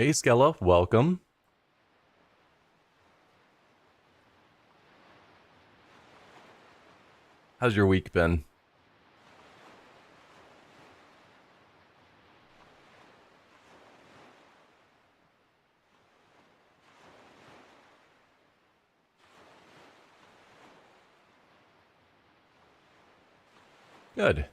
Hey, Skella, welcome. How's your week been? Good.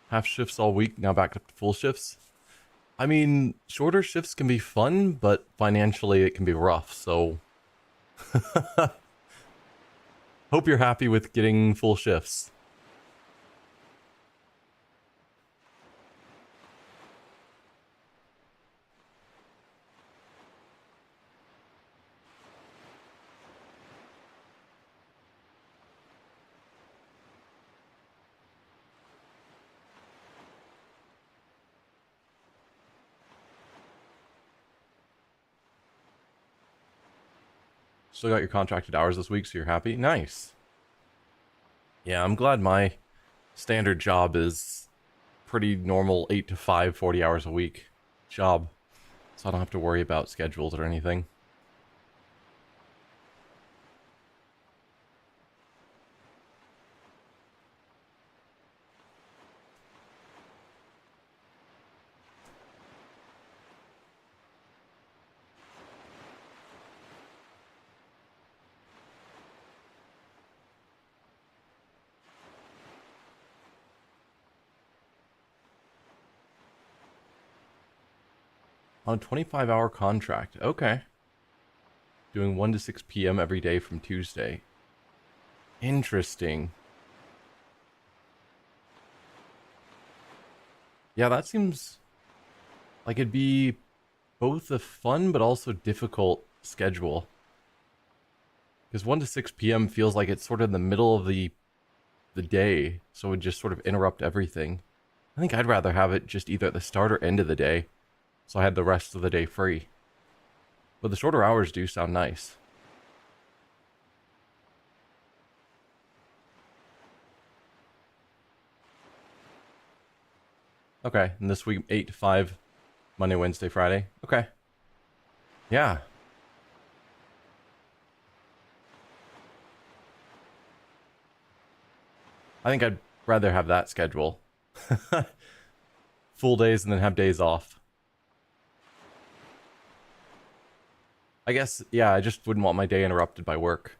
Half shifts all week, now back up to full shifts. I mean, shorter shifts can be fun, but financially it can be rough, so hope you're happy with getting full shifts. Still got your contracted hours this week, so you're happy? Nice. Yeah, I'm glad my standard job is pretty normal 8 to 5, 40 hours a week job, so I don't have to worry about schedules or anything. On a 25-hour contract, okay. Doing 1 to 6 p.m. every day from Tuesday. Interesting. Yeah, that seems like it'd be both a fun but also difficult schedule. Because 1 to 6 p.m. feels like it's sort of in the middle of the day, so it would just sort of interrupt everything. I think I'd rather have it just either at the start or end of the day, so I had the rest of the day free. But the shorter hours do sound nice. Okay, and this week 8 to 5, Monday, Wednesday, Friday. Okay. Yeah. I think I'd rather have that schedule. Full days and then have days off. I guess, yeah, I just wouldn't want my day interrupted by work.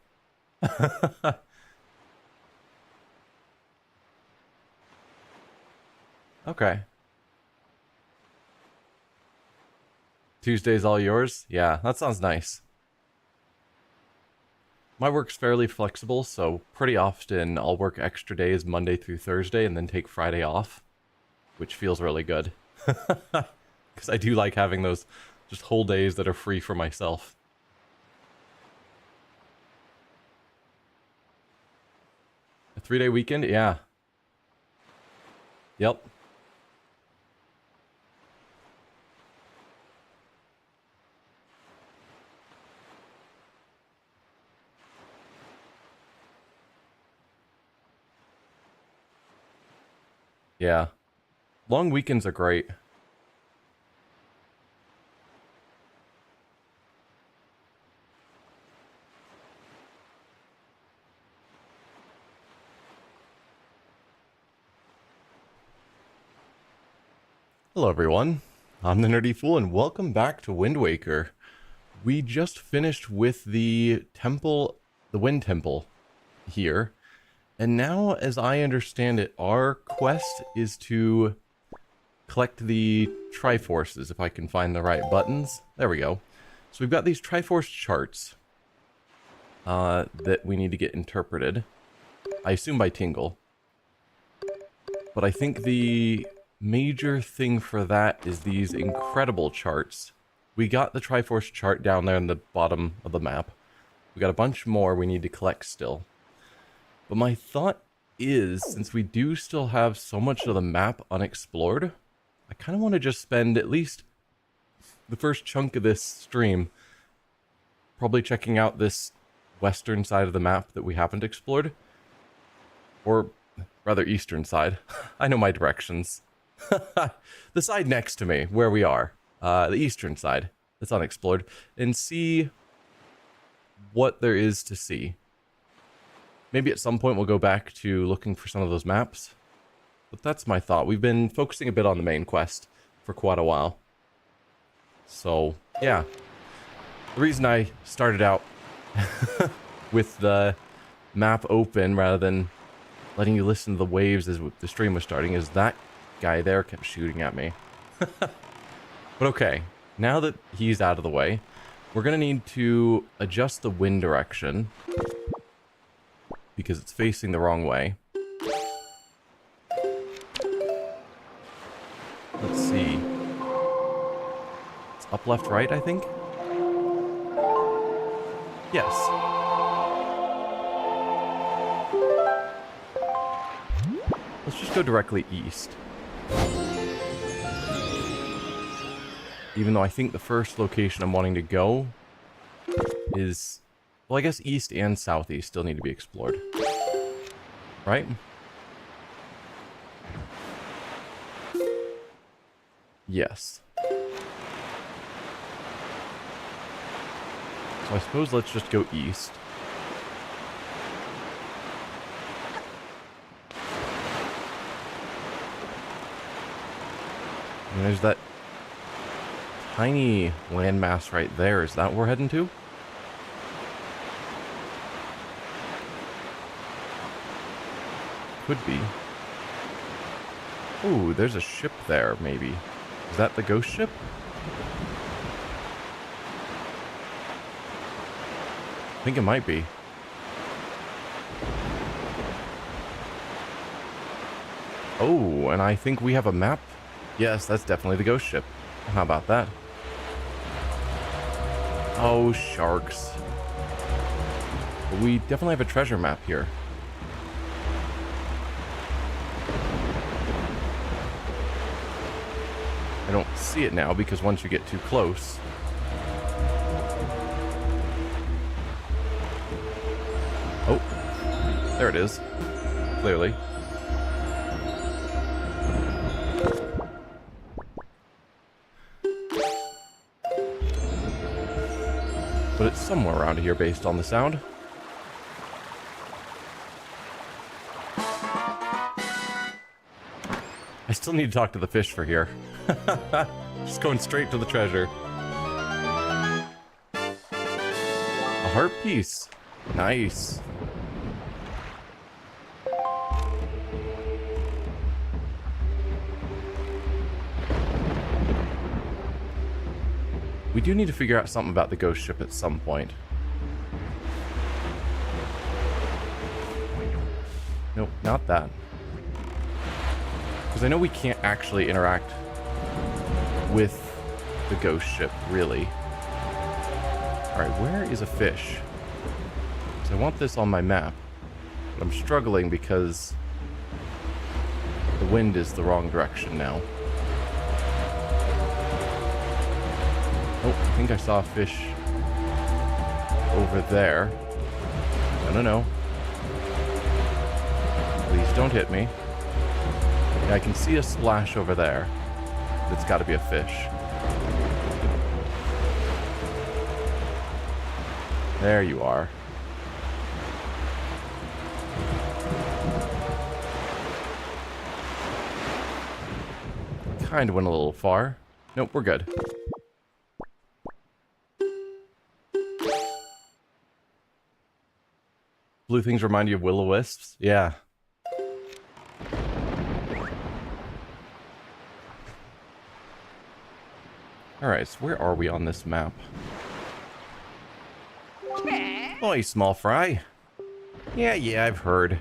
Okay. Tuesday's all yours? Yeah, that sounds nice. My work's fairly flexible, so pretty often I'll work extra days Monday through Thursday and then take Friday off, which feels really good. Because I do like having those just whole days that are free for myself. A 3-day weekend? Yeah. Yep. Yeah. Long weekends are great. Hello, everyone. I'm the Nerdy Fool, and welcome back to Wind Waker. We just finished with the temple, the Wind Temple here. And now, as I understand it, our quest is to collect the Triforces, if I can find the right buttons. There we go. So we've got these Triforce charts that we need to get interpreted. I assume by Tingle. But I think the major thing for that is these incredible charts. We got the Triforce chart down there in the bottom of the map. We got a bunch more we need to collect still. But my thought is, since we do still have so much of the map unexplored, I kind of want to just spend at least the first chunk of this stream, probably checking out this western side of the map that we haven't explored. Or rather, eastern side. I know my directions. The side next to me, where we are. The eastern side, that's unexplored. And see what there is to see. Maybe at some point we'll go back to looking for some of those maps. But that's my thought. We've been focusing a bit on the main quest for quite a while. So, yeah. The reason I started out with the map open rather than letting you listen to the waves as the stream was starting is that guy there kept shooting at me. But okay, now that he's out of the way, we're going to need to adjust the wind direction because it's facing the wrong way. Let's see. It's up, left, right, I think? Yes. Let's just go directly east. Even though I think the first location I'm wanting to go is... Well, I guess east and southeast still need to be explored. Right? Yes. So I suppose let's just go east. And there's that tiny landmass right there. Is that what we're heading to? Could be. Ooh, there's a ship there, maybe. Is that the ghost ship? I think it might be. Oh, and I think we have a map. Yes, that's definitely the ghost ship. How about that? Oh, sharks. But we definitely have a treasure map here. I don't see it now because once you get too close... Oh, there it is. Clearly. But it's somewhere around here based on the sound. I still need to talk to the fish for here. Just going straight to the treasure. A heart piece. Nice. We do need to figure out something about the ghost ship at some point. Nope, not that. Because I know we can't actually interact with the ghost ship, really. Alright, where is a fish? Because I want this on my map. But I'm struggling because the wind is the wrong direction now. Oh, I think I saw a fish over there. No, no, no. Please don't hit me. Yeah, I can see a splash over there. It's got to be a fish. There you are. Kind of went a little far. Nope, we're good. Blue things remind you of will-o-wisps? Yeah. Alright, so where are we on this map? Oi, small fry. Yeah, I've heard.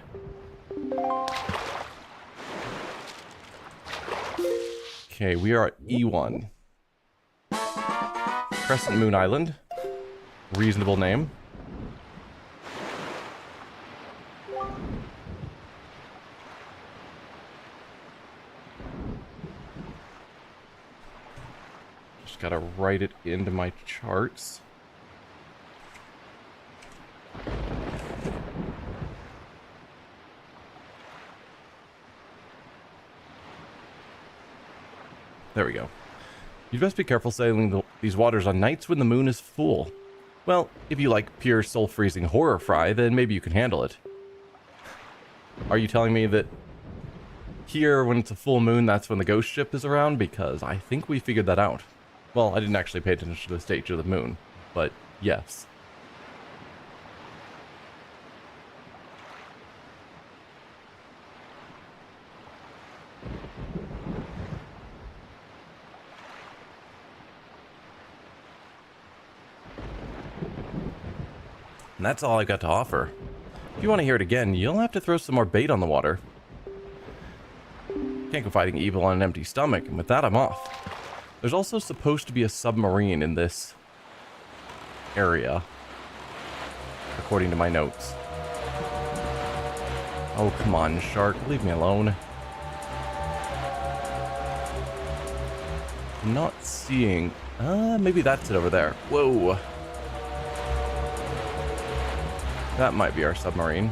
Okay, we are at E1. Crescent Moon Island. Reasonable name. Just gotta write it into my charts. There we go. You'd best be careful sailing these waters on nights when the moon is full. Well, if you like pure soul-freezing horror fry, then maybe you can handle it. Are you telling me that here, when it's a full moon, that's when the ghost ship is around? Because I think we figured that out. Well, I didn't actually pay attention to the stage of the moon, but yes. And that's all I've got to offer. If you want to hear it again, you'll have to throw some more bait on the water. Can't go fighting evil on an empty stomach, and with that, I'm off. There's also supposed to be a submarine in this area, according to my notes. Oh, come on, shark, leave me alone. I'm not seeing... maybe that's it over there. Whoa. That might be our submarine.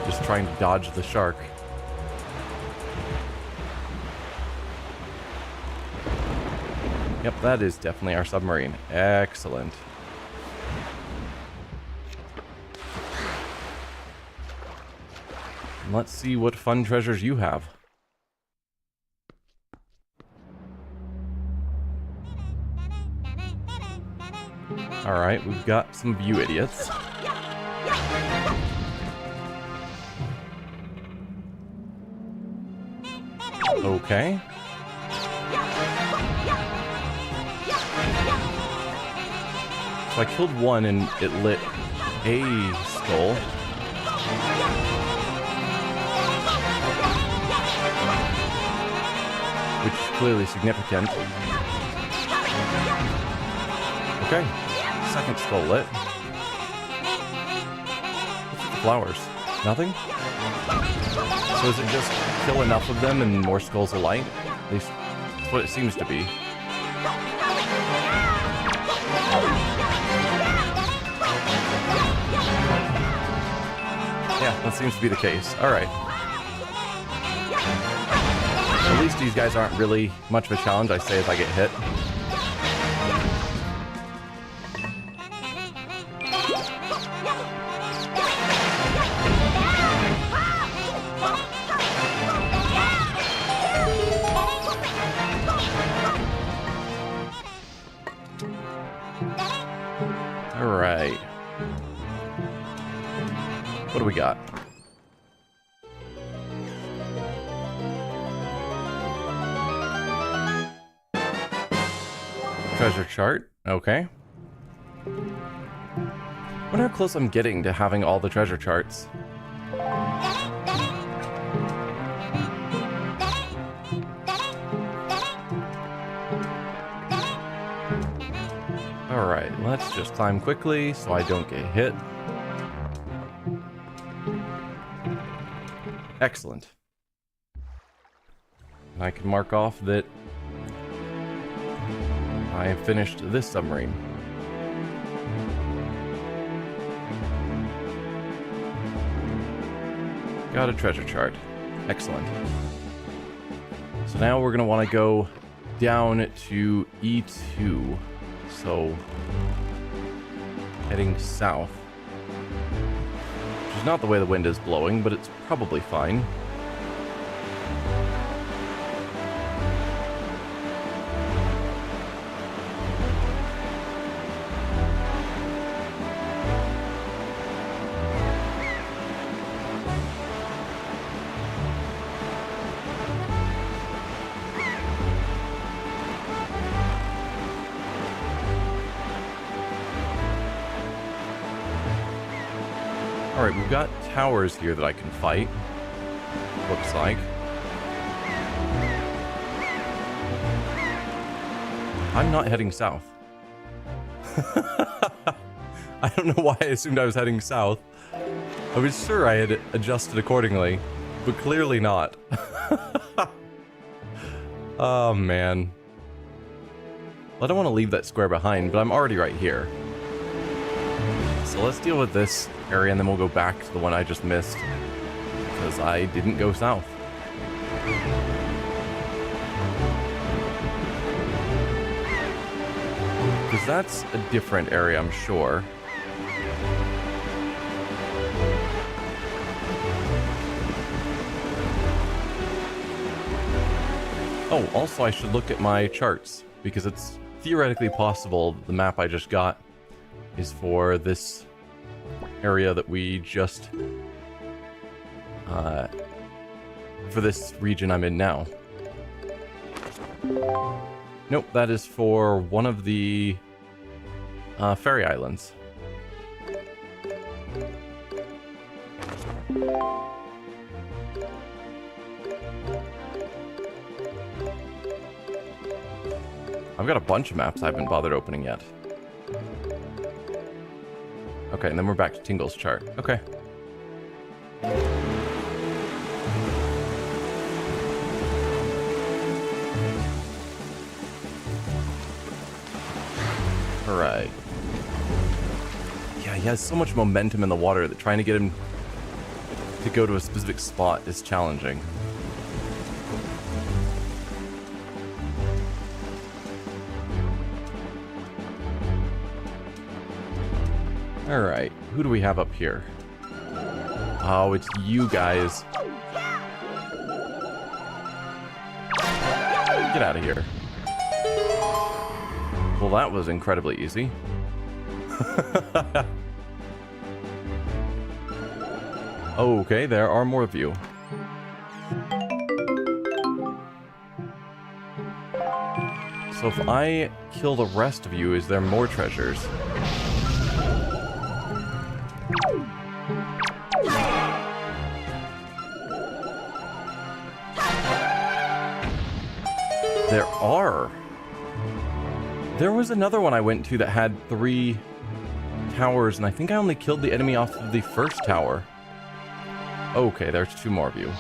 Just trying to dodge the shark. Yep, that is definitely our submarine. Excellent. Let's see what fun treasures you have. Alright, we've got some of you idiots. Okay. So I killed one and it lit a skull. Which is clearly significant. Okay. Second skull lit. What's with the flowers? Nothing? So is it just kill enough of them and more skulls will light? At least that's what it seems to be. Yeah, that seems to be the case. Alright. At least these guys aren't really much of a challenge, I say, if I get hit. Alright. What do we got? Treasure chart. Okay. Wonder how close I'm getting to having all the treasure charts. Alright, let's just climb quickly so I don't get hit. Excellent. And I can mark off that I have finished this submarine. Got a treasure chart. Excellent. So now we're going to want to go down to E2. So, heading south. Which is not the way the wind is blowing, but it's probably fine. Alright, we've got towers here that I can fight. Looks like. I'm not heading south. I don't know why I assumed I was heading south. I was sure I had adjusted accordingly. but clearly not. Oh, man. Well, I don't want to leave that square behind, but I'm already right here. So let's deal with this area, and then we'll go back to the one I just missed. Because I didn't go south. Because that's a different area, I'm sure. Oh, also I should look at my charts, because it's theoretically possible the map I just got is for this area that we just... for this region I'm in now. Nope, that is for one of the fairy islands. I've got a bunch of maps I haven't bothered opening yet. Okay, and then we're back to Tingle's chart. Okay. Alright. Yeah, he has so much momentum in the water that trying to get him to go to a specific spot is challenging. Alright, who do we have up here? Oh, it's you guys. Get out of here. Well, that was incredibly easy. Okay, there are more of you. So if I kill the rest of you, is there more treasures? There are. There was another one I went to that had 3 towers, and I think I only killed the enemy off of the first tower. Okay, there's 2 more of you.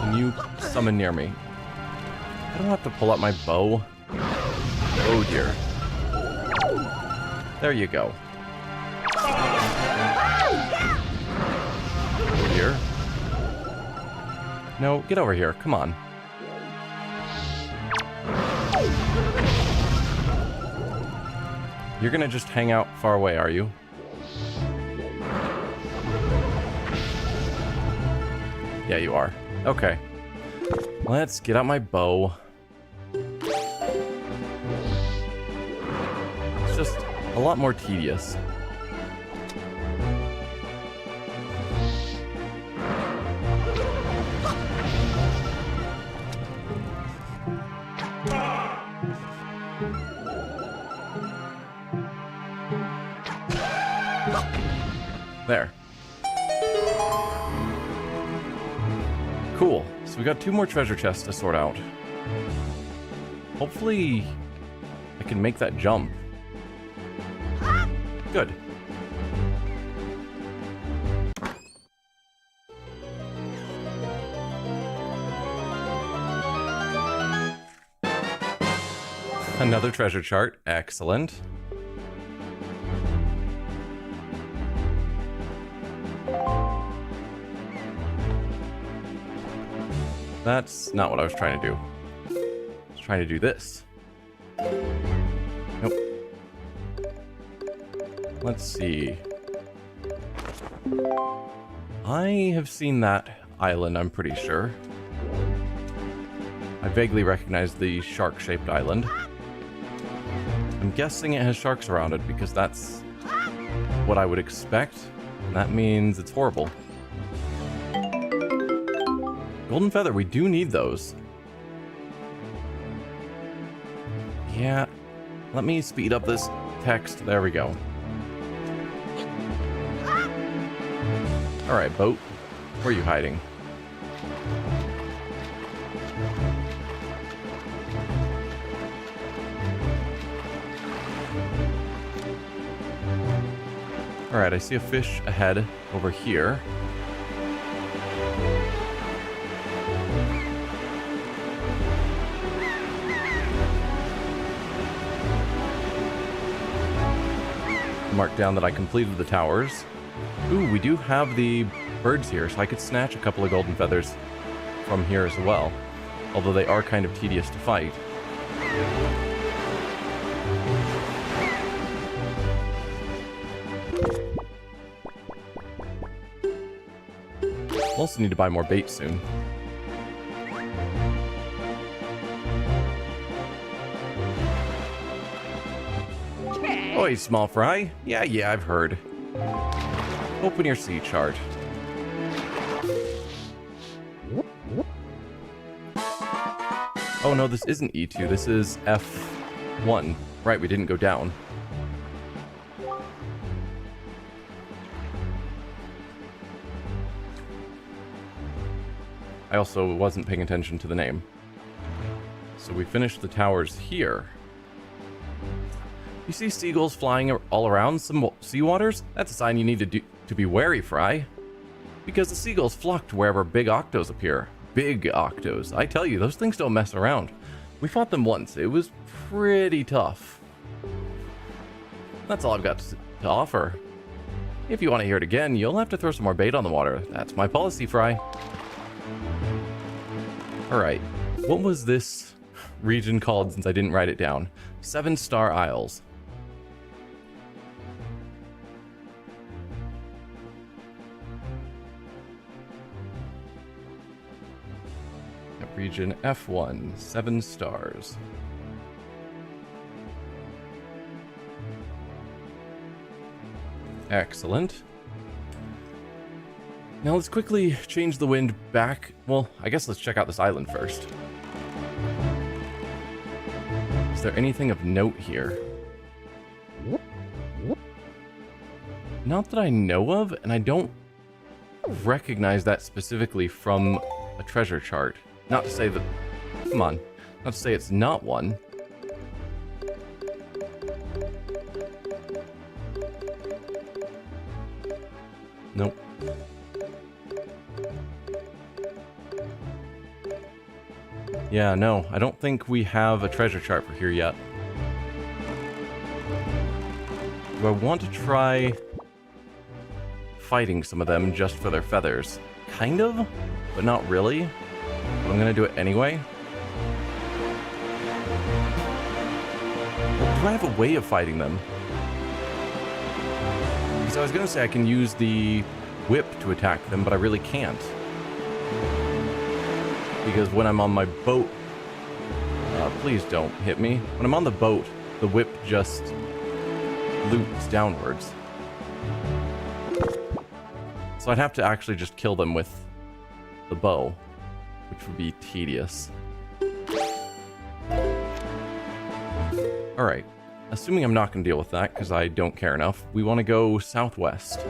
Can you summon near me? I don't have to pull out my bow. Oh dear. There you go. Here. No, get over here. Come on. You're gonna just hang out far away, are you? Yeah, you are. Okay. Let's get out my bow. It's just a lot more tedious. There. Cool. So we got 2 more treasure chests to sort out. Hopefully I can make that jump. Good. Another treasure chart. Excellent. That's not what I was trying to do. I was trying to do this. Nope. Let's see. I have seen that island, I'm pretty sure. I vaguely recognize the shark-shaped island. I'm guessing it has sharks around it because that's what I would expect. And that means it's horrible. Golden feather, we do need those. Yeah, let me speed up this text. There we go. Alright, boat. Where are you hiding? Alright, I see a fish ahead over here. Mark down that I completed the towers. Ooh, we do have the birds here, so I could snatch a couple of golden feathers from here as well. Although they are kind of tedious to fight. We'll also need to buy more bait soon. Oi, small fry. Yeah, I've heard. Open your sea chart. Oh no, this isn't E2, this is F1. Right, we didn't go down. I also wasn't paying attention to the name. So we finished the towers here. You see seagulls flying all around some sea waters? That's a sign you need to be wary, Fry. Because the seagulls flock to wherever big octos appear. Big octos. I tell you, those things don't mess around. We fought them once. It was pretty tough. That's all I've got to offer. If you want to hear it again, you'll have to throw some more bait on the water. That's my policy, Fry. Alright. What was this region called since I didn't write it down? 7-Star Isles. Region F1, 7 stars. Excellent. Now let's quickly change the wind back. Well, I guess let's check out this island first. Is there anything of note here? Not that I know of, and I don't recognize that specifically from a treasure chart. Not to say that... Come on. Not to say it's not one. Nope. Yeah, no. I don't think we have a treasure chart for here yet. Do I want to try fighting some of them just for their feathers? Kind of, but not really. But I'm gonna do it anyway. Well, do I have a way of fighting them? Because I was gonna say I can use the whip to attack them, but I really can't. Because when I'm on my boat... please don't hit me. When I'm on the boat, the whip just loops downwards. So I'd have to actually just kill them with the bow, which would be tedious. Alright, assuming I'm not going to deal with that, because I don't care enough, we want to go southwest.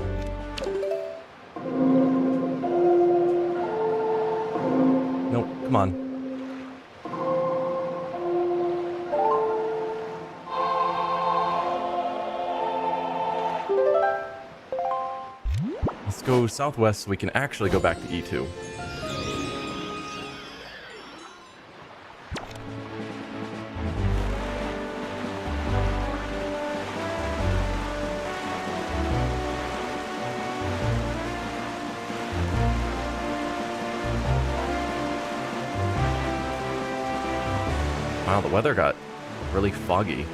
Nope, come on. Let's go southwest so we can actually go back to E2. Wow, the weather got really foggy.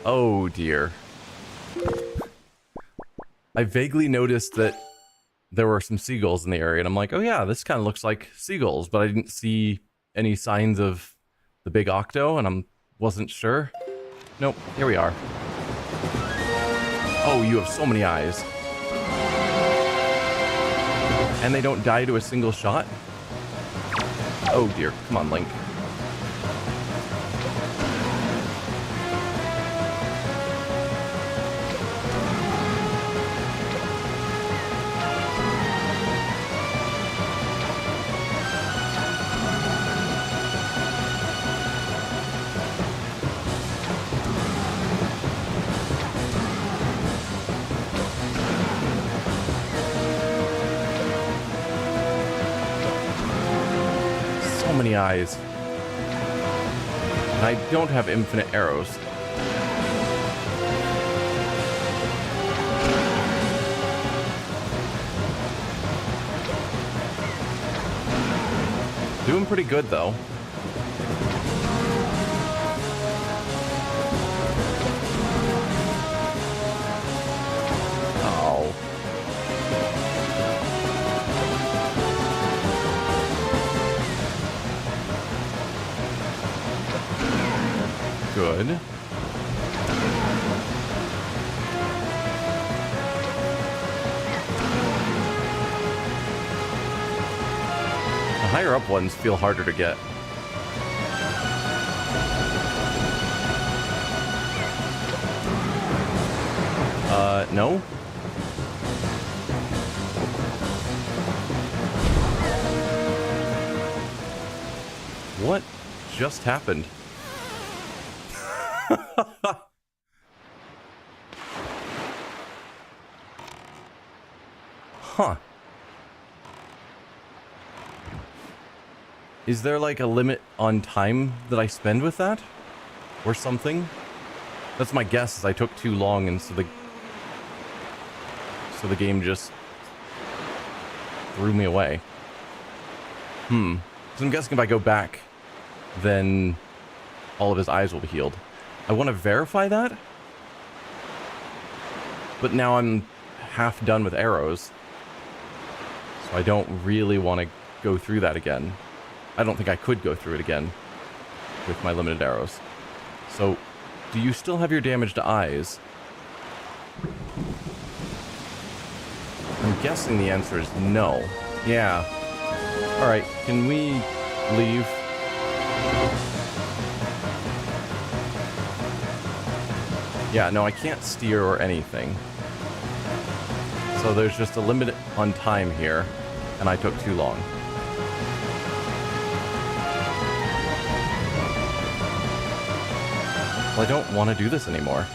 Oh dear. I vaguely noticed that there were some seagulls in the area, and I'm like, oh yeah, this kind of looks like seagulls, but I didn't see any signs of the big octo, and I wasn't sure. Nope, here we are. Oh, you have so many eyes. And they don't die to a single shot? Oh dear, come on, Link. eyes. And I don't have infinite arrows. Doing pretty good, though. Oh. Good. The higher up ones feel harder to get. No? What just happened? Huh. Is there like a limit on time that I spend with that? Or something? That's my guess, is I took too long and so the game just threw me away. So I'm guessing if I go back, then all of his eyes will be healed. I want to verify that, but now I'm half done with arrows, so I don't really want to go through that again. I don't think I could go through it again with my limited arrows. So, do you still have your damaged eyes? I'm guessing the answer is no. Yeah. Alright, can we leave? Yeah, no, I can't steer or anything. So there's just a limit on time here, and I took too long. Well, I don't want to do this anymore.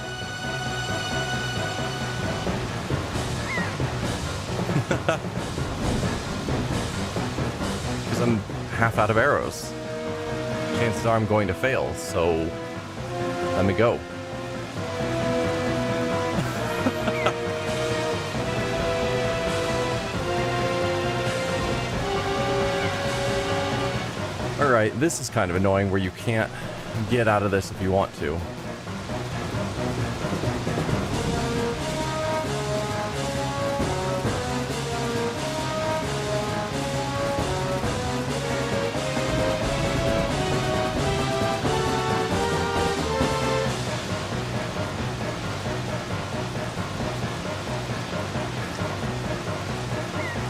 Because I'm half out of arrows. Chances are I'm going to fail, so let me go. Alright, this is kind of annoying where you can't get out of this if you want to.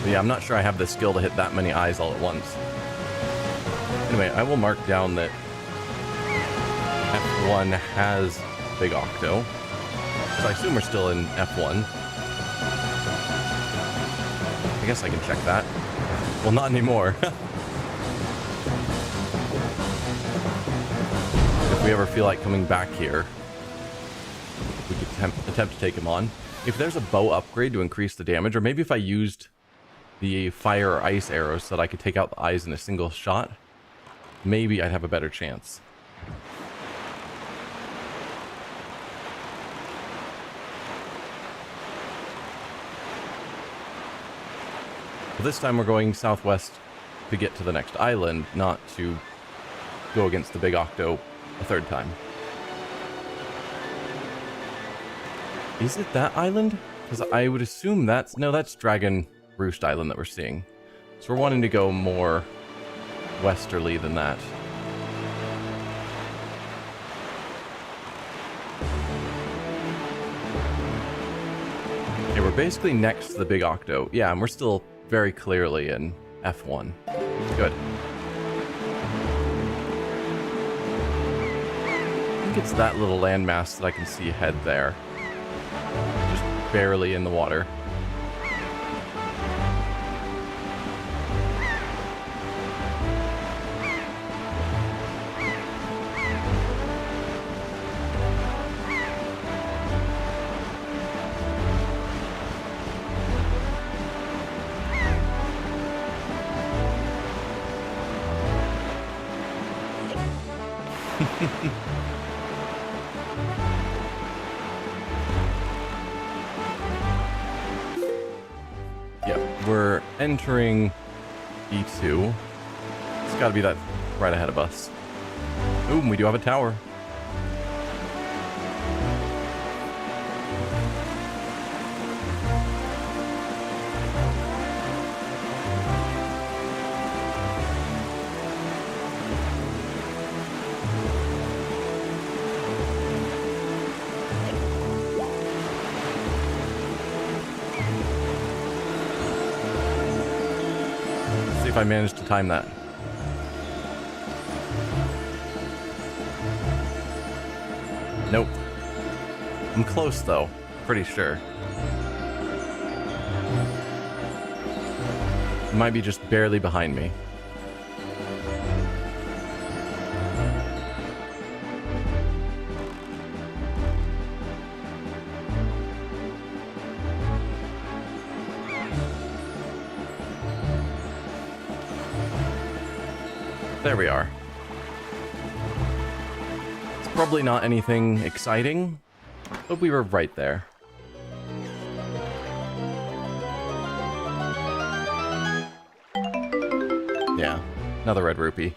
But yeah, I'm not sure I have the skill to hit that many eyes all at once. Anyway, I will mark down that F1 has Big Octo. So I assume we're still in F1. I guess I can check that. Well, not anymore. If we ever feel like coming back here, we could attempt to take him on. If there's a bow upgrade to increase the damage, or maybe if I used the fire or ice arrows so that I could take out the eyes in a single shot, maybe I'd have a better chance. Well, this time we're going southwest to get to the next island, not to go against the Big Octo a third time. Is it that island? Because I would assume that's... No, that's Dragon Roost Island that we're seeing. So we're wanting to go more westerly than that. Okay, we're basically next to the Big Octo. Yeah, and we're still very clearly in F1. Good. I think it's that little landmass that I can see ahead there. Just barely in the water. Yep, we're entering E2. It's gotta be that right ahead of us. Ooh, we do have a tower. Let's see if I manage to time that. Nope. I'm close, though. Pretty sure. It might be just barely behind me. There we are. Probably not anything exciting, but we were right there. Yeah, another red rupee.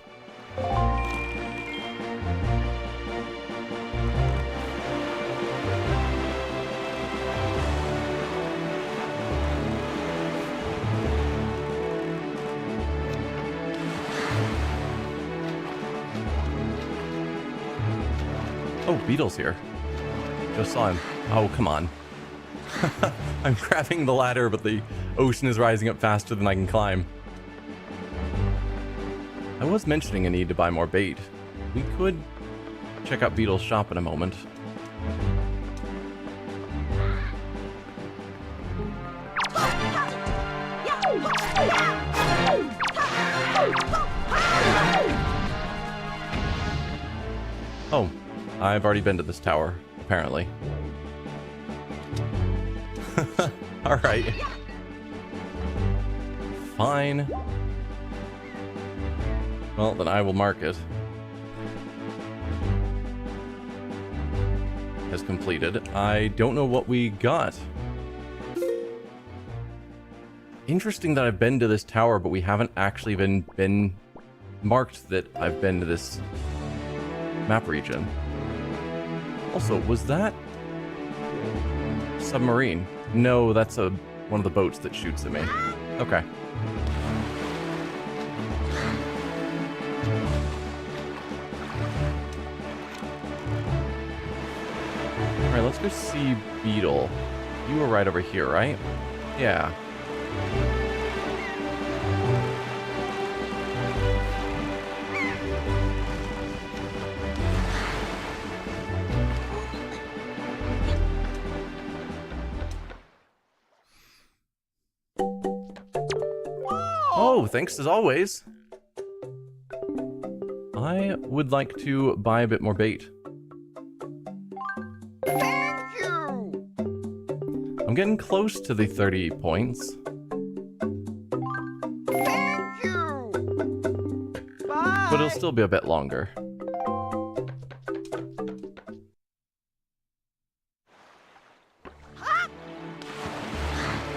Oh, Beetle's here. Just saw him. Oh, come on. I'm grabbing the ladder, but the ocean is rising up faster than I can climb. I was mentioning a need to buy more bait. We could check out Beetle's shop in a moment. Oh. I've already been to this tower, apparently. Alright. Fine. Well, then I will mark it as completed. I don't know what we got. Interesting that I've been to this tower, but we haven't actually been marked that I've been to this map region. Also, was that submarine? No, that's one of the boats that shoots at me. Okay. Alright, let's go see Beetle. You were right over here, right? Yeah. Oh, thanks as always. I would like to buy a bit more bait. Thank you. I'm getting close to the 30 points. Thank you. Bye. But it'll still be a bit longer.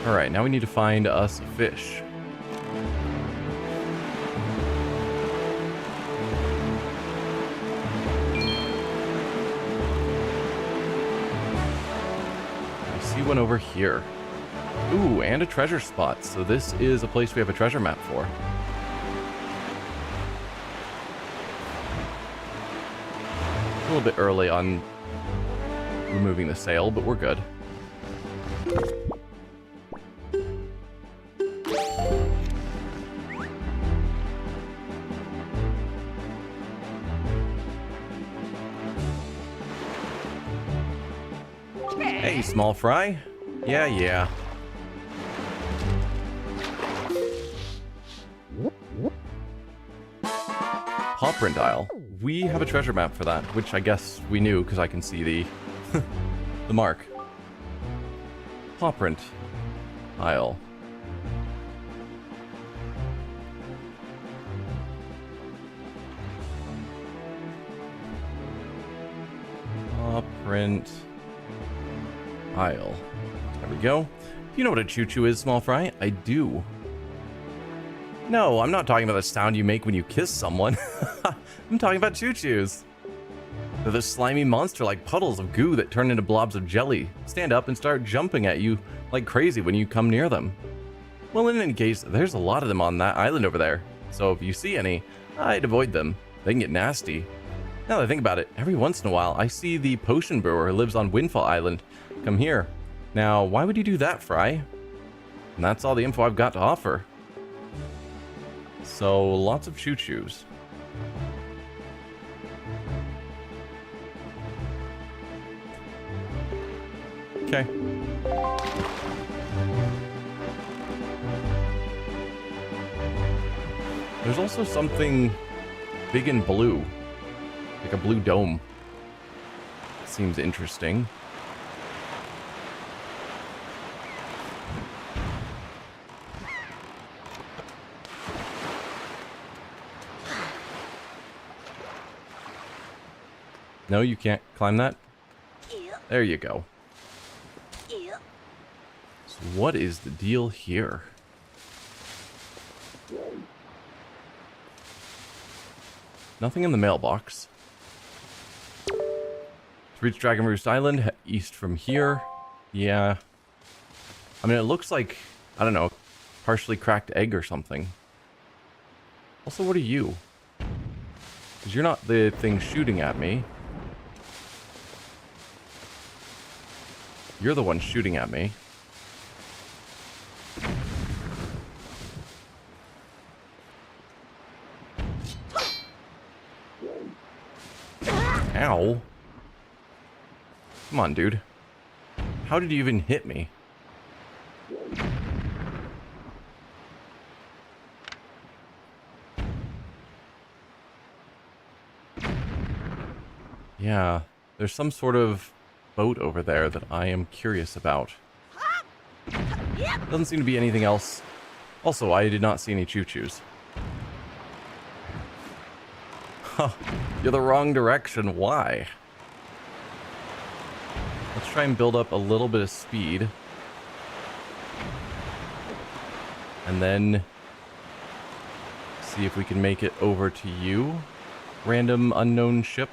Alright, now we need to find us a fish. One over here. Ooh, and a treasure spot. So this is a place we have a treasure map for. A little bit early on removing the sail, but we're good. Hey, small fry. Yeah. Paw print isle. We have a treasure map for that, which I guess we knew because I can see the the mark. Paw print isle. Print Isle. There we go. Do you know what a choo-choo is, small fry? I do. No, I'm not talking about the sound you make when you kiss someone. I'm talking about choo-choos. They're this slimy monster like puddles of goo that turn into blobs of jelly, stand up and start jumping at you like crazy when you come near them. Well, in any case, there's a lot of them on that island over there, so if you see any, I'd avoid them. They can get nasty. Now that I think about it, every once in a while I see the potion brewer who lives on Windfall Island come here. Now, why would you do that, Fry? And that's all the info I've got to offer. So, lots of choo-choos. Okay. There's also something big and blue. Like a blue dome. Seems interesting. No, you can't climb that? There you go. So what is the deal here? Nothing in the mailbox. To reach Dragon Roost Island, head east from here. Yeah. I mean, it looks like, I don't know, partially cracked egg or something. Also, what are you? Because you're not the thing shooting at me. You're the one shooting at me. Ow. Come on, dude. How did you even hit me? Yeah, there's some sort of boat over there that I am curious about. Doesn't seem to be anything else. Also, I did not see any choo-choos. Huh, you're the wrong direction. Why? Let's try and build up a little bit of speed. And then see if we can make it over to you. Random unknown ship.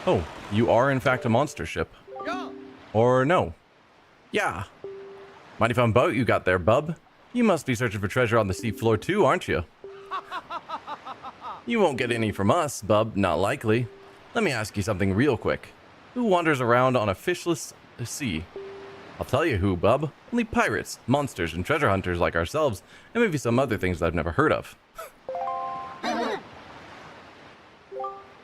Oh, you are in fact a monster ship. Yeah. Or no. Yeah. Mighty fun boat you got there, bub. You must be searching for treasure on the seafloor too, aren't you? You won't get any from us, bub. Not likely. Let me ask you something real quick. Who wanders around on a fishless sea? I'll tell you who, bub. Only pirates, monsters, and treasure hunters like ourselves, and maybe some other things that I've never heard of.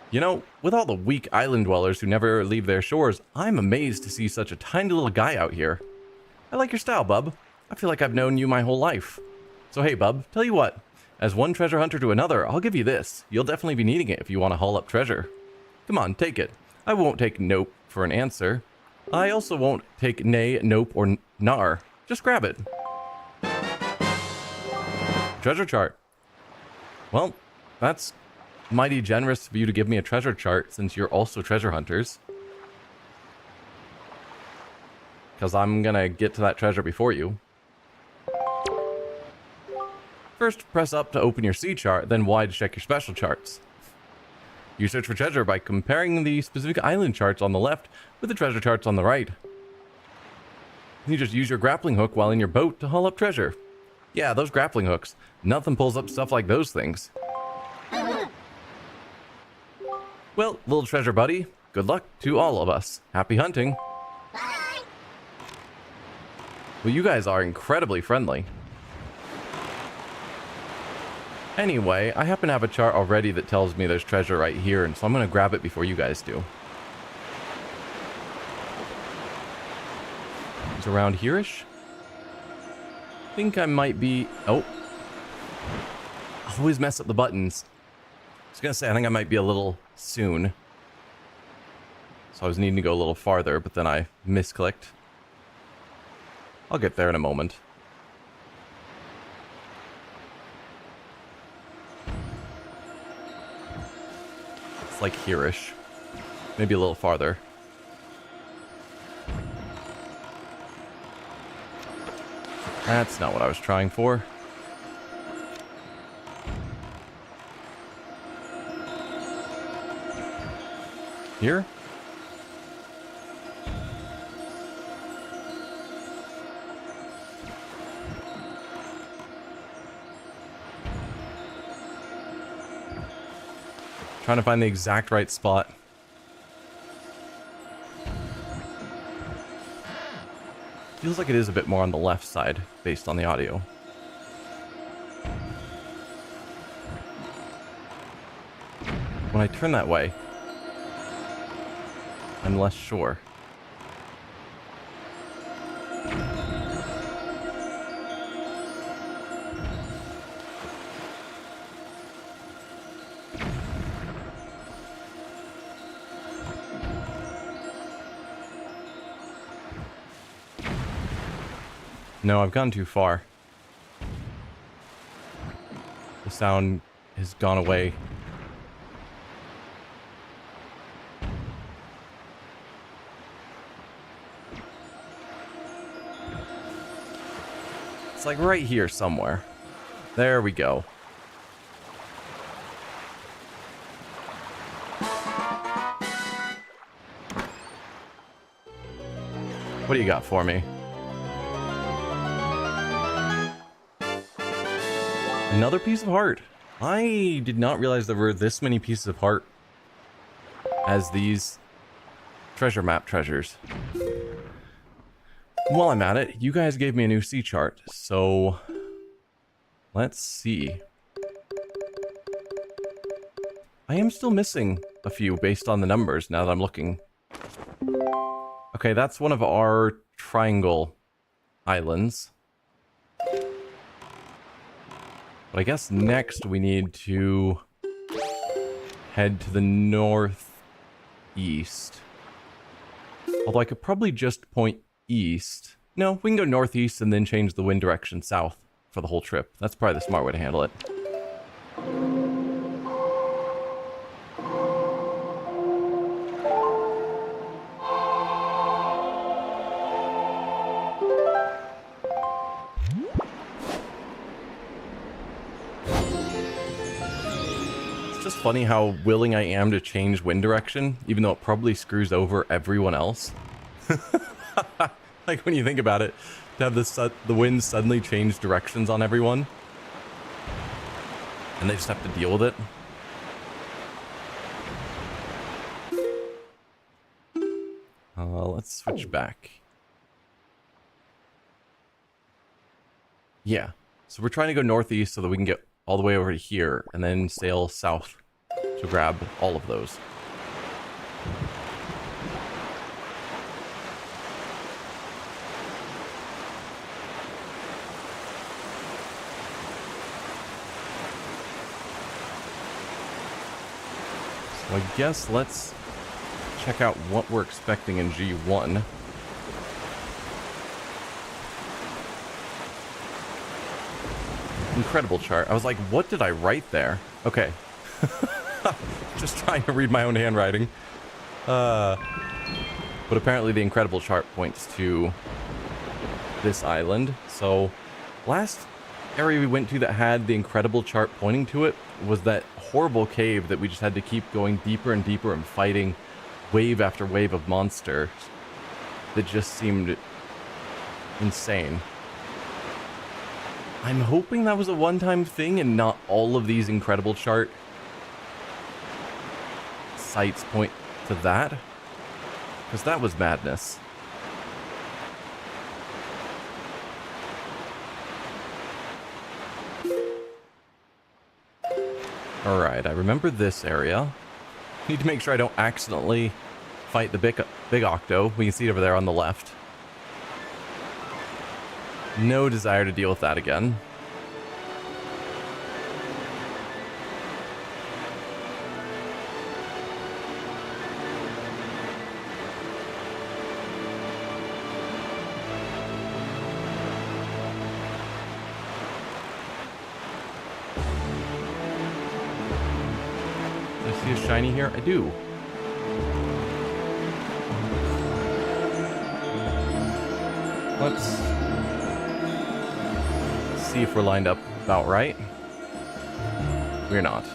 You know, with all the weak island dwellers who never leave their shores, I'm amazed to see such a tiny little guy out here. I like your style, bub. I feel like I've known you my whole life. So hey, bub, tell you what. As one treasure hunter to another, I'll give you this. You'll definitely be needing it if you want to haul up treasure. Come on, take it. I won't take nope for an answer. I also won't take nay, nope, or nar. Just grab it. Treasure chart. Well, that's mighty generous of you to give me a treasure chart since you're also treasure hunters. Because I'm gonna get to that treasure before you. First, press up to open your sea chart, then Y to check your special charts. You search for treasure by comparing the specific island charts on the left with the treasure charts on the right. You just use your grappling hook while in your boat to haul up treasure. Yeah, those grappling hooks. Nothing pulls up stuff like those things. Well, little treasure buddy, good luck to all of us. Happy hunting. Bye. Well, you guys are incredibly friendly. Anyway, I happen to have a chart already that tells me there's treasure right here, and so I'm going to grab it before you guys do. It's around here-ish? I think I might be... Oh. I always mess up the buttons. I was going to say, I think I might be a little soon. So I was needing to go a little farther, but then I misclicked. I'll get there in a moment. It's like here-ish. Maybe a little farther. That's not what I was trying for. Here? Trying to find the exact right spot. Feels like it is a bit more on the left side, based on the audio. When I turn that way, I'm less sure. No, I've gone too far. The sound has gone away. It's like right here somewhere. There we go. What do you got for me? Another piece of heart. I did not realize there were this many pieces of heart as these treasure map treasures. While I'm at it, you guys gave me a new sea chart, so let's see. I am still missing a few based on the numbers now that I'm looking. Okay, that's one of our triangle islands. But I guess next we need to head to the northeast. Although I could probably just point east. No, we can go northeast and then change the wind direction south for the whole trip. That's probably the smart way to handle it. Just funny how willing I am to change wind direction, even though it probably screws over everyone else. Like when you think about it, to have the wind suddenly change directions on everyone, and they just have to deal with it. Let's switch back. Yeah, so we're trying to go northeast so that we can get all the way over to here, and then sail south to grab all of those. So I guess let's check out what we're expecting in G1. Incredible chart. I was like, what did I write there? Okay. Just trying to read my own handwriting. But apparently the incredible chart points to this island. So last area we went to that had the incredible chart pointing to it was that horrible cave that we just had to keep going deeper and deeper and fighting wave after wave of monsters that just seemed insane. I'm hoping that was a one-time thing and not all of these incredible chart sites point to that, because that was madness. Alright, I remember this area. Need to make sure I don't accidentally fight the big octo. We can see it over there on the left. No desire to deal with that again. I see a shiny here? I do. Let's see if we're lined up about right. We're not.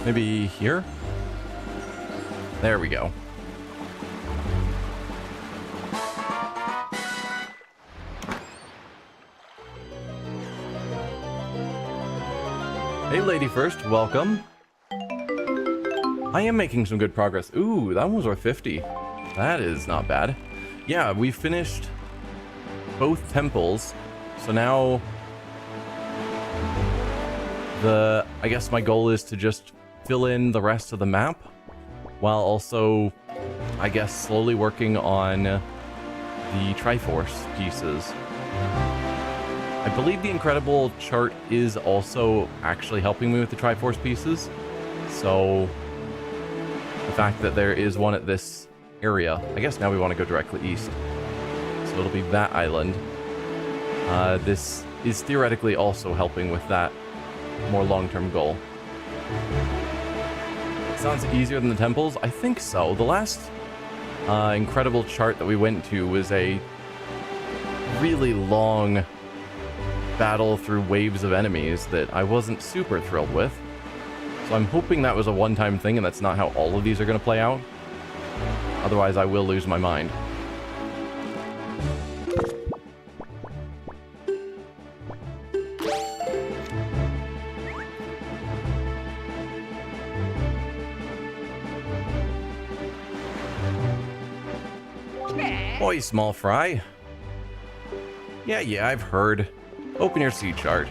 Maybe here? There we go. Hey, lady first, welcome. I am making some good progress. Ooh, that one's worth 50. That is not bad. Yeah, we finished both temples. So now I guess my goal is to just fill in the rest of the map while also, I guess, slowly working on the Triforce pieces. I believe the Incredible chart is also actually helping me with the Triforce pieces. So the fact that there is one at this area, I guess now we want to go directly east. So it'll be that island. This is theoretically also helping with that more long-term goal. Sounds easier than the temples? I think so. The last Incredible chart that we went to was a really long battle through waves of enemies that I wasn't super thrilled with. So I'm hoping that was a one-time thing and that's not how all of these are going to play out. Otherwise, I will lose my mind. Oi, small fry. Yeah, I've heard. Open your sea chart.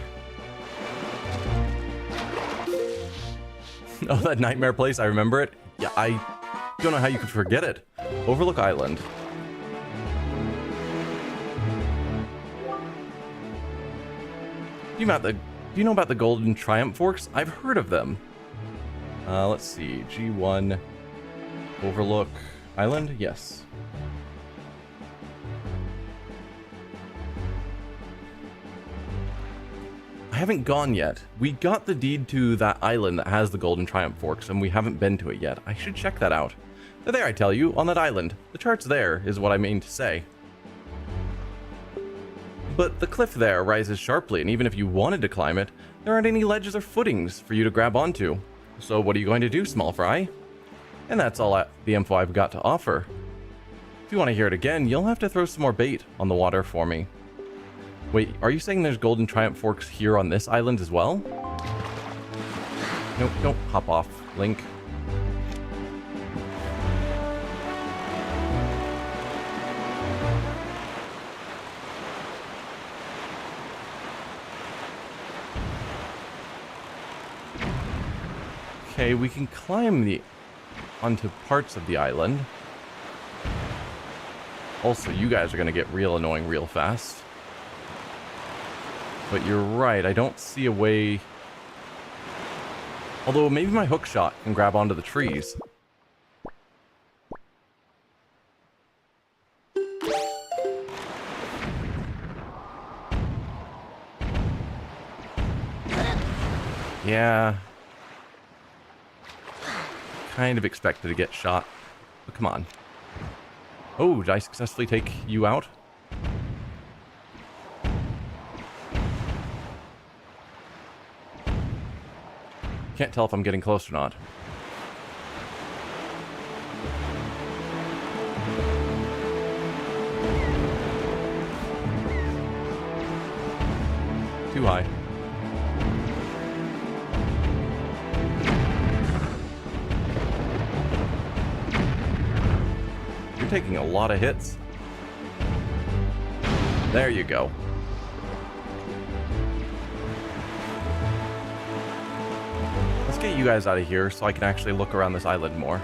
Oh, that nightmare place, I remember it. Yeah, I don't know how you could forget it. Overlook Island. Do you know about the Golden Triumph Forks? I've heard of them. Let's see. G1 Overlook Island? Yes. I haven't gone yet. We got the deed to that island that has the Golden Triumph Forks, and we haven't been to it yet. I should check that out. They're there, I tell you, on that island. The chart's there, is what I mean to say. But the cliff there rises sharply, and even if you wanted to climb it, there aren't any ledges or footings for you to grab onto. So what are you going to do, small fry? And that's all the info I've got to offer. If you want to hear it again, you'll have to throw some more bait on the water for me. Wait, are you saying there's Golden Triumph Forks here on this island as well? Nope, don't hop off, Link. Okay, we can climb onto parts of the island. Also, you guys are going to get real annoying real fast. But you're right, I don't see a way... Although maybe my hook shot can grab onto the trees. Yeah. Kind of expected to get shot. But come on. Oh, did I successfully take you out? Can't tell if I'm getting close or not. Too high. You're taking a lot of hits. There you go. Get you guys out of here so I can actually look around this island more.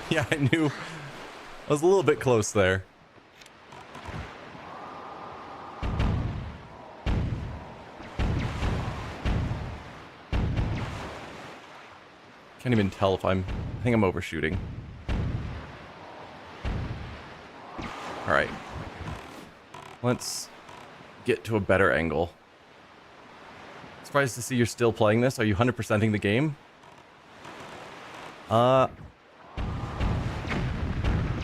Yeah, I knew. I was a little bit close there. Can't even tell if I think I'm overshooting. Alright. Let's get to a better angle. Surprised to see you're still playing this. Are you 100%ing the game?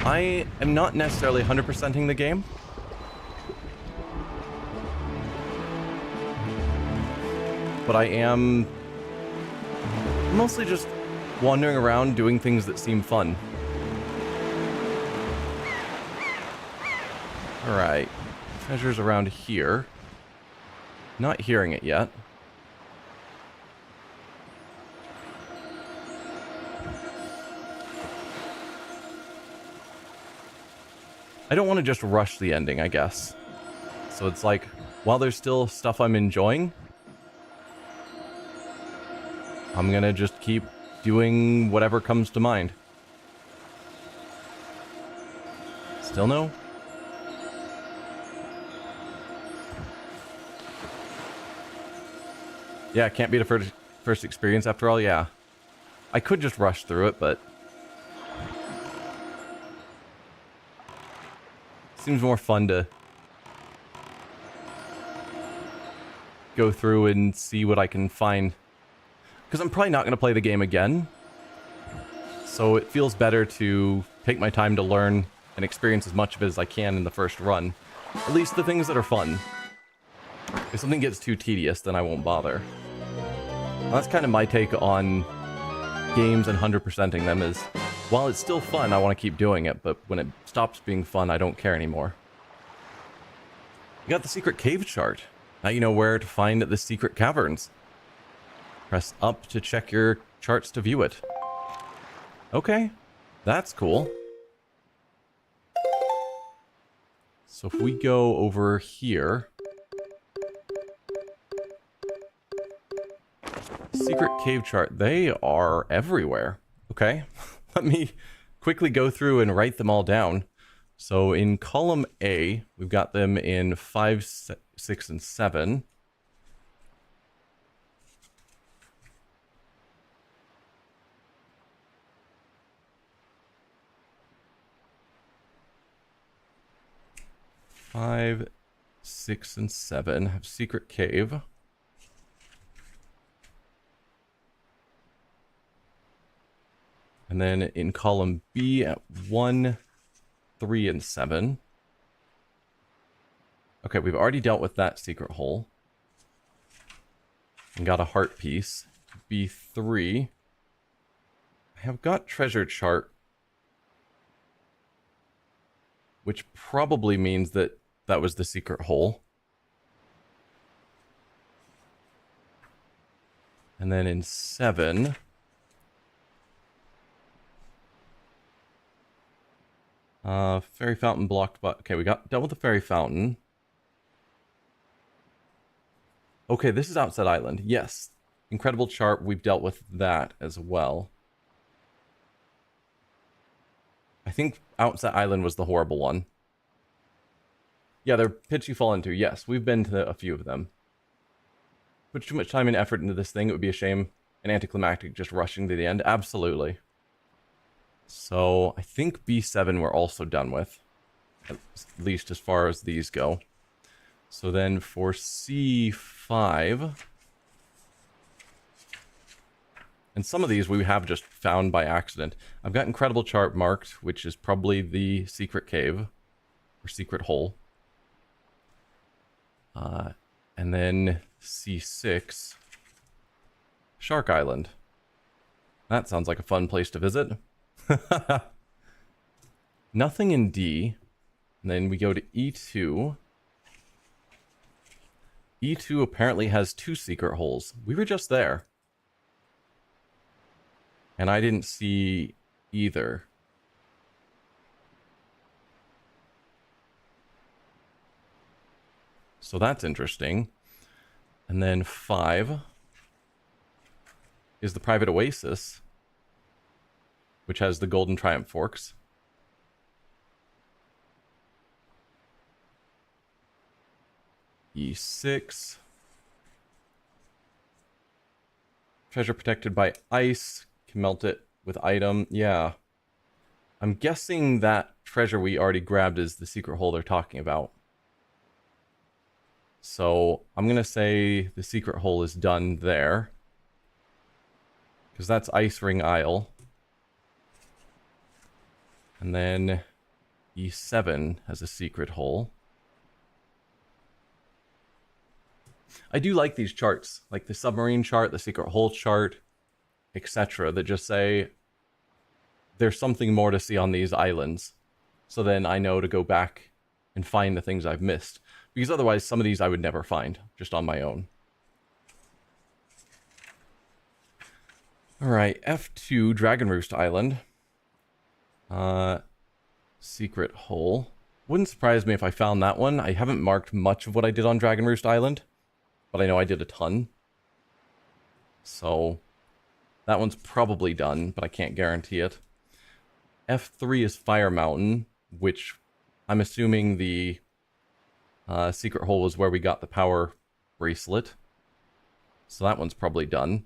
I am not necessarily 100%ing the game. But I am mostly just wandering around doing things that seem fun. Alright. Treasure's around here. Not hearing it yet. I don't want to just rush the ending, I guess. So it's like, while there's still stuff I'm enjoying, I'm gonna just keep doing whatever comes to mind. Still no? Yeah, it can't be the first experience after all, yeah. I could just rush through it, but seems more fun to go through and see what I can find. Because I'm probably not going to play the game again. So it feels better to take my time to learn and experience as much of it as I can in the first run. At least the things that are fun. If something gets too tedious, then I won't bother. Well, that's kind of my take on games and 100%ing them is, while it's still fun, I want to keep doing it, but when it stops being fun, I don't care anymore. You got the secret cave chart. Now you know where to find the secret caverns. Press up to check your charts to view it. Okay, that's cool. So if we go over here... Secret cave chart, they are everywhere. Okay, let me quickly go through and write them all down. So in column A, we've got them in 5, 6, and 7. Five, 6, and 7 have secret cave. And then in column B at 1, 3, and 7. Okay, we've already dealt with that secret hole. And got a heart piece. B3. I have got treasure chart. Which probably means that that was the secret hole. And then in 7... fairy fountain blocked, but okay, we got dealt with the fairy fountain. Okay, this is Outside Island. Yes, incredible chart. We've dealt with that as well. I think Outside Island was the horrible one. Yeah, they're pits you fall into. Yes, we've been to a few of them. Put too much time and effort into this thing. It would be a shame and anticlimactic just rushing to the end. Absolutely. So, I think B7 we're also done with. At least as far as these go. So then for C5... And some of these we have just found by accident. I've got Incredible Chart marked, which is probably the secret cave. Or secret hole. And then C6... Shark Island. That sounds like a fun place to visit. Nothing in D. And then we go to E2. E2 apparently has 2 secret holes. We were just there. And I didn't see either. So that's interesting. And then 5 is the private oasis, which has the golden triumph forks. E6. Treasure protected by ice. Can melt it with item. Yeah. I'm guessing that treasure we already grabbed is the secret hole they're talking about. So I'm going to say the secret hole is done there. Because that's Ice Ring Isle. And then E7 has a secret hole. I do like these charts, like the submarine chart, the secret hole chart, etc. that just say there's something more to see on these islands. So then I know to go back and find the things I've missed. Because otherwise, some of these I would never find, just on my own. Alright, F2, Dragon Roost Island. Secret hole. Wouldn't surprise me if I found that one. I haven't marked much of what I did on Dragon Roost Island, but I know I did a ton. So, that one's probably done, but I can't guarantee it. F3 is Fire Mountain, which I'm assuming the secret hole was where we got the power bracelet. So that one's probably done.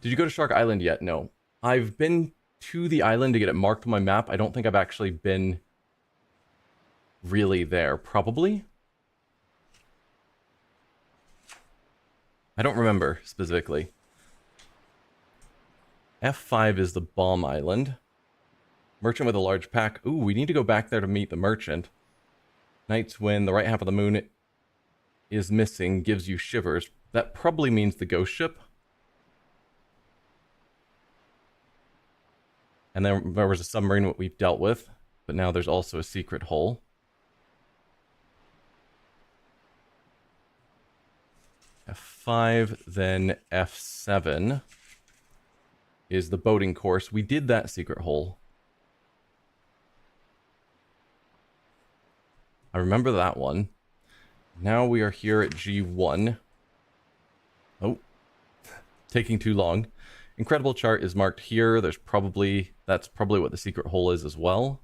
Did you go to Shark Island yet? No. I've been to the island to get it marked on my map. I don't think I've actually been really there. Probably? I don't remember specifically. F5 is the Bomb Island. Merchant with a large pack. Ooh, we need to go back there to meet the merchant. Nights when the right half of the moon is missing gives you shivers. That probably means the ghost ship. And then there was a submarine what we've dealt with, but now there's also a secret hole. F5, then F7 is the boating course. We did that secret hole. I remember that one. Now we are here at G1. Oh, taking too long. Incredible chart is marked here. That's probably what the secret hole is as well.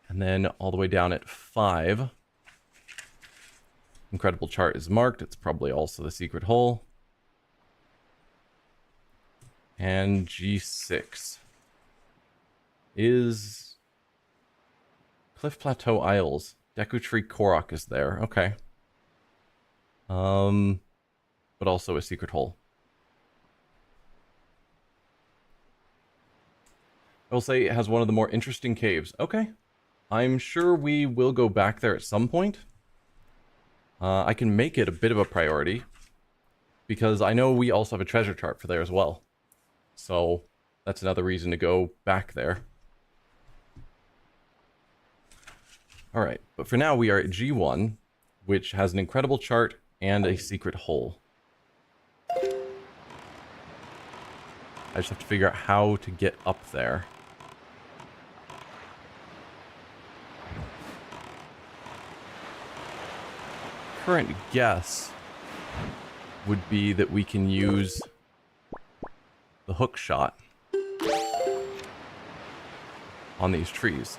And then all the way down at 5. Incredible chart is marked. It's probably also the secret hole. And G6 is Cliff Plateau Isles. Deku Tree Korok is there. Okay. But also a secret hole. I will say it has one of the more interesting caves. Okay. I'm sure we will go back there at some point. I can make it a bit of a priority. Because I know we also have a treasure chart for there as well. So that's another reason to go back there. Alright, but for now we are at G1, which has an incredible chart and a secret hole. I just have to figure out how to get up there. Current guess would be that we can use the hook shot on these trees.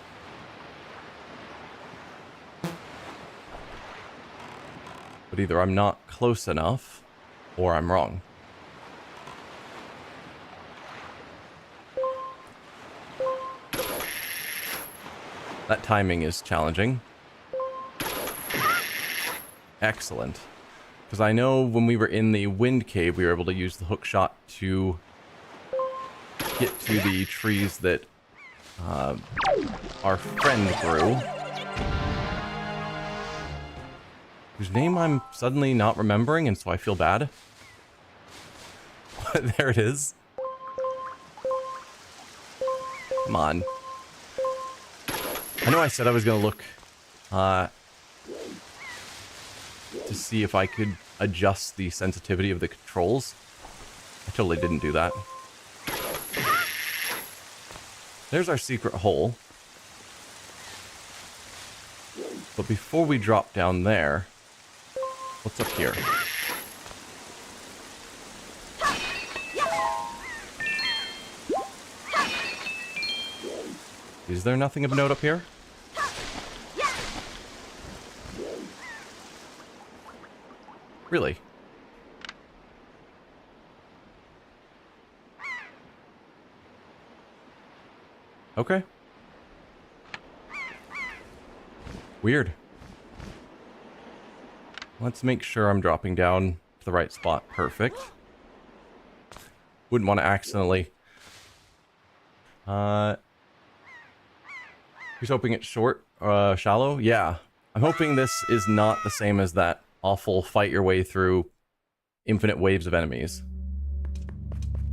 But either I'm not close enough, or I'm wrong. That timing is challenging. Excellent. Because I know when we were in the wind cave, we were able to use the hook shot to get to the trees that our friend grew. Whose name I'm suddenly not remembering, and so I feel bad. There it is. Come on. I know I said I was going to look to see if I could adjust the sensitivity of the controls. I totally didn't do that. There's our secret hole. But before we drop down there, what's up here? Is there nothing of note up here? Really? Okay. Weird. Let's make sure I'm dropping down to the right spot. Perfect. Wouldn't want to accidentally. Who's hoping it's short? Shallow? Yeah. I'm hoping this is not the same as that awful fight your way through infinite waves of enemies.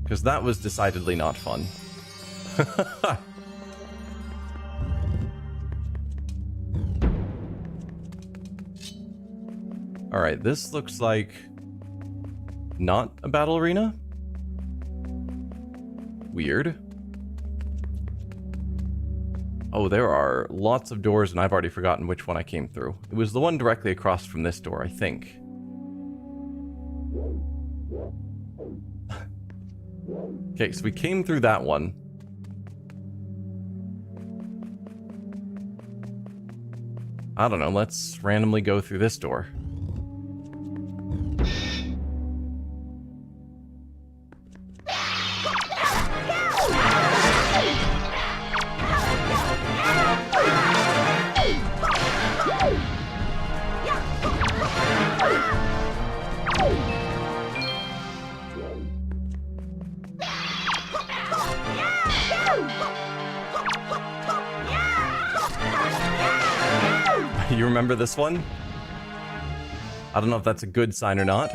Because that was decidedly not fun. Alright, this looks like not a battle arena? Weird. Oh, there are lots of doors and I've already forgotten which one I came through. It was the one directly across from this door, I think. Okay, so we came through that one. I don't know, let's randomly go through this door. You remember this one? I don't know if that's a good sign or not.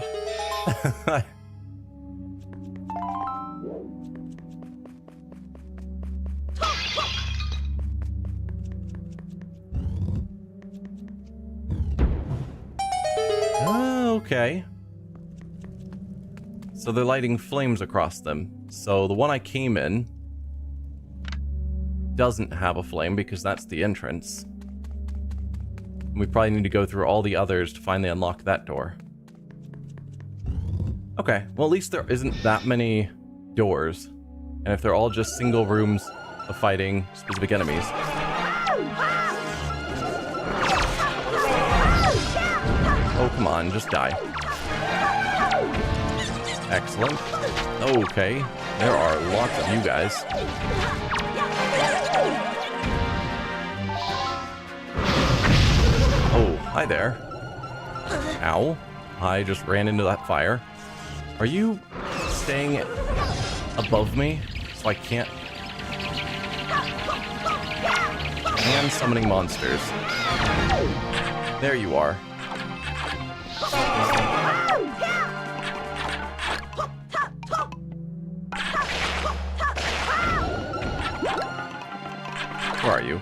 Okay. So they're lighting flames across them. So the one I came in doesn't have a flame because that's the entrance. We probably need to go through all the others to finally unlock that door. Okay, well at least there isn't that many doors. And if they're all just single rooms of fighting specific enemies. Oh, come on, just die. Excellent. Okay, there are lots of you guys. Oh, hi there. Ow. I just ran into that fire. Are you staying above me so I can't? And summoning monsters. There you are. Where are you?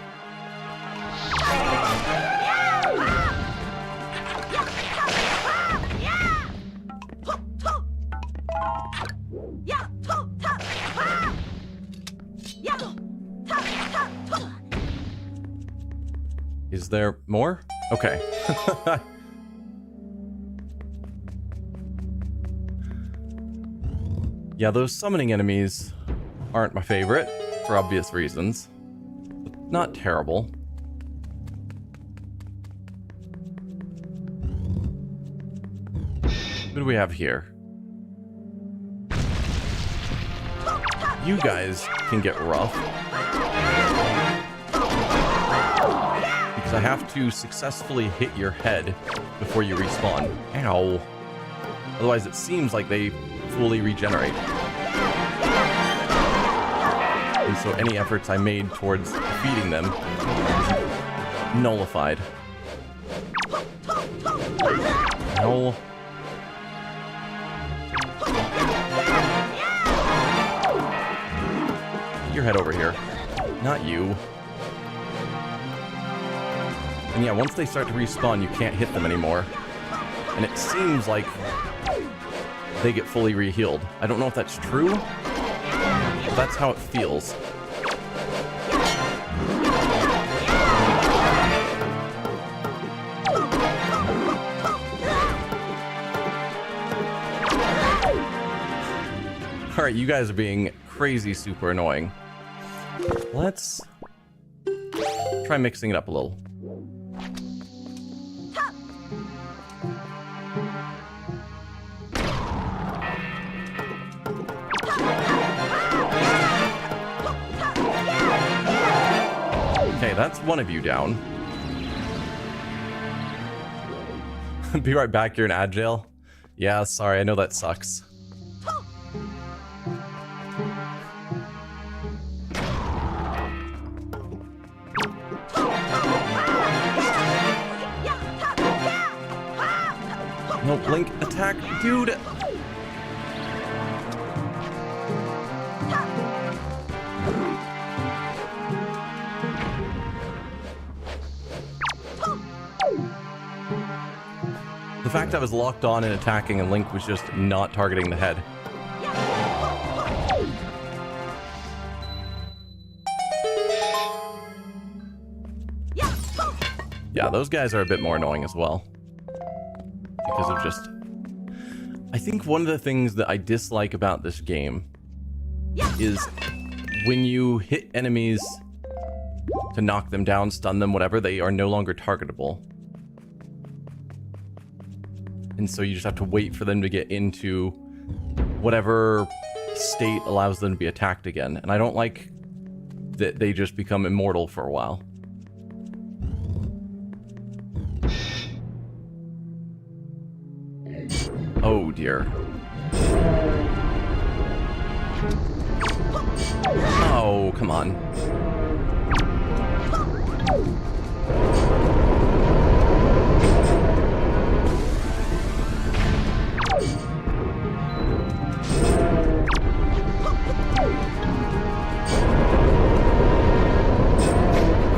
Is there more? Okay. Yeah, those summoning enemies aren't my favorite, for obvious reasons. But not terrible. What do we have here? You guys can get rough. Because I have to successfully hit your head before you respawn. Ow. Otherwise it seems like they fully regenerate. And so any efforts I made towards defeating them nullified. Ow. Get your head over here. Not you. And yeah, once they start to respawn, you can't hit them anymore. And it seems like they get fully re-healed. I don't know if that's true, but that's how it feels. Alright, you guys are being crazy super annoying. Let's try mixing it up a little. Okay, that's one of you down. Be right back, you're in Aryll. Yeah, sorry, I know that sucks. No, Blink, attack, dude! The fact I was locked on and attacking and Link was just not targeting the head. Yeah, those guys are a bit more annoying as well. Because of just... I think one of the things that I dislike about this game is when you hit enemies to knock them down, stun them, whatever, they are no longer targetable. And so you just have to wait for them to get into whatever state allows them to be attacked again. And I don't like that they just become immortal for a while. Oh dear. Oh, come on.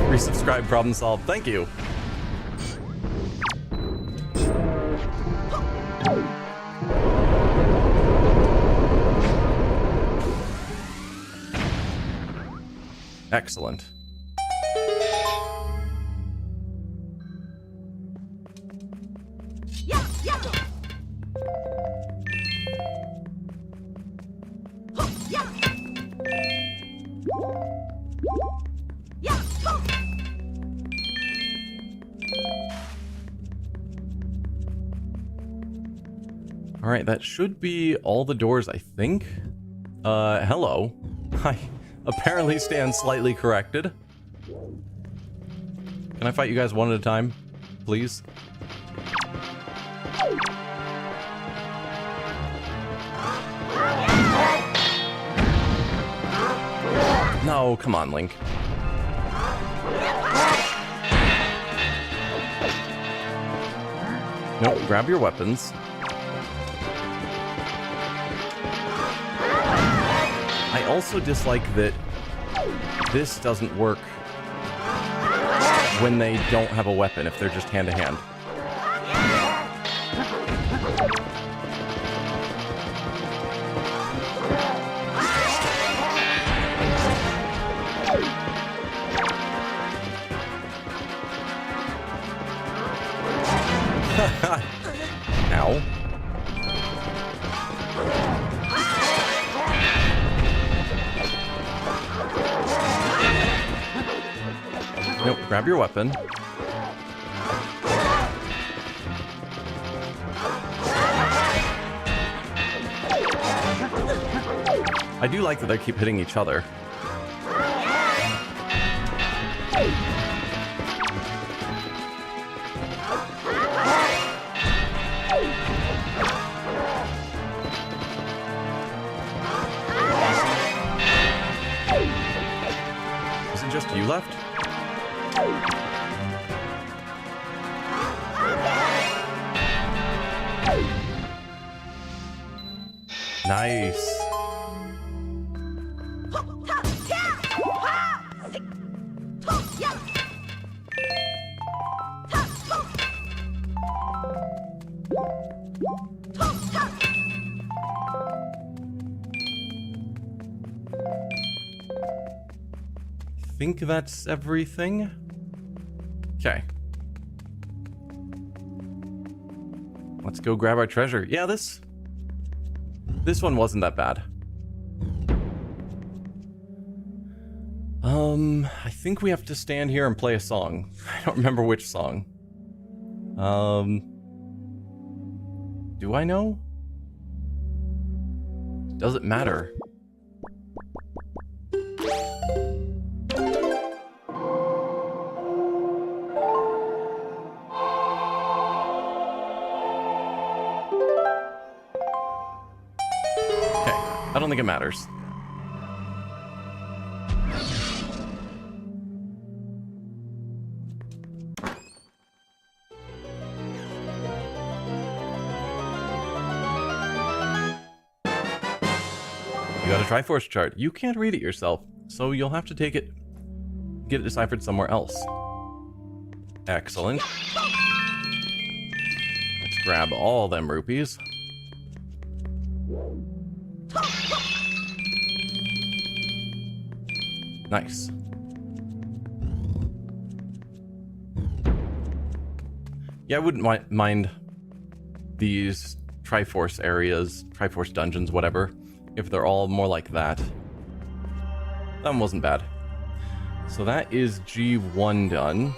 Resubscribe, problem solved. Thank you. Excellent. Alright, that should be all the doors, I think. Hello. I apparently stand slightly corrected. Can I fight you guys one at a time, please? No, come on, Link. Nope, grab your weapons. I also dislike that this doesn't work when they don't have a weapon, if they're just hand-to-hand. Ow. Nope, grab your weapon. I do like that they keep hitting each other. Is it just you left? Nice. I think that's everything. Okay. Let's go grab our treasure. Yeah, this one wasn't that bad. I think we have to stand here and play a song. I don't remember which song. Do I know? Does it matter? Okay, I don't think it matters. You got a Triforce chart. You can't read it yourself, so you'll have to take it, get it deciphered somewhere else. Excellent. Let's grab all them rupees. Nice. Yeah, I wouldn't mind these Triforce areas, Triforce dungeons, whatever, if they're all more like that. That one wasn't bad. So that is G1 done.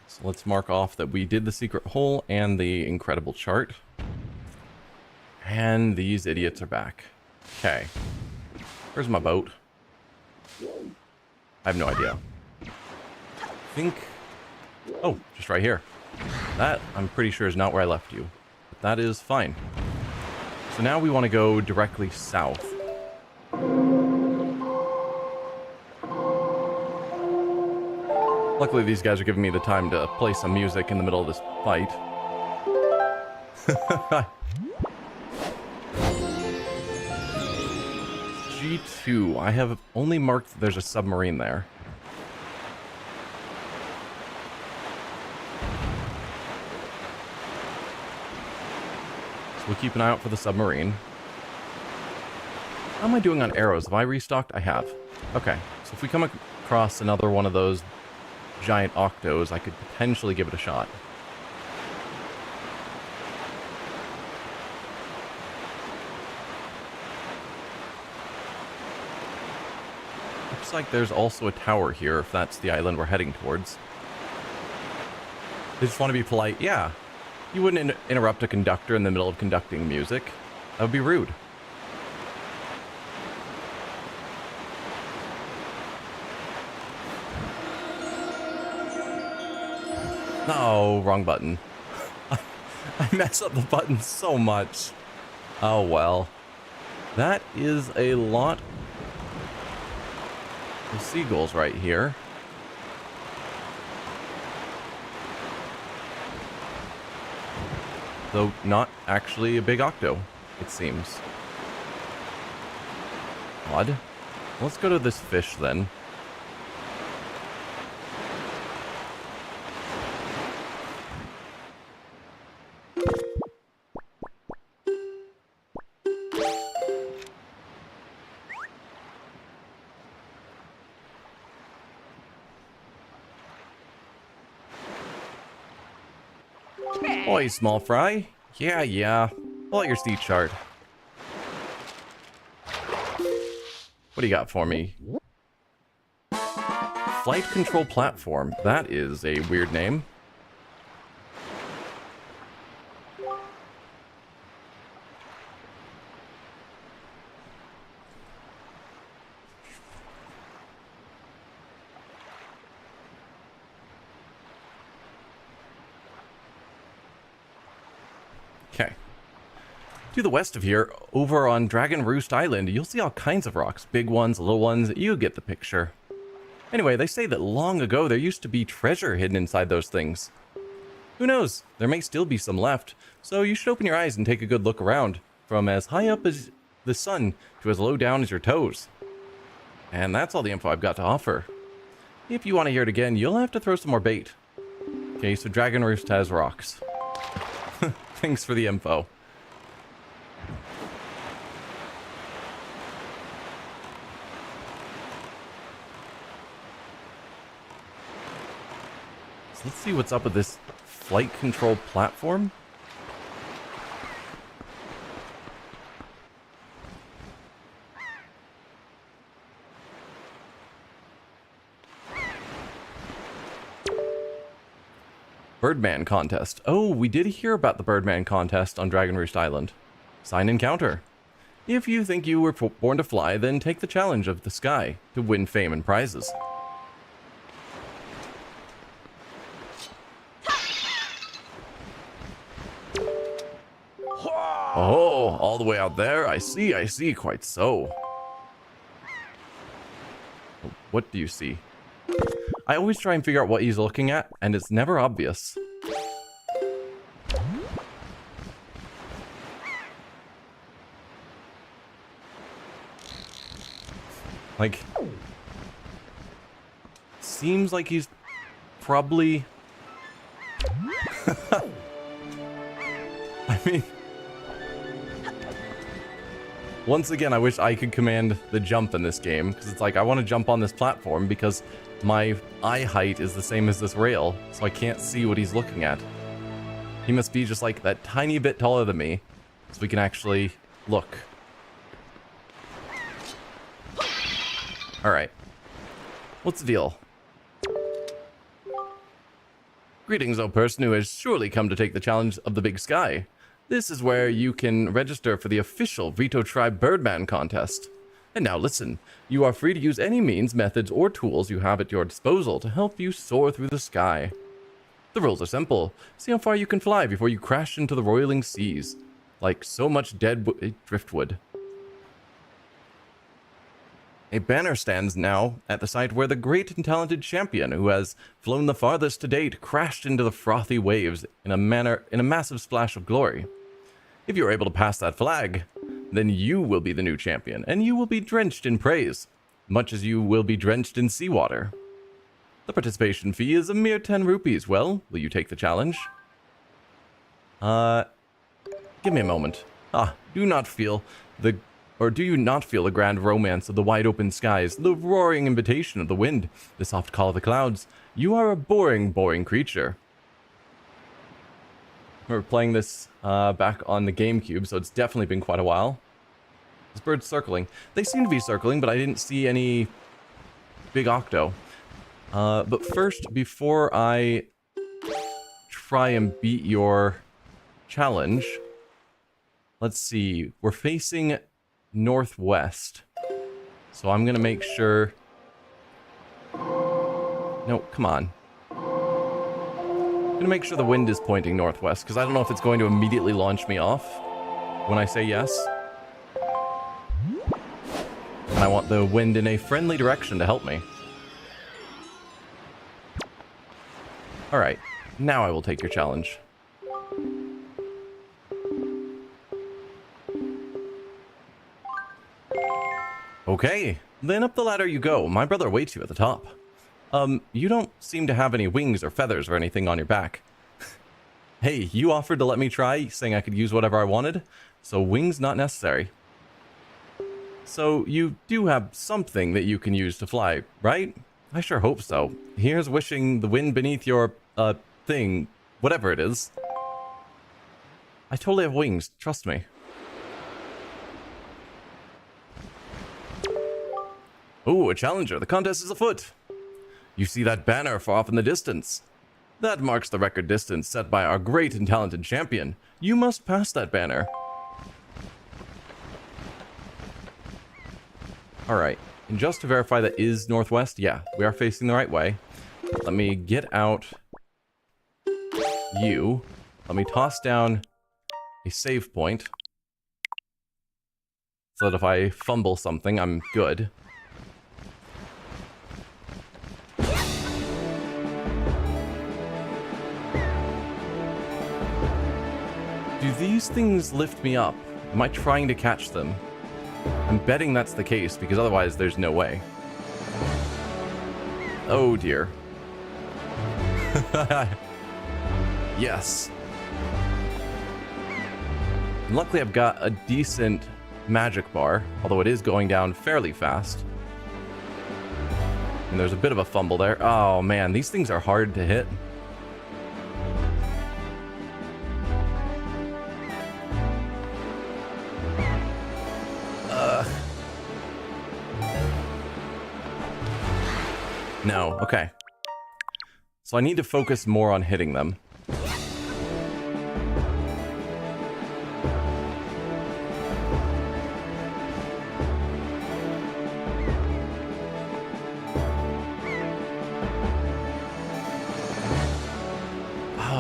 So let's mark off that we did the secret hole and the incredible chart. And these idiots are back. Okay. Where's my boat? I have no idea. I think... Oh, just right here. That, I'm pretty sure, is not where I left you. But that is fine. So now we want to go directly south. Luckily, these guys are giving me the time to play some music in the middle of this fight. G2. I have only marked that there's a submarine there. So we'll keep an eye out for the submarine. How am I doing on arrows? Have I restocked? I have. Okay, so if we come across another one of those giant octos, I could potentially give it a shot. Looks like there's also a tower here, if that's the island we're heading towards. They just want to be polite. Yeah, you wouldn't interrupt a conductor in the middle of conducting music. That would be rude. No, wrong button. I mess up the button so much. Oh well. That is a lot of seagulls right here. Though not actually a big octo, it seems. Odd. Let's go to this fish then. Oi, small fry. Yeah. Pull out your seat chart. What do you got for me? Flight control platform. That is a weird name. Okay. To the west of here, over on Dragon Roost Island, you'll see all kinds of rocks. Big ones, little ones, you get the picture. Anyway, they say that long ago there used to be treasure hidden inside those things. Who knows? There may still be some left, so you should open your eyes and take a good look around, from as high up as the sun to as low down as your toes. And that's all the info I've got to offer. If you want to hear it again, you'll have to throw some more bait. Okay, so Dragon Roost has rocks. Thanks for the info. So let's see what's up with this flight control platform. Birdman contest. Oh, we did hear about the Birdman contest on Dragon Roost Island. Sign encounter. If you think you were born to fly, then take the challenge of the sky to win fame and prizes. Oh, all the way out there? I see, quite so. What do you see? I always try and figure out what he's looking at, and it's never obvious. Like, seems like he's probably... I mean... Once again, I wish I could command the jump in this game, because it's like, I want to jump on this platform because my eye height is the same as this rail, so I can't see what he's looking at. He must be just like that tiny bit taller than me, so we can actually look. Alright. What's the deal? Greetings, O person who has surely come to take the challenge of the big sky. This is where you can register for the official Veto Tribe Birdman contest. And now listen, you are free to use any means, methods, or tools you have at your disposal to help you soar through the sky. The rules are simple. See how far you can fly before you crash into the roiling seas, like so much dead driftwood. A banner stands now at the site where the great and talented champion who has flown the farthest to date crashed into the frothy waves in a massive splash of glory. If you are able to pass that flag, then you will be the new champion, and you will be drenched in praise, much as you will be drenched in seawater. The participation fee is a mere 10 rupees. Well, will you take the challenge? Give me a moment. Do you not feel the grand romance of the wide open skies, the roaring invitation of the wind, the soft call of the clouds? You are a boring creature. We're playing this back on the GameCube, so it's definitely been quite a while. This bird's circling. They seem to be circling, but I didn't see any big octo. But first, before I try and beat your challenge, let's see. We're facing northwest, so I'm gonna make sure... No, come on. I'm gonna make sure the wind is pointing northwest, because I don't know if it's going to immediately launch me off when I say yes. And I want the wind in a friendly direction to help me. Alright, now I will take your challenge. Okay, then up the ladder you go. My brother awaits you at the top. You don't seem to have any wings or feathers or anything on your back. Hey, you offered to let me try, saying I could use whatever I wanted, so wings not necessary. So you do have something that you can use to fly, right? I sure hope so. Here's wishing the wind beneath your, thing, whatever it is. I totally have wings, trust me. Ooh, a challenger. The contest is afoot. You see that banner far off in the distance. That marks the record distance set by our great and talented champion. You must pass that banner. Alright, and just to verify that is northwest, yeah, we are facing the right way. Let me get out you. Let me toss down a save point, so that if I fumble something, I'm good. Do these things lift me up? Am I trying to catch them? I'm betting that's the case, because otherwise there's no way. Oh dear. Yes. And luckily I've got a decent magic bar, although it is going down fairly fast. And there's a bit of a fumble there. Oh man, these things are hard to hit. No, okay. So I need to focus more on hitting them.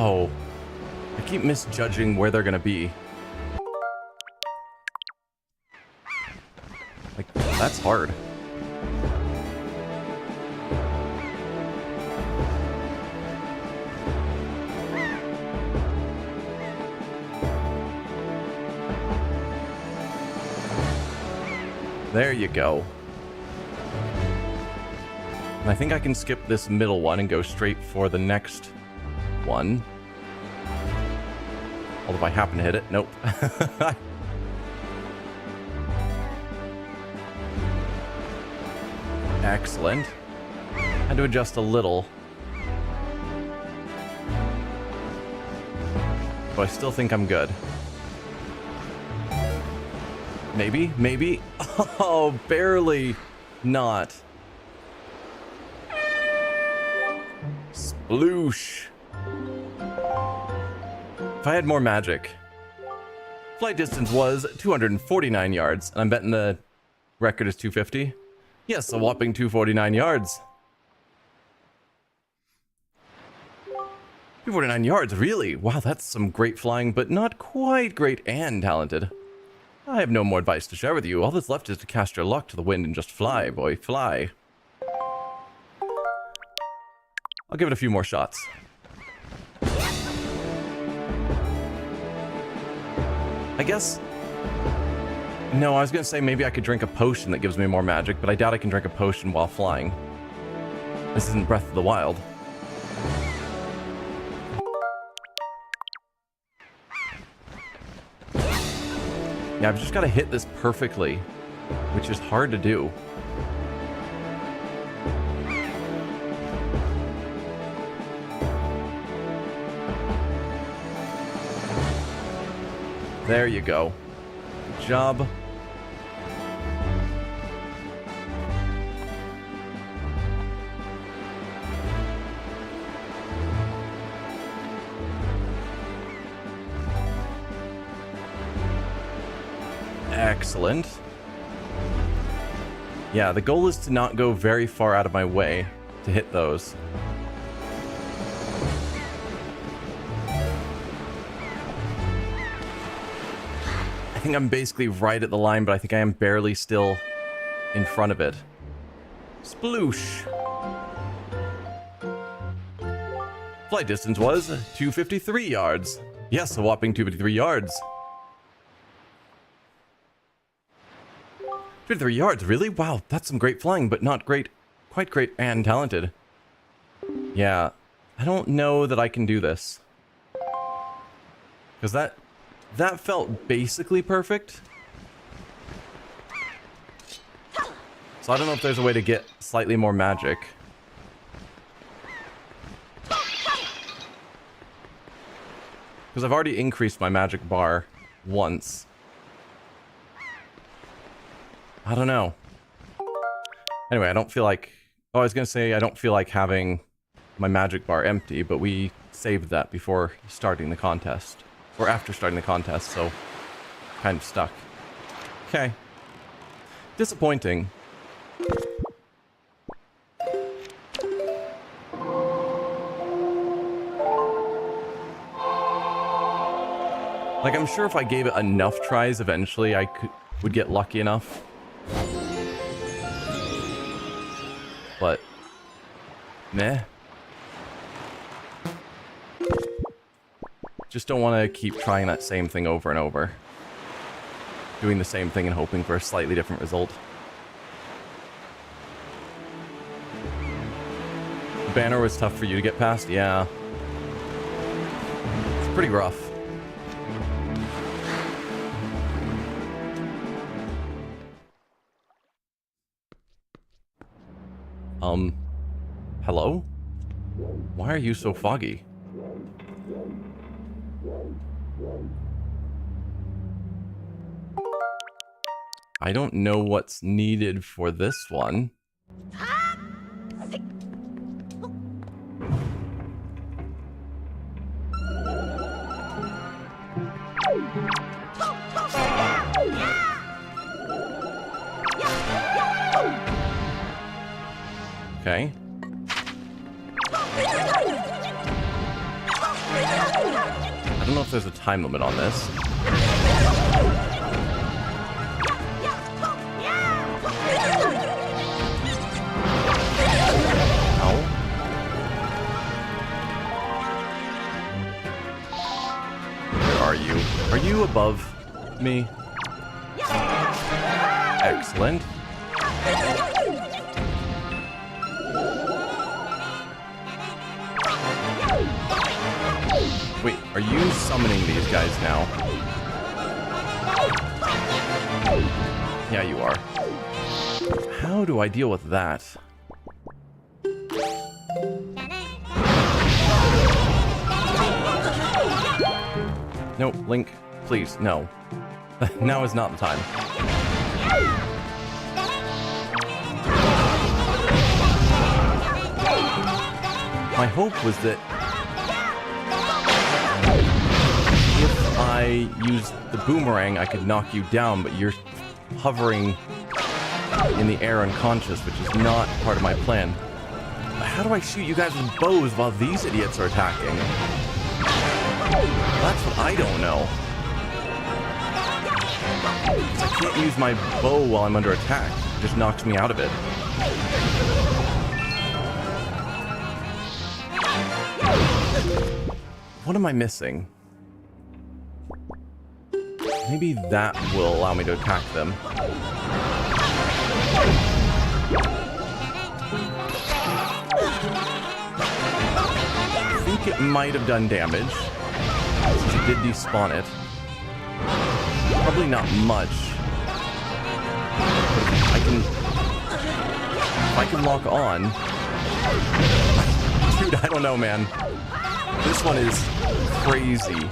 Oh. I keep misjudging where they're gonna be. Like, that's hard. There you go. And I think I can skip this middle one and go straight for the next one. Although if I happen to hit it, nope. Excellent. Had to adjust a little. But I still think I'm good. Maybe, maybe. Oh, barely not. Sploosh. If I had more magic. Flight distance was 249 yards, and I'm betting the record is 250. Yes, a whopping 249 yards. 249 yards, really? Wow, that's some great flying, but not quite great and talented. I have no more advice to share with you. All that's left is to cast your luck to the wind and just fly, boy, fly. I'll give it a few more shots. I guess... No, I was gonna say maybe I could drink a potion that gives me more magic, but I doubt I can drink a potion while flying. This isn't Breath of the Wild. Yeah, I've just got to hit this perfectly, which is hard to do. There you go. Good job. Excellent. Yeah, the goal is to not go very far out of my way to hit those. I think I'm basically right at the line, but I think I am barely still in front of it. Sploosh. Flight distance was 253 yards. Yes, a whopping 253 yards. 23 yards, really? Wow, that's some great flying, but not great, quite great and talented. Yeah, I don't know that I can do this. Because that felt basically perfect. So I don't know if there's a way to get slightly more magic. Because I've already increased my magic bar once. I don't know. Anyway, I don't feel like... Oh, I was going to say I don't feel like having my magic bar empty, but we saved that before starting the contest. Or after starting the contest, so kind of stuck. Okay. Disappointing. Like, I'm sure if I gave it enough tries, eventually I would get lucky enough. But, meh. Just don't want to keep trying that same thing over and over. Doing the same thing and hoping for a slightly different result. The banner was tough for you to get past? Yeah. It's pretty rough. Hello? Why are you so foggy? I don't know what's needed for this one. Okay. I don't know if there's a time limit on this. Ow. Where are you? Are you above me? Excellent. Wait, are you summoning these guys now? Yeah, you are. How do I deal with that? No, Link, please, no. Now is not the time. My hope was that if I used the boomerang, I could knock you down, but you're hovering in the air unconscious, which is not part of my plan. How do I shoot you guys with bows while these idiots are attacking? That's what I don't know. 'Cause I can't use my bow while I'm under attack. It just knocks me out of it. What am I missing? Maybe that will allow me to attack them. I think it might have done damage, since it did despawn it. Probably not much. But if I can lock on. Dude, I don't know, man. This one is crazy.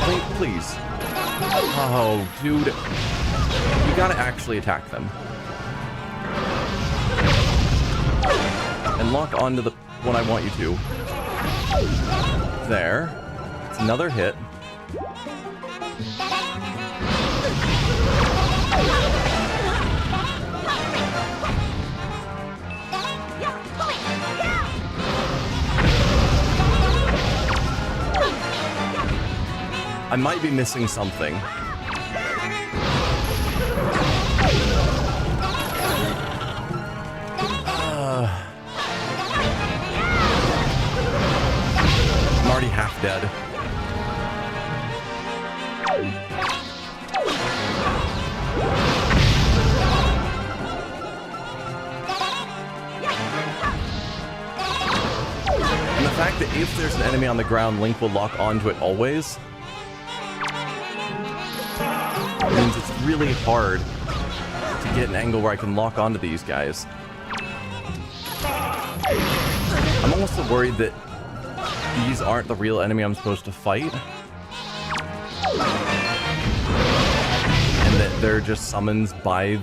Link, please. Oh, dude. You gotta actually attack them. And lock onto the one I want you to. There. It's another hit. I might be missing something. I'm already half dead. And the fact that if there's an enemy on the ground, Link will lock onto it always means it's really hard to get an angle where I can lock onto these guys. I'm also worried that these aren't the real enemy I'm supposed to fight. And that they're just summons by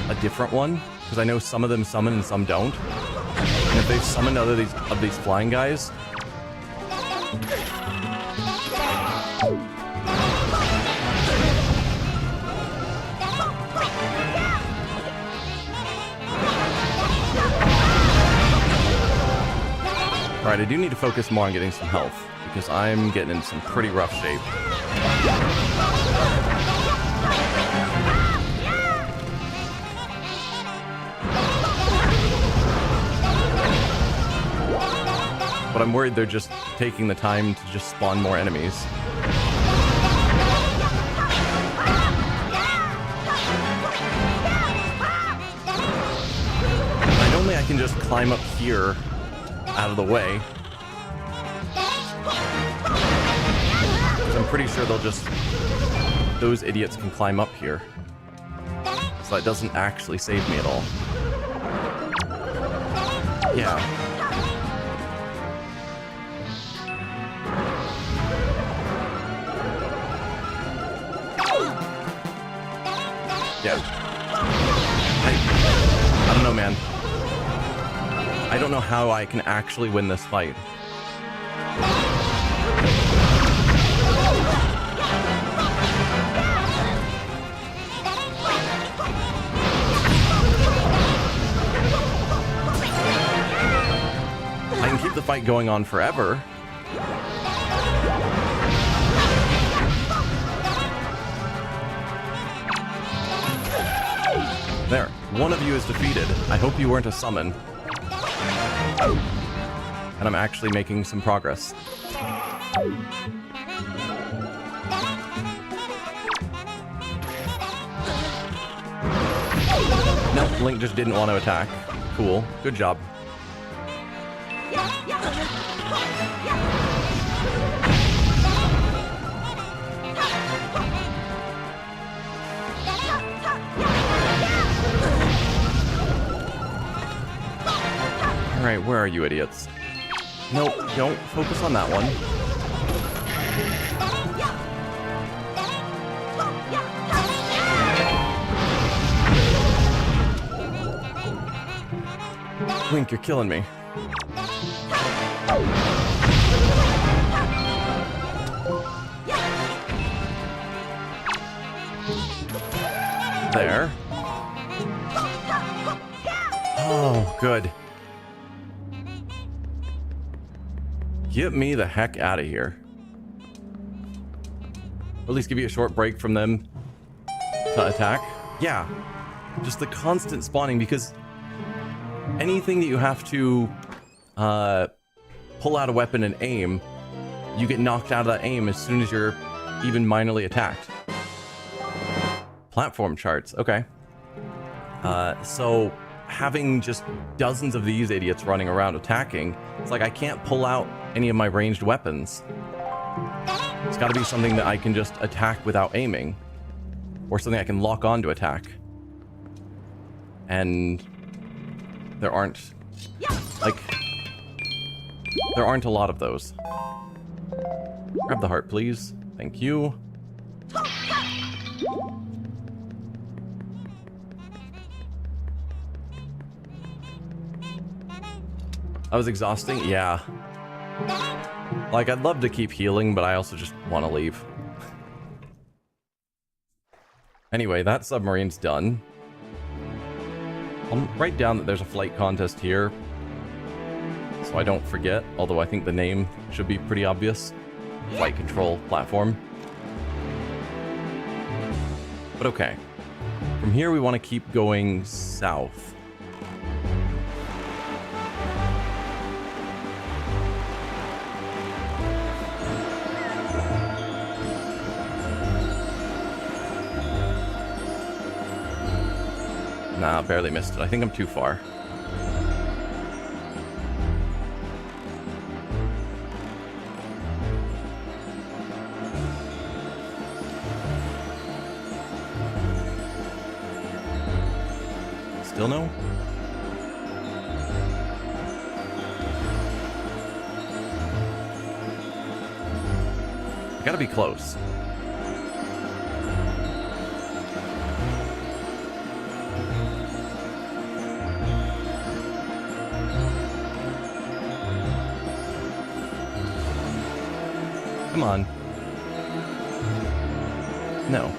a different one. Because I know some of them summon and some don't. And if they've summoned other of these flying guys, alright, I do need to focus more on getting some health, because I'm getting in some pretty rough shape. But I'm worried they're just taking the time to just spawn more enemies. And only I can just climb up here out of the way. I'm pretty sure those idiots can climb up here. So that doesn't actually save me at all. Yeah. Yeah. I don't know, man. I don't know how I can actually win this fight. fight going on forever. There. One of you is defeated. I hope you weren't a summon. And I'm actually making some progress. Nope, Link just didn't want to attack. Cool. Good job. Alright, where are you idiots? Nope, don't focus on that one. Link, you're killing me. There. Oh, good. Get me the heck out of here. Or at least give you a short break from them to attack. Yeah. Just the constant spawning, because anything that you have to pull out a weapon and aim, you get knocked out of that aim as soon as you're even minorly attacked. Platform charts, okay. So having just dozens of these idiots running around attacking, it's like I can't pull out any of my ranged weapons. It's got to be something that I can just attack without aiming, or something I can lock on to attack. And there aren't, like, there aren't a lot of those. Grab the heart, please. Thank you. That was exhausting? Yeah. Like, I'd love to keep healing, but I also just want to leave. Anyway, that submarine's done. I'll write down that there's a flight contest here, so I don't forget, although I think the name should be pretty obvious. Flight control platform. But okay. From here we want to keep going south. Nah, barely missed it. I think I'm too far. Still no? I gotta be close. Come on. No.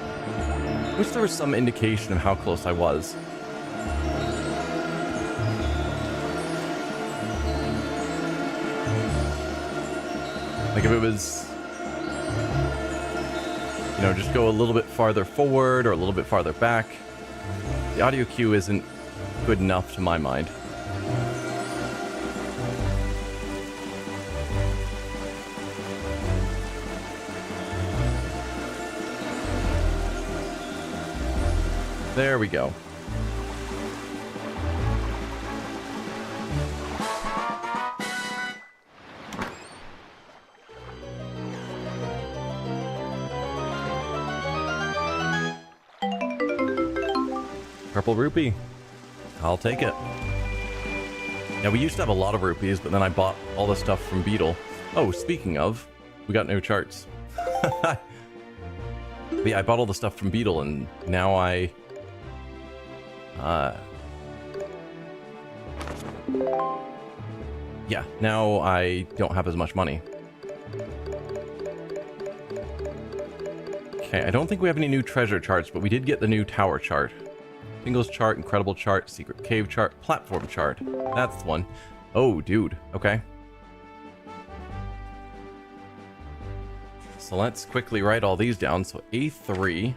Wish there was some indication of how close I was. Like if it was, you know, just go a little bit farther forward or a little bit farther back. The audio cue isn't good enough to my mind. There we go. Purple rupee. I'll take it. Yeah, we used to have a lot of rupees, but then I bought all the stuff from Beetle. Oh, speaking of, we got no charts. But yeah, I bought all the stuff from Beetle, and now yeah, now I don't have as much money. Okay, I don't think we have any new treasure charts, but we did get the new tower chart. Singles chart, incredible chart, secret cave chart, platform chart. That's the one. Oh, dude. Okay. So let's quickly write all these down. So A3.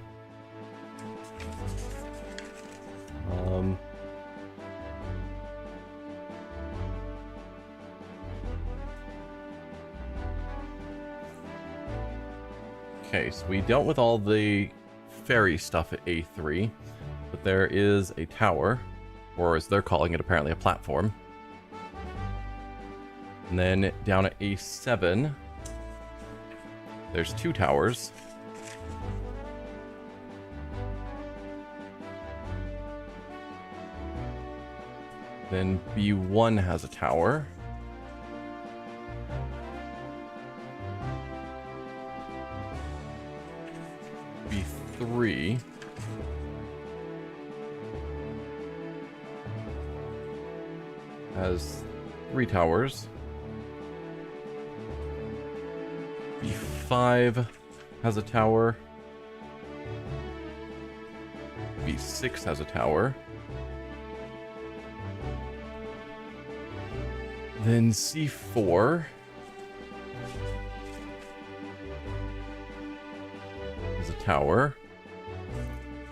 Okay, so we dealt with all the fairy stuff at A3, but there is a tower, or as they're calling it, apparently a platform. And then down at A7, there's 2 towers. Then B1 has a tower. B3 has 3 towers. B5 has a tower. B6 has a tower. Then C4 has a tower.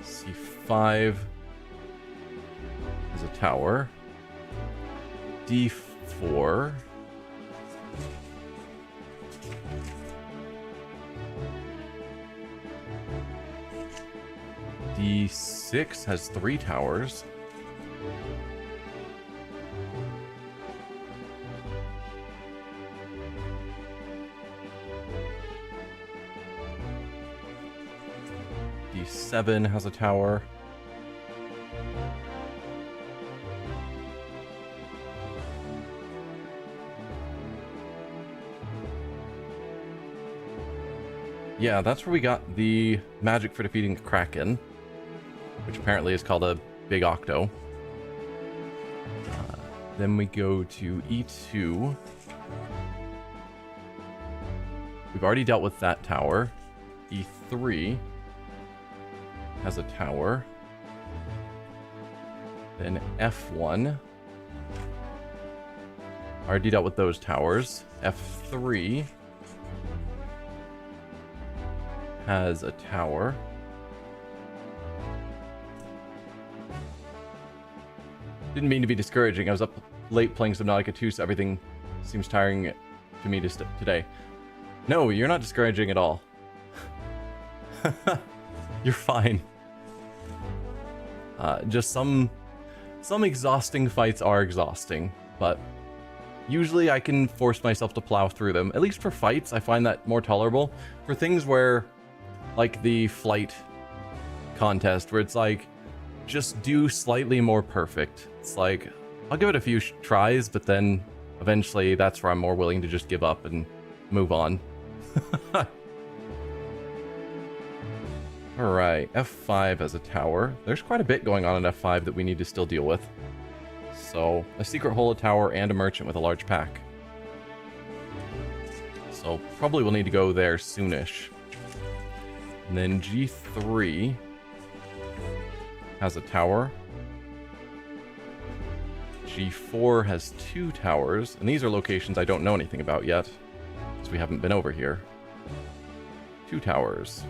C5 has a tower. D4 D6 has 3 towers. D7 has a tower. Yeah, that's where we got the magic for defeating the Kraken, which apparently is called a Big Octo. Then we go to E2. We've already dealt with that tower. E3 has a tower. Then F1. Already dealt with those towers. F3 has a tower. Didn't mean to be discouraging. I was up late playing Subnautica 2, so everything seems tiring to me today. No, you're not discouraging at all. You're fine. Just some exhausting fights are exhausting, but usually I can force myself to plow through them. At least for fights, I find that more tolerable. For things where, like the flight contest, where it's like, just do slightly more perfect. It's like, I'll give it a few tries, but then eventually that's where I'm more willing to just give up and move on. Alright, F5 has a tower. There's quite a bit going on in F5 that we need to still deal with. So, a secret hole, a tower, and a merchant with a large pack. So, probably we'll need to go there soonish. And then G3 has a tower. G4 has 2 towers, and these are locations I don't know anything about yet, because we haven't been over here. 2 towers.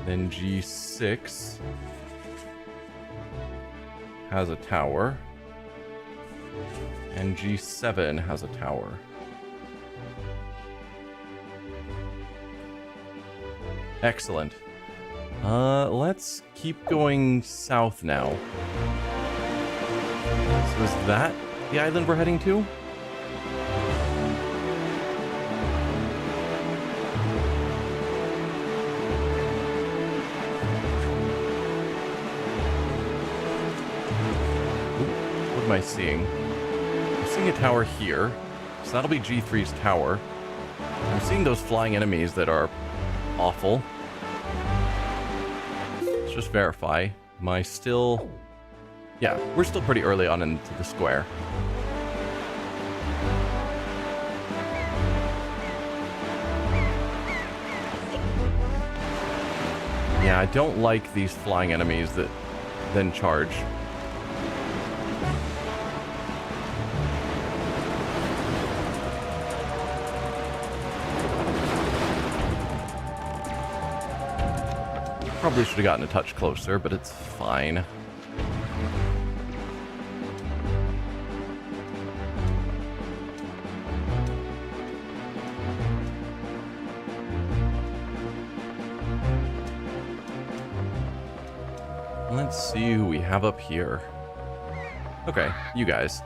Then G6 has a tower, and G7 has a tower. Excellent. Let's keep going south now. So is that the island we're heading to? What am I seeing? I'm seeing a tower here. So that'll be G3's tower. I'm seeing those flying enemies that are awful. Let's just verify. Am I still... Yeah, we're still pretty early on into the square. Yeah, I don't like these flying enemies that then charge. Probably should have gotten a touch closer, but it's fine. Let's see who we have up here. Okay, you guys.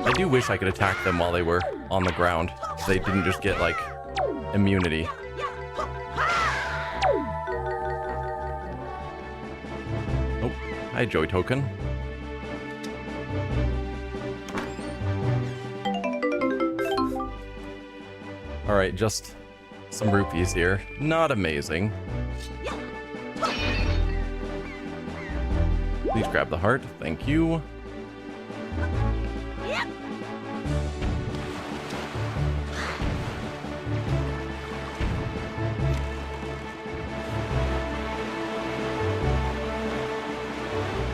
I do wish I could attack them while they were on the ground. So they didn't just get, like, immunity. Oh, hi, Joy Token. Alright, just some rupees here. Not amazing. Please grab the heart. Thank you.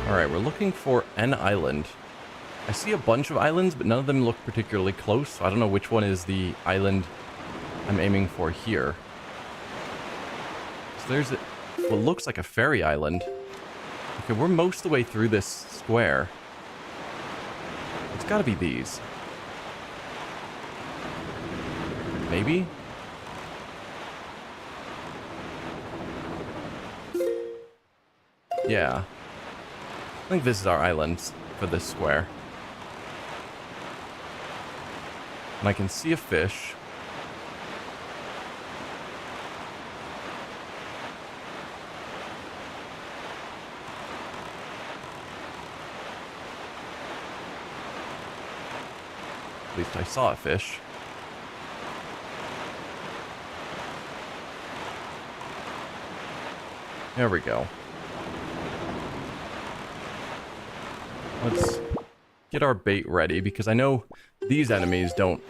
Alright, we're looking for an island. I see a bunch of islands, but none of them look particularly close, so I don't know which one is the island I'm aiming for here. So there's what looks like a fairy island. Okay, we're most of the way through this square. It's gotta be these. Maybe? Yeah. I think this is our island for this square. And I can see a fish. At least I saw a fish. There we go. Let's get our bait ready, because I know these enemies don't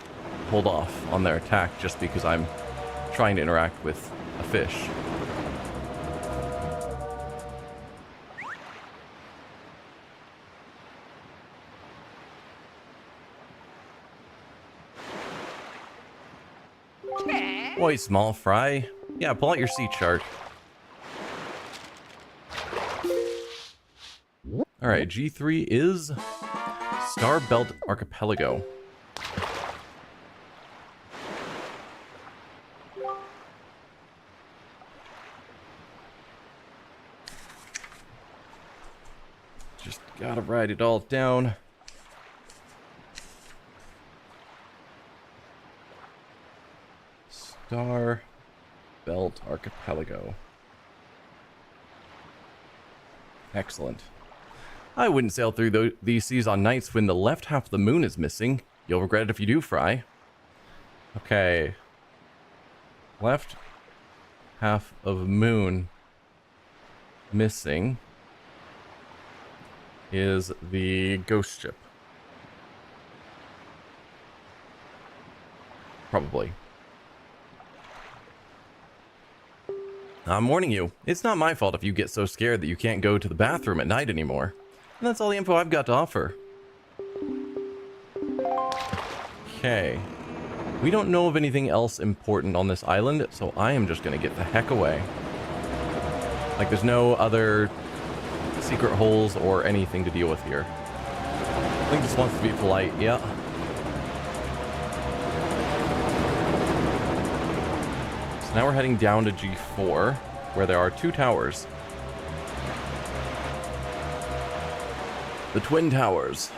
hold off on their attack just because I'm trying to interact with a fish. Oi, small fry. Yeah, pull out your sea chart. Alright, G3 is Star Belt Archipelago. Just gotta write it all down. Star Belt Archipelago. Excellent. I wouldn't sail through these seas on nights when the left half of the moon is missing. You'll regret it if you do, Fry. Okay. Left half of moon missing is the ghost ship. Probably. I'm warning you, it's not my fault if you get so scared that you can't go to the bathroom at night anymore. And that's all the info I've got to offer. Okay. We don't know of anything else important on this island, so I am just going to get the heck away. Like, there's no other secret holes or anything to deal with here. I think just wants to be polite, yeah. So now we're heading down to G4, where there are 2 towers. The Twin Towers.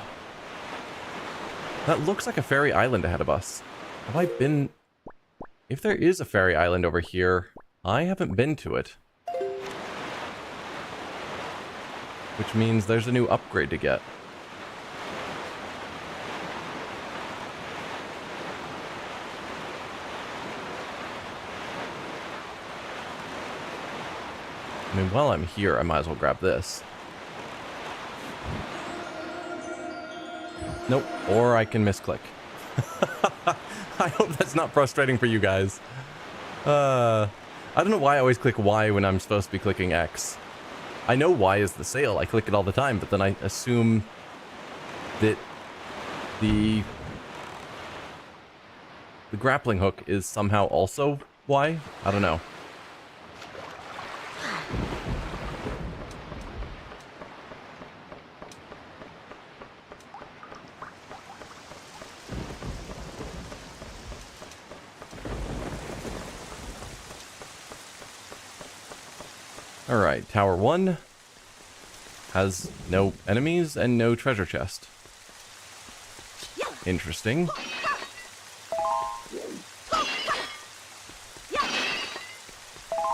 That looks like a fairy island ahead of us. Have I been... If there is a fairy island over here, I haven't been to it. Which means there's a new upgrade to get. I mean, while I'm here, I might as well grab this. Nope, or I can misclick. I hope that's not frustrating for you guys. I don't know why I always click Y when I'm supposed to be clicking X. I know Y is the sail, I click it all the time, but then I assume that the the grappling hook is somehow also why? I don't know. Alright, Tower 1 has no enemies and no treasure chest. Interesting.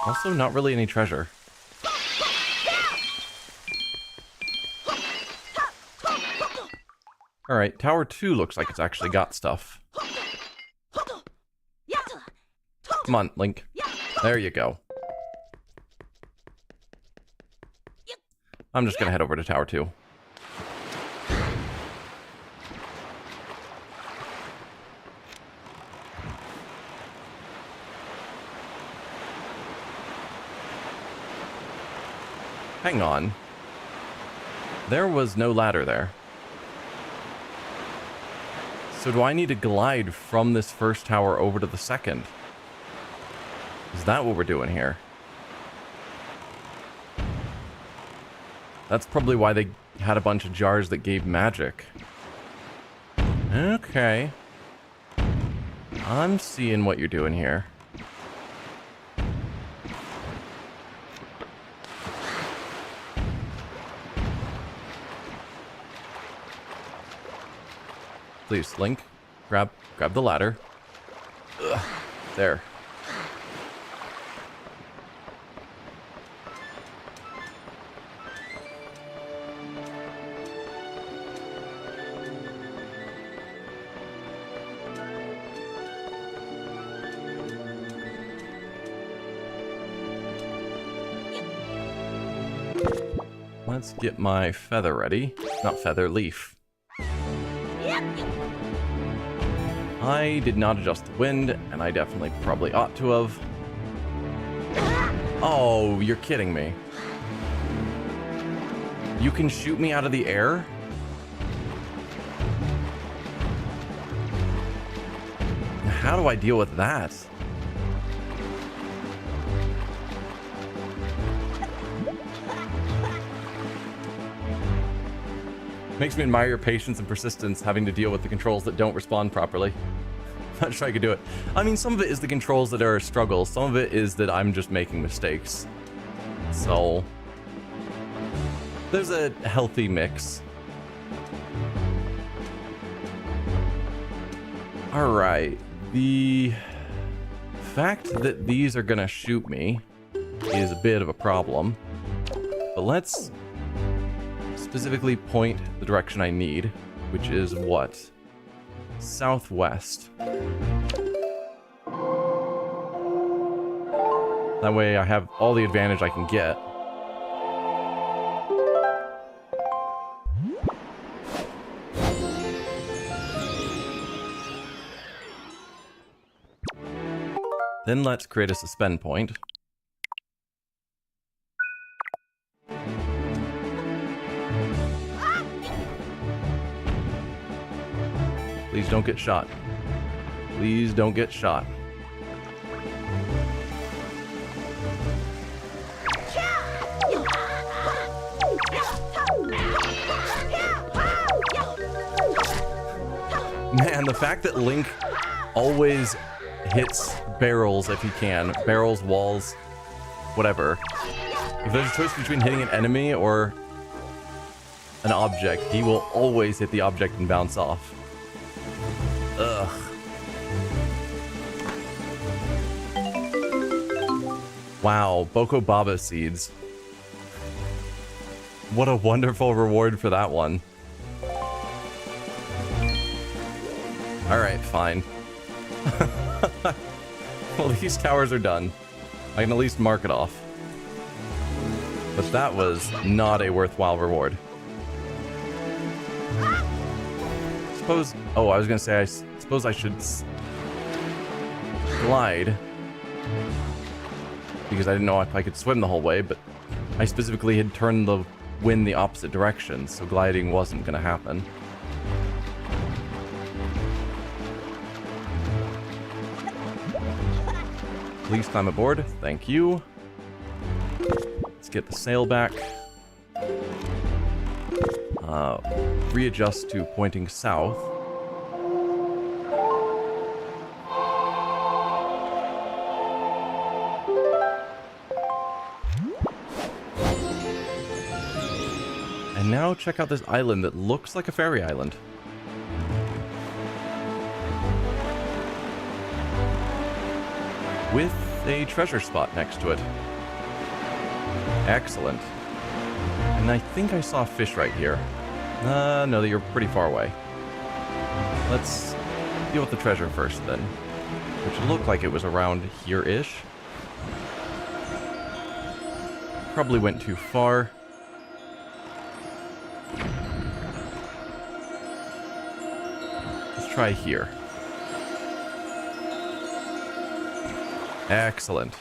Also, not really any treasure. Alright, Tower 2 looks like it's actually got stuff. Come on, Link. There you go. I'm just gonna head over to Tower 2. Hang on. There was no ladder there. So do I need to glide from this first tower over to the second? Is that what we're doing here? That's probably why they had a bunch of jars that gave magic. Okay. I'm seeing what you're doing here. Please, Link, grab the ladder. Ugh, there. Let's get my feather ready. Not feather, leaf. I did not adjust the wind, and I definitely probably ought to have. Oh, you're kidding me. You can shoot me out of the air? How do I deal with that? Makes me admire your patience and persistence having to deal with the controls that don't respond properly. Not sure I could do it. I mean, some of it is the controls that are a struggle. Some of it is that I'm just making mistakes. So there's a healthy mix. Alright. The fact that these are gonna shoot me is a bit of a problem. But let's specifically point the direction I need, which is what? Southwest. That way I have all the advantage I can get. Then let's create a suspend point. Please don't get shot. Please don't get shot. Man, the fact that Link always hits barrels if he can. Barrels, walls, whatever. If there's a choice between hitting an enemy or an object, he will always hit the object and bounce off. Ugh. Wow, Boko Baba seeds. What a wonderful reward for that one. Alright, fine. Well, these towers are done. I can at least mark it off. But that was not a worthwhile reward. Suppose... Oh, I was gonna say, I suppose I should glide. Because I didn't know if I could swim the whole way, but I specifically had turned the wind the opposite direction, so gliding wasn't gonna happen. Please climb aboard. Thank you. Let's get the sail back. Readjust to pointing south. And now check out this island that looks like a fairy island. With a treasure spot next to it. Excellent. And I think I saw a fish right here. No, you're pretty far away. Let's deal with the treasure first then. Which looked like it was around here-ish. Probably went too far. Let's try here. Excellent.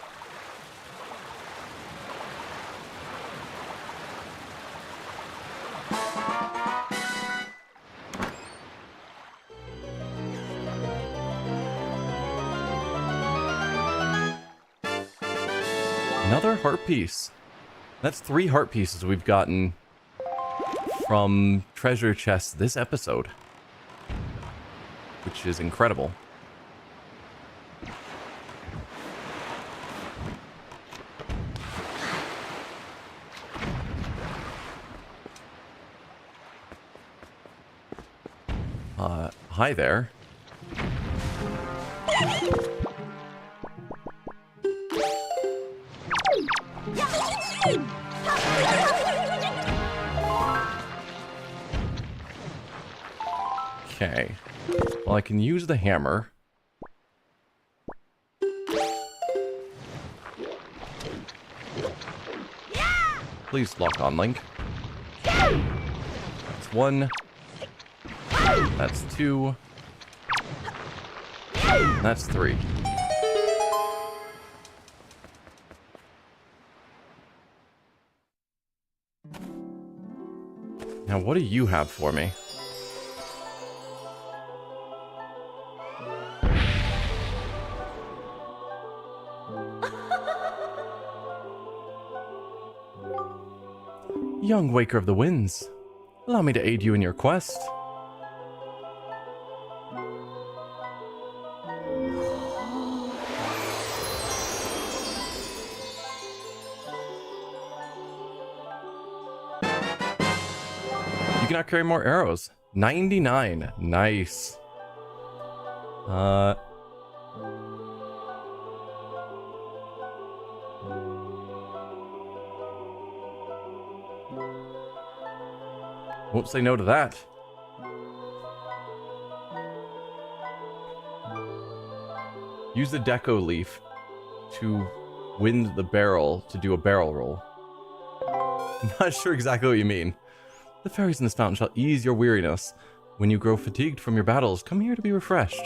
Another heart piece. That's 3 heart pieces we've gotten from treasure chests this episode, which is incredible. Hi there. Okay. Well, I can use the hammer. Please lock on, Link. That's 1. That's 2. That's 3. Now, what do you have for me? Young Waker of the Winds, allow me to aid you in your quest. You cannot carry more arrows. 99. Nice. Won't say no to that. Use the deco leaf to wind the barrel to do a barrel roll. I'm not sure exactly what you mean. The fairies in this fountain shall ease your weariness. When you grow fatigued from your battles, come here to be refreshed.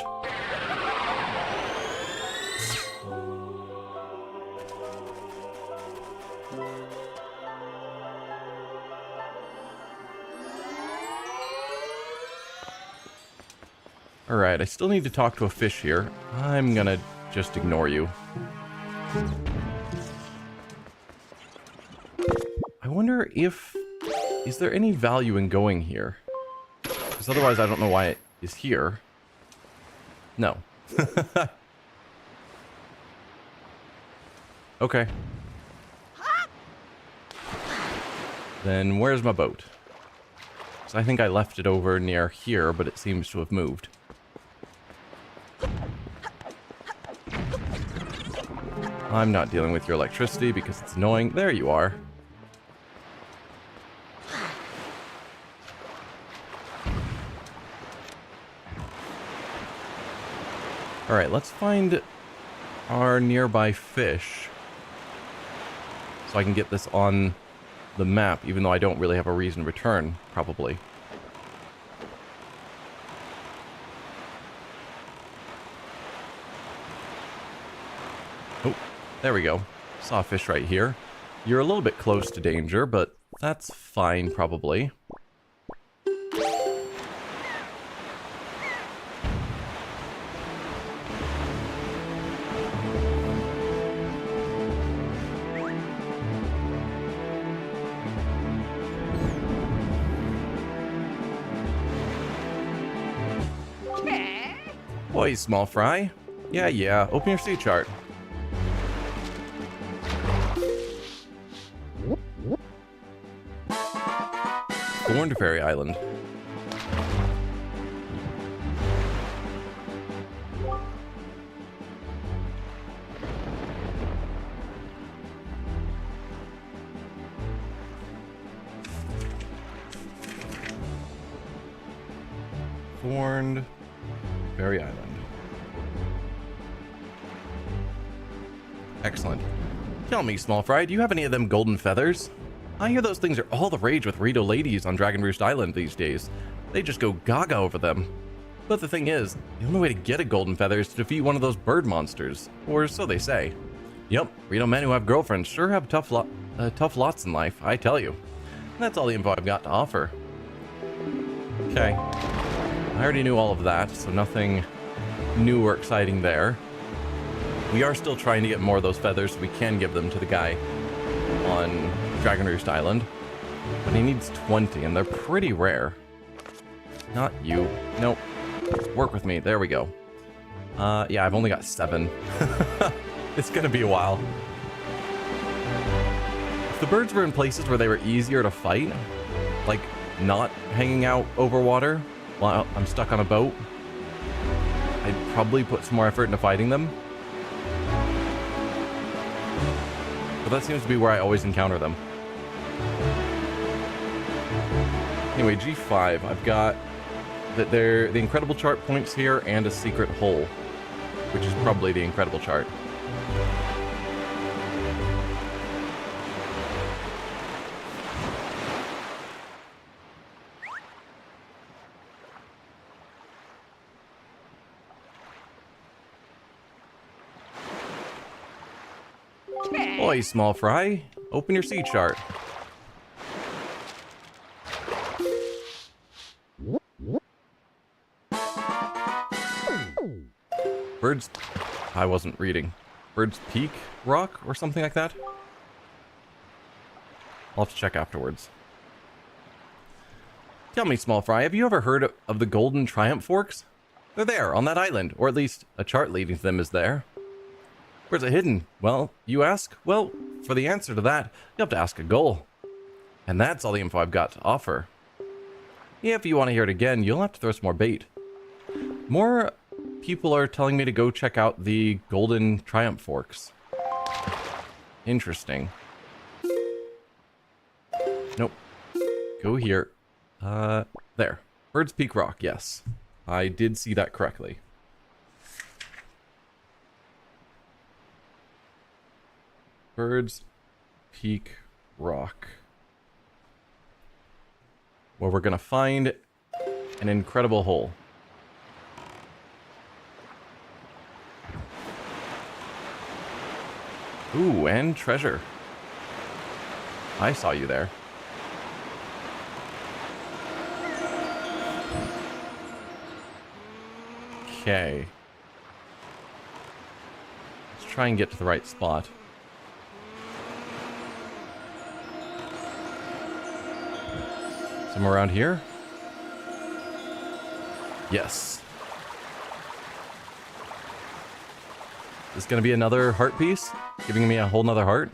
Alright, I still need to talk to a fish here. I'm gonna just ignore you. I wonder if... Is there any value in going here? Because otherwise I don't know why it is here. No. Okay. Then where's my boat? So I think I left it over near here, but it seems to have moved. I'm not dealing with your electricity because it's annoying. There you are. Alright, let's find our nearby fish. So I can get this on the map, even though I don't really have a reason to return, probably. Oh, there we go. Saw a fish right here. You're a little bit close to danger, but that's fine, probably. Oi, small fry. Yeah, open your sea chart. Thorned Fairy Island. Thorned Fairy Island. Excellent. Tell me, small fry, do you have any of them golden feathers? I hear those things are all the rage with Rito ladies on Dragon Roost Island these days. They just go gaga over them. But the thing is, the only way to get a golden feather is to defeat one of those bird monsters. Or so they say. Yep, Rito men who have girlfriends sure have tough lots in life, I tell you. And that's all the info I've got to offer. Okay. I already knew all of that, so nothing new or exciting there. We are still trying to get more of those feathers so we can give them to the guy on Dragon Roost Island. But he needs 20, and they're pretty rare. Not you. Nope. Work with me. There we go. Yeah, I've only got 7. It's gonna be a while. If the birds were in places where they were easier to fight, like not hanging out over water while I'm stuck on a boat, I'd probably put some more effort into fighting them. But that seems to be where I always encounter them. Anyway, G5, I've got that the incredible chart points here and a secret hole, which is probably the incredible chart. Oi, small fry. Open your sea chart. Birds... I wasn't reading. Bird's Peak Rock or something like that? I'll have to check afterwards. Tell me, small fry, have you ever heard of the Golden Triumph Forks? They're there, on that island, or at least a chart leading to them is there. Where's it hidden? Well, you ask? Well, for the answer to that, you have to ask a goal. And that's all the info I've got to offer. If you want to hear it again, you'll have to throw some more bait. More people are telling me to go check out the Golden Triumph Forks. Interesting. Nope. Go here. There. Bird's Peak Rock, yes. I did see that correctly. Bird's Peak Rock. Where we're gonna find an incredible hole. Ooh, and treasure. I saw you there. Okay. Let's try and get to the right spot. Somewhere around here? Yes. Is this gonna be another heart piece? Giving me a whole nother heart?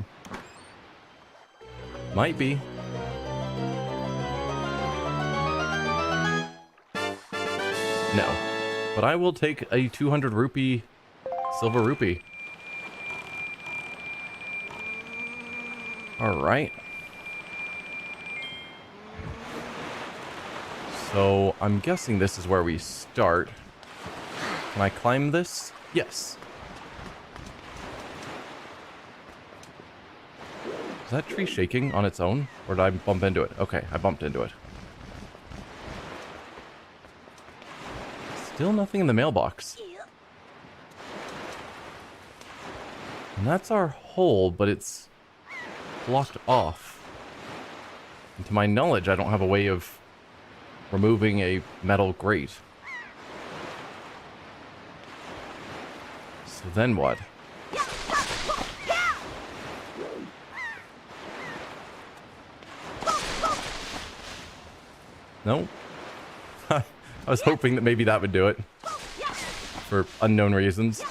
Might be. No. But I will take a 200 rupee silver rupee. Alright. So, I'm guessing this is where we start. Can I climb this? Yes. Is that tree shaking on its own? Or did I bump into it? Okay, I bumped into it. Still nothing in the mailbox. And that's our hole, but it's blocked off. And to my knowledge, I don't have a way of removing a metal grate. So then what? No? I was hoping that maybe that would do it. for unknown reasons.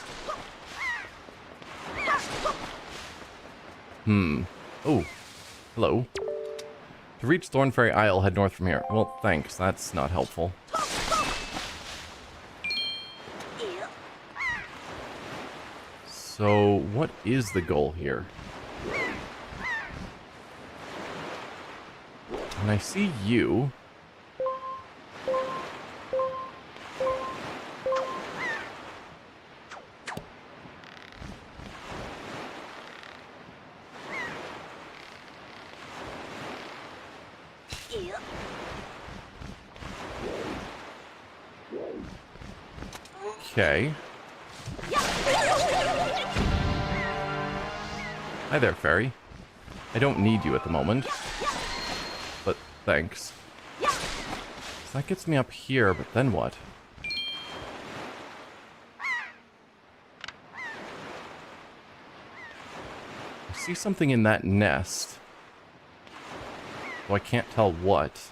Oh, hello. To reach Thornfairy Isle, head north from here. Well, thanks. That's not helpful. So, what is the goal here? And I see you. Okay. Hi there, fairy. I don't need you at the moment. But thanks. So that gets me up here, but then what? I see something in that nest. Though I can't tell what.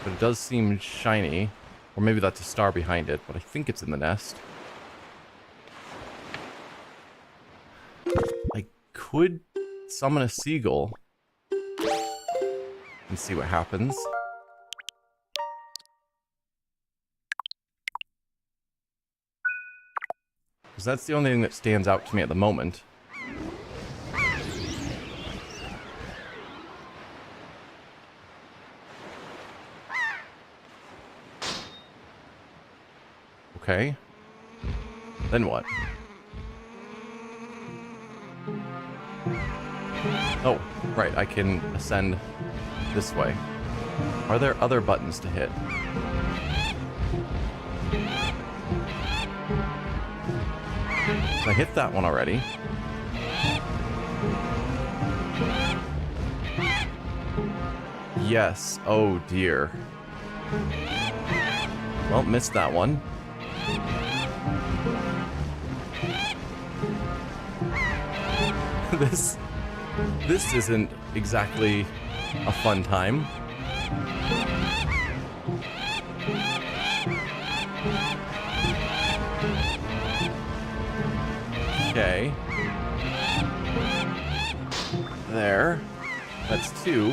But it does seem shiny. Or maybe that's a star behind it, but I think it's in the nest. I could summon a seagull and see what happens. Because that's the only thing that stands out to me at the moment. Okay. Then what? Oh, right, I can ascend this way. Are there other buttons to hit? I hit that one already. Yes, oh dear. Well, missed that one. This isn't exactly a fun time. Okay. There. That's two.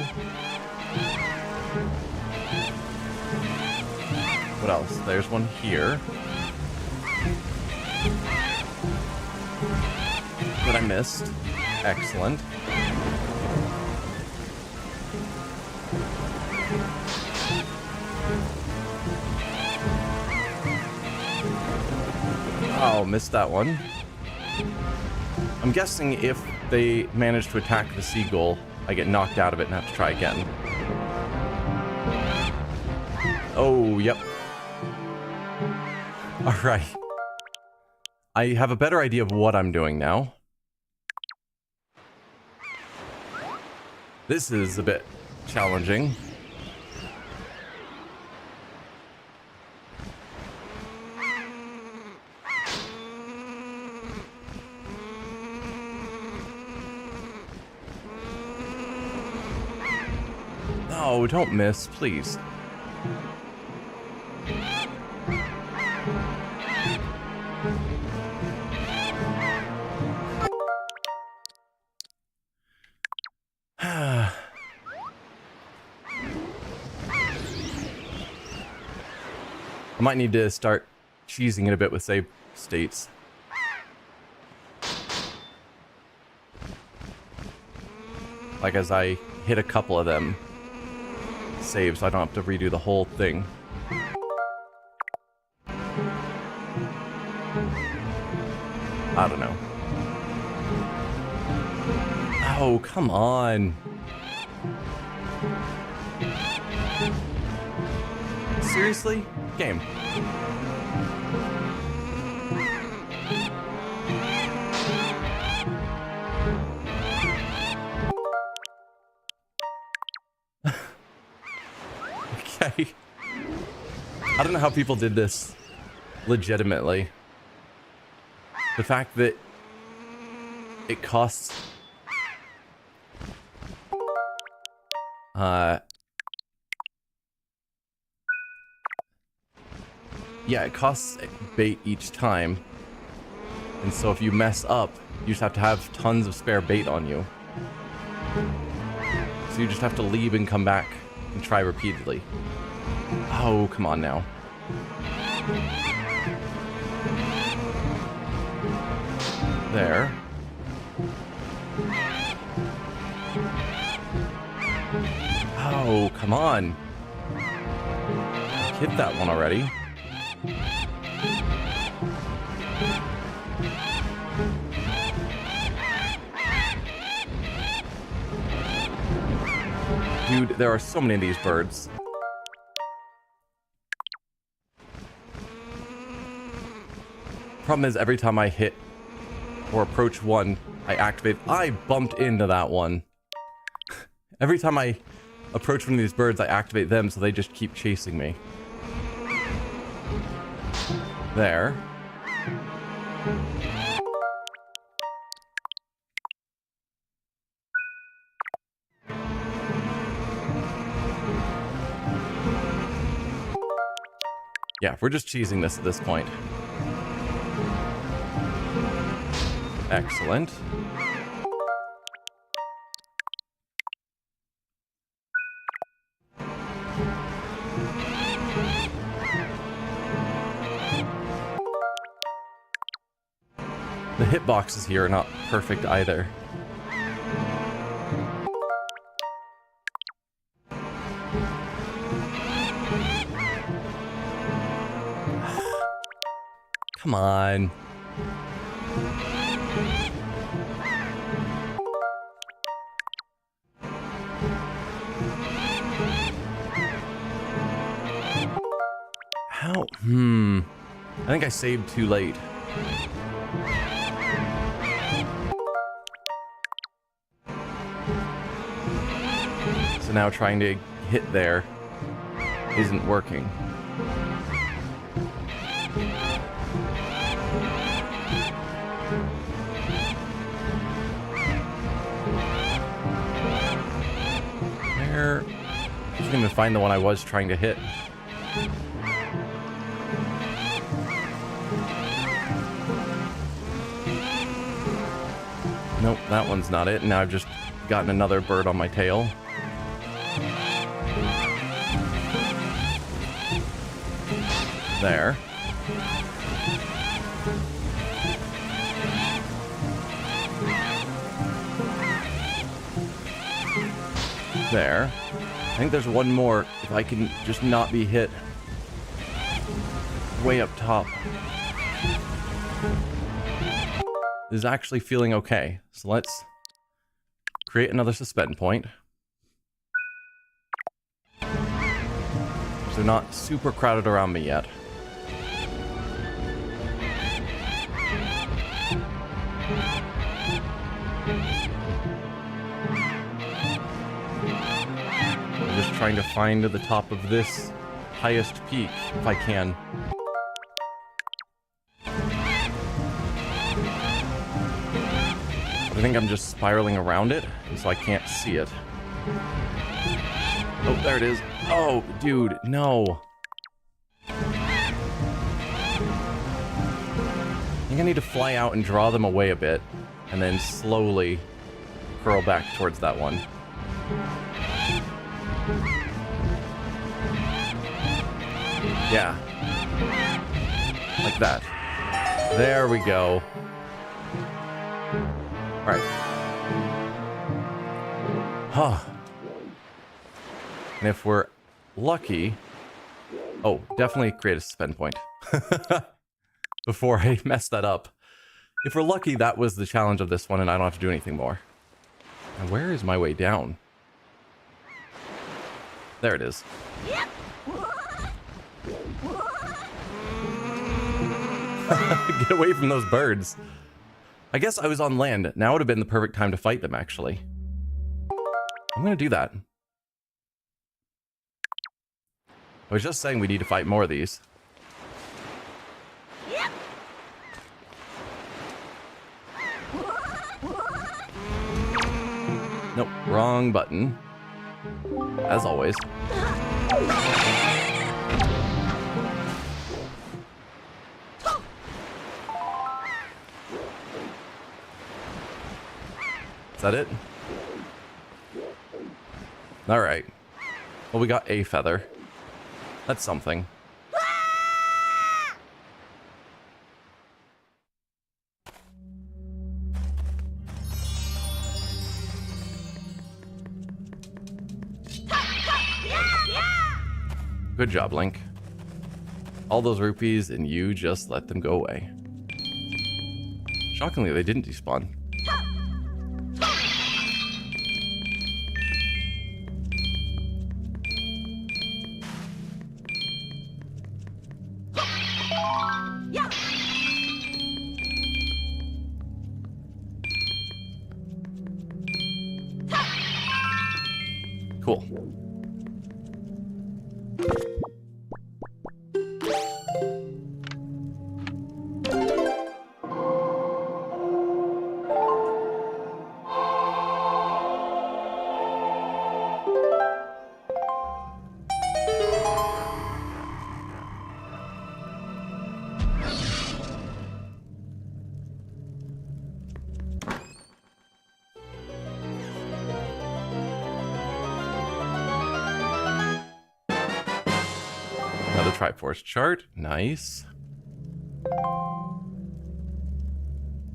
What else? There's one here. That I missed. Excellent. Oh, missed that one. I'm guessing if they manage to attack the seagull, I get knocked out of it and have to try again. Oh, yep. Alright. I have a better idea of what I'm doing now. This is a bit challenging. No, don't miss, please. I might need to start cheesing it a bit with save states. Like as I hit a couple of them, save so I don't have to redo the whole thing. I don't know. Oh, come on. Seriously? Game. Okay. I don't know how people did this legitimately. The fact that it costs yeah, it costs bait each time. And so if you mess up, you just have to have tons of spare bait on you. So you just have to leave and come back and try repeatedly. Oh, come on now. There. Oh, come on. Hit that one already. Dude, there are so many of these birds. Problem is, every time I hit or approach one, I activate. I bumped into that one. Every time I approach one of these birds, I activate them, so they just keep chasing me. There. Yeah, we're just cheesing this at this point. Excellent. The hitboxes here are not perfect either. Come on. How? I think I saved too late. So now trying to hit there isn't working. There. I can't even find the one I was trying to hit. Nope, that one's not it. Now I've just gotten another bird on my tail. There. There. I think there's one more, if I can just not be hit. Way up top. This is actually feeling okay. So let's create another suspend point. So they're not super crowded around me yet. I'm just trying to find the top of this highest peak if I can. I think I'm just spiraling around it, and so I can't see it. Oh, there it is. Oh, dude, no. I think I need to fly out and draw them away a bit, and then slowly curl back towards that one. Yeah. Like that. There we go. Alright. Huh. And if we're lucky... Oh, definitely create a suspend point. Before I mess that up. If we're lucky, that was the challenge of this one, and I don't have to do anything more. Now, where is my way down? There it is. Get away from those birds. I guess I was on land. Now would have been the perfect time to fight them, actually. I'm gonna do that. I was just saying we need to fight more of these. Nope, wrong button. As always. Is that it? Alright. Well, we got a feather. That's something. Good job, Link. All those rupees, and you just let them go away. Shockingly, they didn't despawn. Cool. Another Triforce chart. Nice.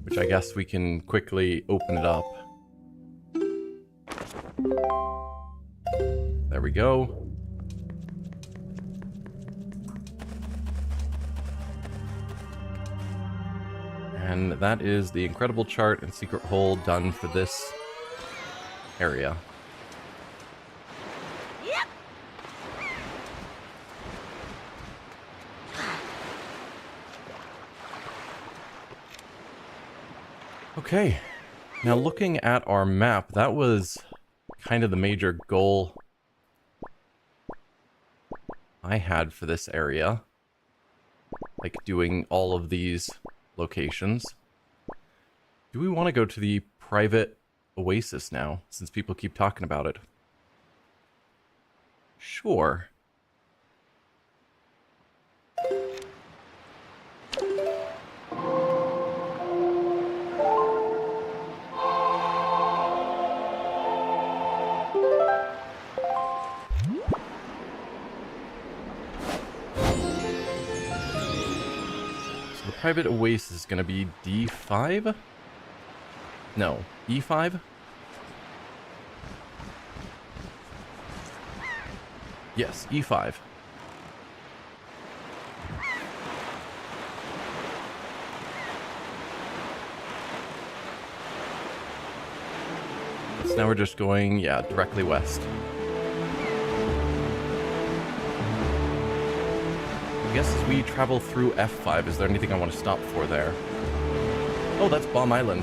Which I guess we can quickly open it up. There we go. And that is the incredible chart and secret hole done for this area. Okay, now looking at our map, that was kind of the major goal I had for this area. Like doing all of these locations. Do we want to go to the private oasis now, since people keep talking about it? Sure. Private oasis is going to be D5? No, E5? Yes, E5. So now we're just going, yeah, directly west. I guess as we travel through F5, is there anything I want to stop for there? Oh, that's Bomb Island.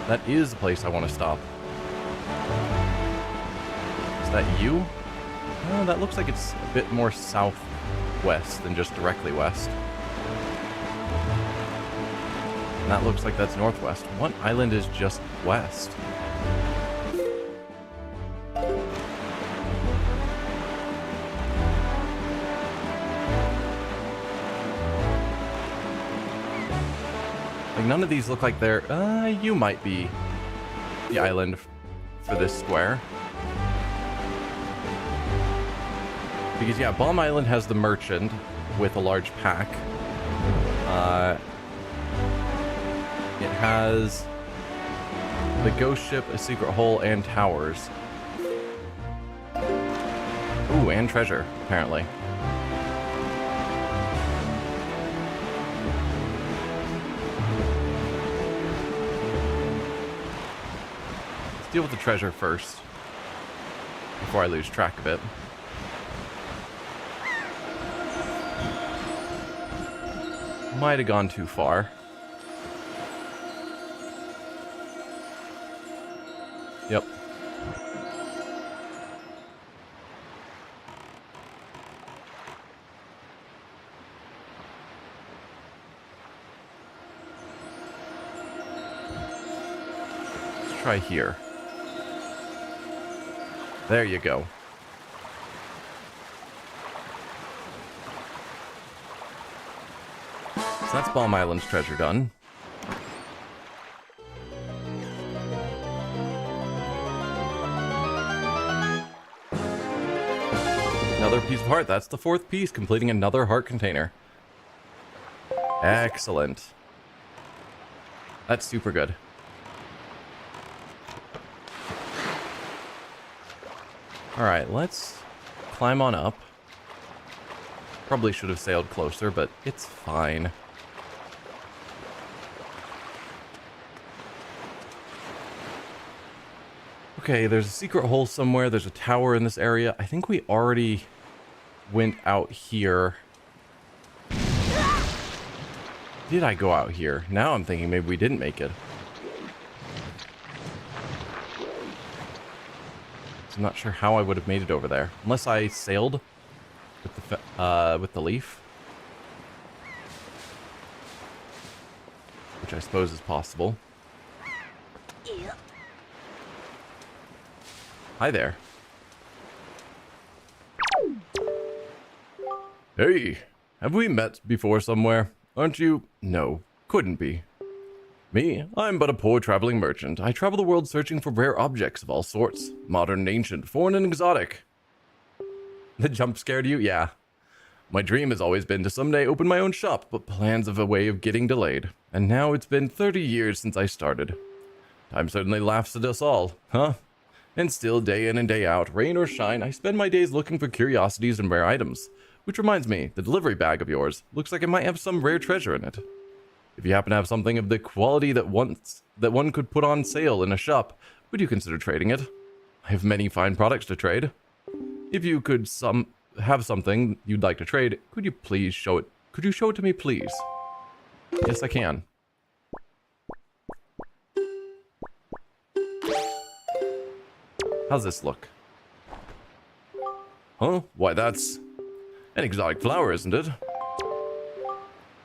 That is the place I want to stop. Is that you? Oh, that looks like it's a bit more southwest than just directly west. And that looks like that's northwest. What island is just west? None of these look like they're, you might be the island for this square. Because, yeah, Bomb Island has the merchant with a large pack. It has the ghost ship, a secret hole, and towers. Ooh, and treasure, apparently. Deal with the treasure first, before I lose track of it. Might have gone too far. Yep. Let's try here. There you go. So that's Bomb Island's treasure done. Another piece of heart. That's the 4th piece, completing another heart container. Excellent. That's super good. Alright, let's climb on up. Probably should have sailed closer, but it's fine. Okay, there's a secret hole somewhere. There's a tower in this area. I think we already went out here. Did I go out here? Now I'm thinking maybe we didn't make it. So I'm not sure how I would have made it over there. Unless I sailed with the leaf. Which I suppose is possible. Hi there. Hey, have we met before somewhere? Aren't you? No, couldn't be. Me? I'm but a poor traveling merchant. I travel the world searching for rare objects of all sorts. Modern and ancient, foreign and exotic. The jump scared you? Yeah. My dream has always been to someday open my own shop, but plans have a way of getting delayed. And now it's been 30 years since I started. Time certainly laughs at us all, huh? And still, day in and day out, rain or shine, I spend my days looking for curiosities and rare items. Which reminds me, the delivery bag of yours looks like it might have some rare treasure in it. If you happen to have something of the quality that one could put on sale in a shop, would you consider trading it? I have many fine products to trade. If you could have something you'd like to trade, could you please show it? Could you show it to me, please? Yes, I can. How's this look? Huh? Why, that's an exotic flower, isn't it?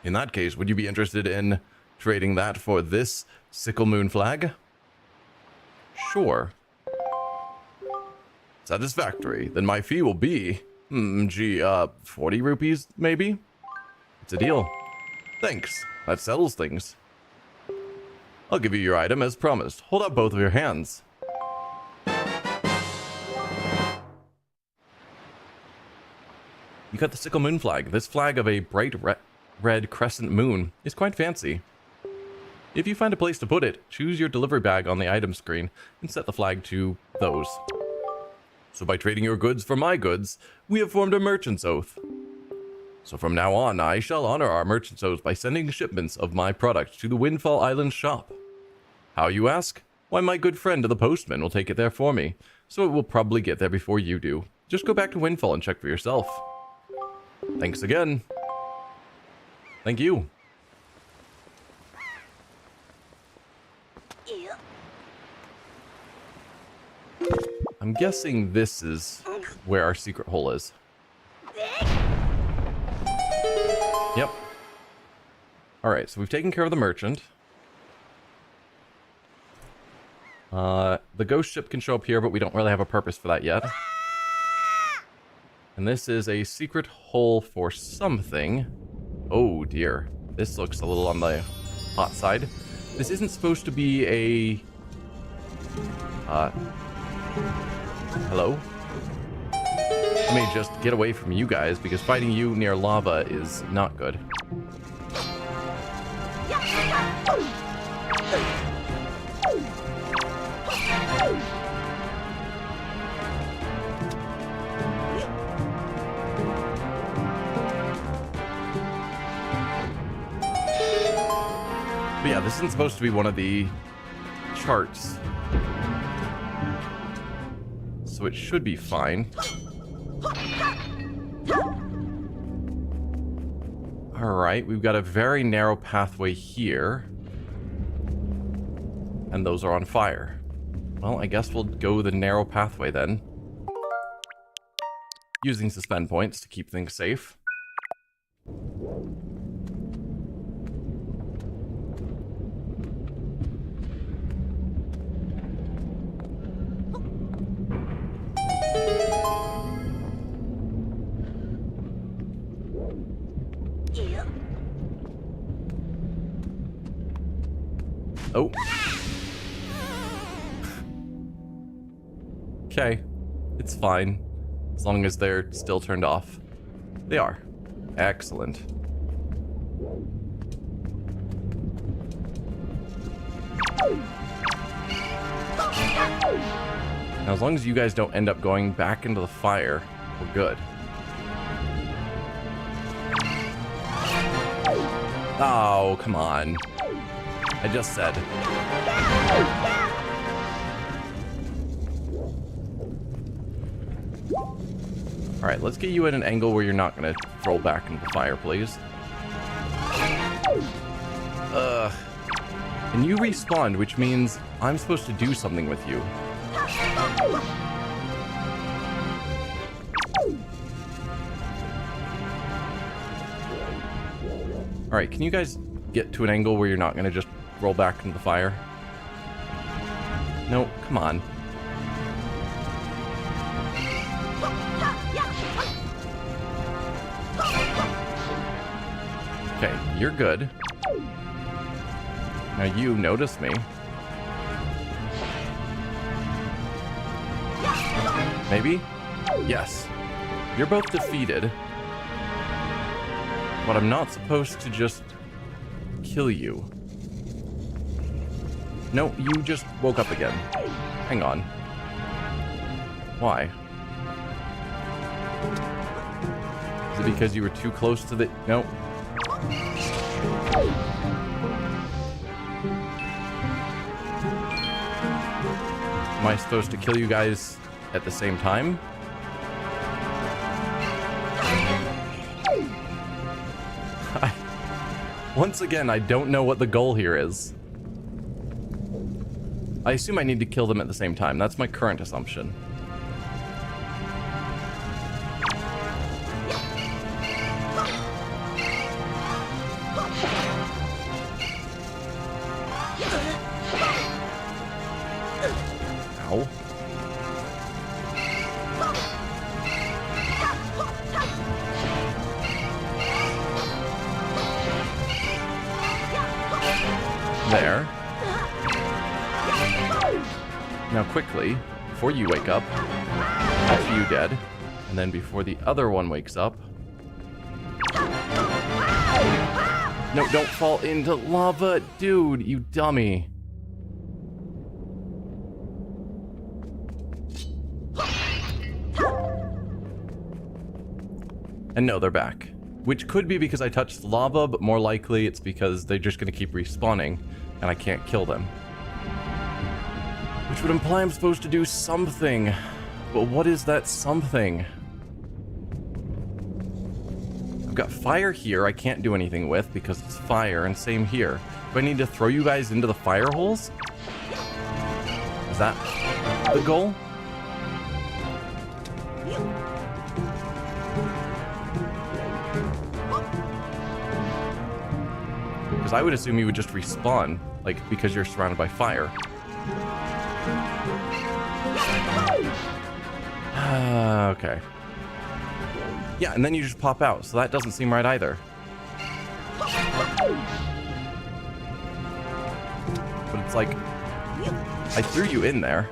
In that case, would you be interested in trading that for this sickle moon flag? Sure. Satisfactory. Then my fee will be, 40 rupees, maybe? It's a deal. Thanks. That settles things. I'll give you your item as promised. Hold out both of your hands. You got the sickle moon flag. This flag of a bright red crescent moon is quite fancy. If you find a place to put it, choose your delivery bag on the item screen and set the flag to those. So by trading your goods for my goods, we have formed a merchant's oath. So from now on, I shall honor our merchant's oath by sending shipments of my product to the Windfall Island shop. How, you ask? Why, my good friend the postman will take it there for me, so it will probably get there before you do. Just go back to Windfall and check for yourself. Thanks again. Thank you. I'm guessing this is where our secret hole is. Yep. Alright, so we've taken care of the merchant. The ghost ship can show up here, but we don't really have a purpose for that yet. And this is a secret hole for something. Oh dear. This looks a little on the hot side. This isn't supposed to be a... hello? Let me just get away from you guys, because fighting you near lava is not good. But yeah, this isn't supposed to be one of the charts. So it should be fine. Alright, we've got a very narrow pathway here. And those are on fire. Well, I guess we'll go the narrow pathway then. Using suspend points to keep things safe. Oh. Okay. It's fine. As long as they're still turned off. They are. Excellent. Now, as long as you guys don't end up going back into the fire, we're good. Oh, come on. I just said. Alright, let's get you at an angle where you're not going to roll back into the fire, please. And you respawned, which means I'm supposed to do something with you. Alright, can you guys get to an angle where you're not going to just roll back into the fire? No, come on. Okay, you're good. Now you notice me. Maybe? Yes. You're both defeated. But I'm not supposed to just kill you. No, you just woke up again. Hang on. Why? Is it because you were too close to the... No. Am I supposed to kill you guys at the same time? Once again, I don't know what the goal here is. I assume I need to kill them at the same time. That's my current assumption. Ow. There. Now quickly, before you wake up, after you dead, and then before the other one wakes up. No, don't fall into lava, dude, you dummy. And no, they're back. Which could be because I touched the lava, but more likely it's because they're just going to keep respawning, and I can't kill them. Which would imply I'm supposed to do something. But what is that something? I've got fire here I can't do anything with because it's fire, and same here. Do I need to throw you guys into the fire holes? Is that the goal? Because I would assume you would just respawn, like, because you're surrounded by fire. Okay. Yeah, and then you just pop out, so that doesn't seem right either. But it's like, I threw you in there.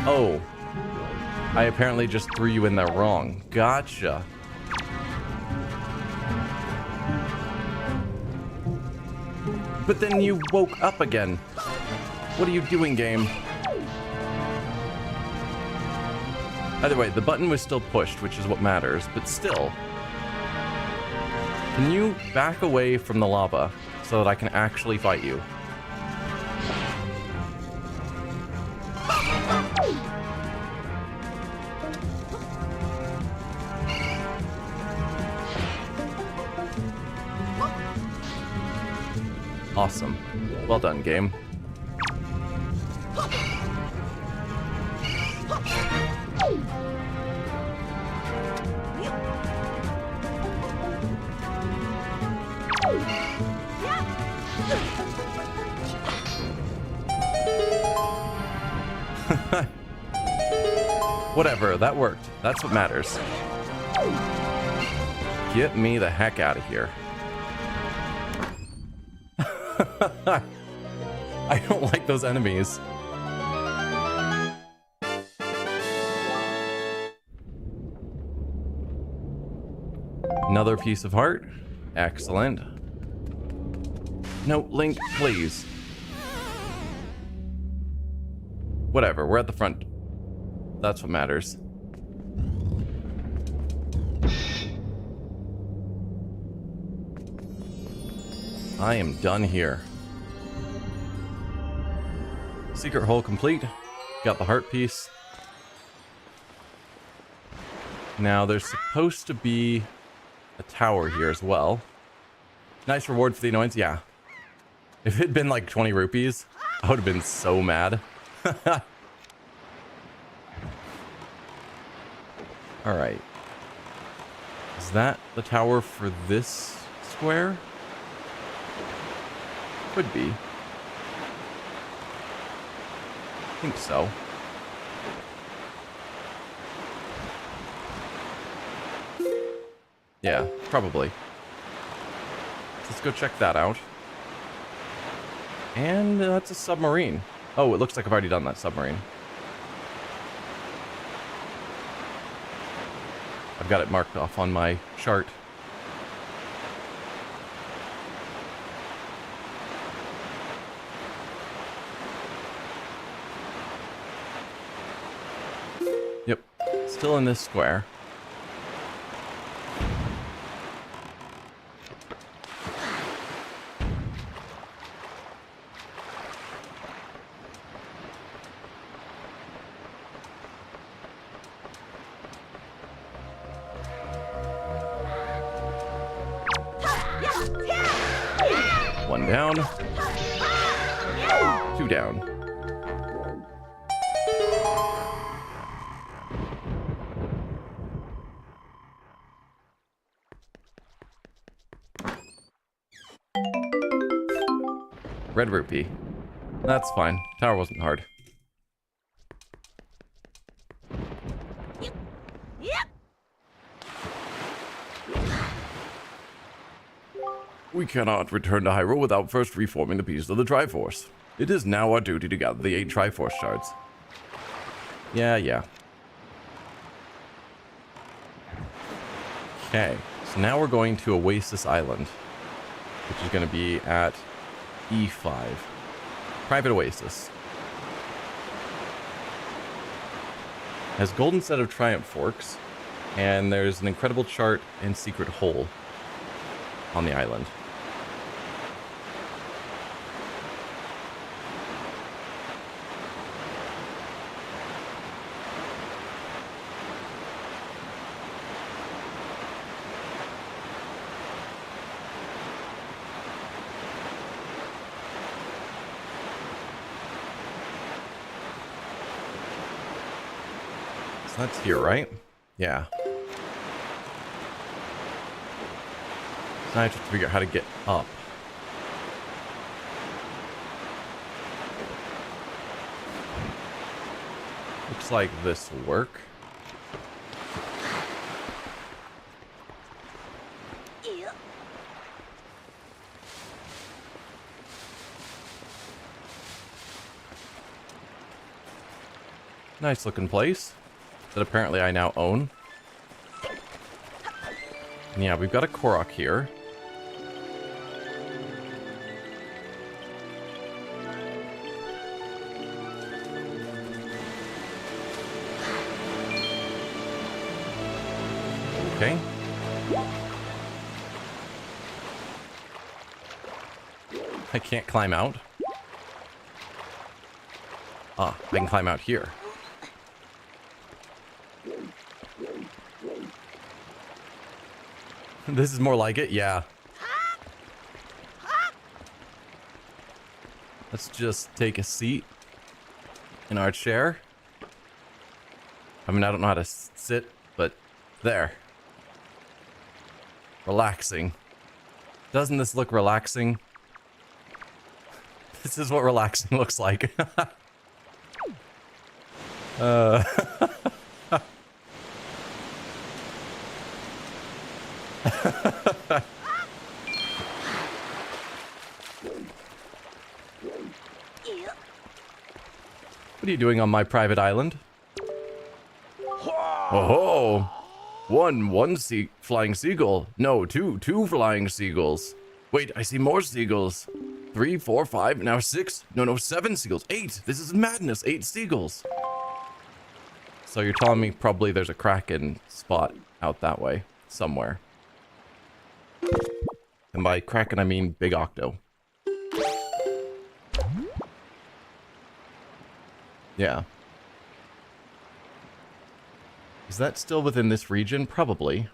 Oh. I apparently just threw you in there wrong. Gotcha. But then you woke up again. What are you doing, game? Either way, the button was still pushed, which is what matters, but still. Can you back away from the lava so that I can actually fight you? Awesome. Well done, game. Whatever, that worked. That's what matters. Get me the heck out of here. I don't like those enemies. Another piece of heart. Excellent. No, Link, please. Whatever, we're at the front. That's what matters. I am done here. Secret hole complete. Got the heart piece. Now, there's supposed to be a tower here as well. Nice reward for the annoyance, yeah. If it had been like 20 rupees, I would have been so mad. Alright. Is that the tower for this square? Could be. I think so. Yeah, probably. Let's go check that out. And that's a submarine. Oh, it looks like I've already done that submarine. I've got it marked off on my chart. Yep, still in this square. One down. Two down. Red rupee. That's fine. Tower wasn't hard. We cannot return to Hyrule without first reforming the pieces of the Triforce. It is now our duty to gather the 8 Triforce shards. Yeah. Okay, so now we're going to Oasis Island, which is going to be at E5. Private Oasis. Has golden set of Triumph Forks, and there's an incredible chart and secret hole on the island. So that's here, right? Yeah. Now I have to figure out how to get up. Looks like this will work. Nice looking place that apparently I now own. And yeah, we've got a Korok here. Okay. I can't climb out. Ah, I can climb out here. This is more like it, yeah. Let's just take a seat in our chair. I mean, I don't know how to sit, but there. Relaxing. Doesn't this look relaxing? This is what relaxing looks like. What are you doing on my private island? Oh, One flying seagull. No, two flying seagulls. Wait, I see more seagulls. 3, 4, 5, now 6. No, 7 seagulls. 8. This is madness. 8 seagulls. So you're telling me probably there's a kraken spot out that way somewhere. And by kraken, I mean big octo. Yeah. Is that still within this region? Probably.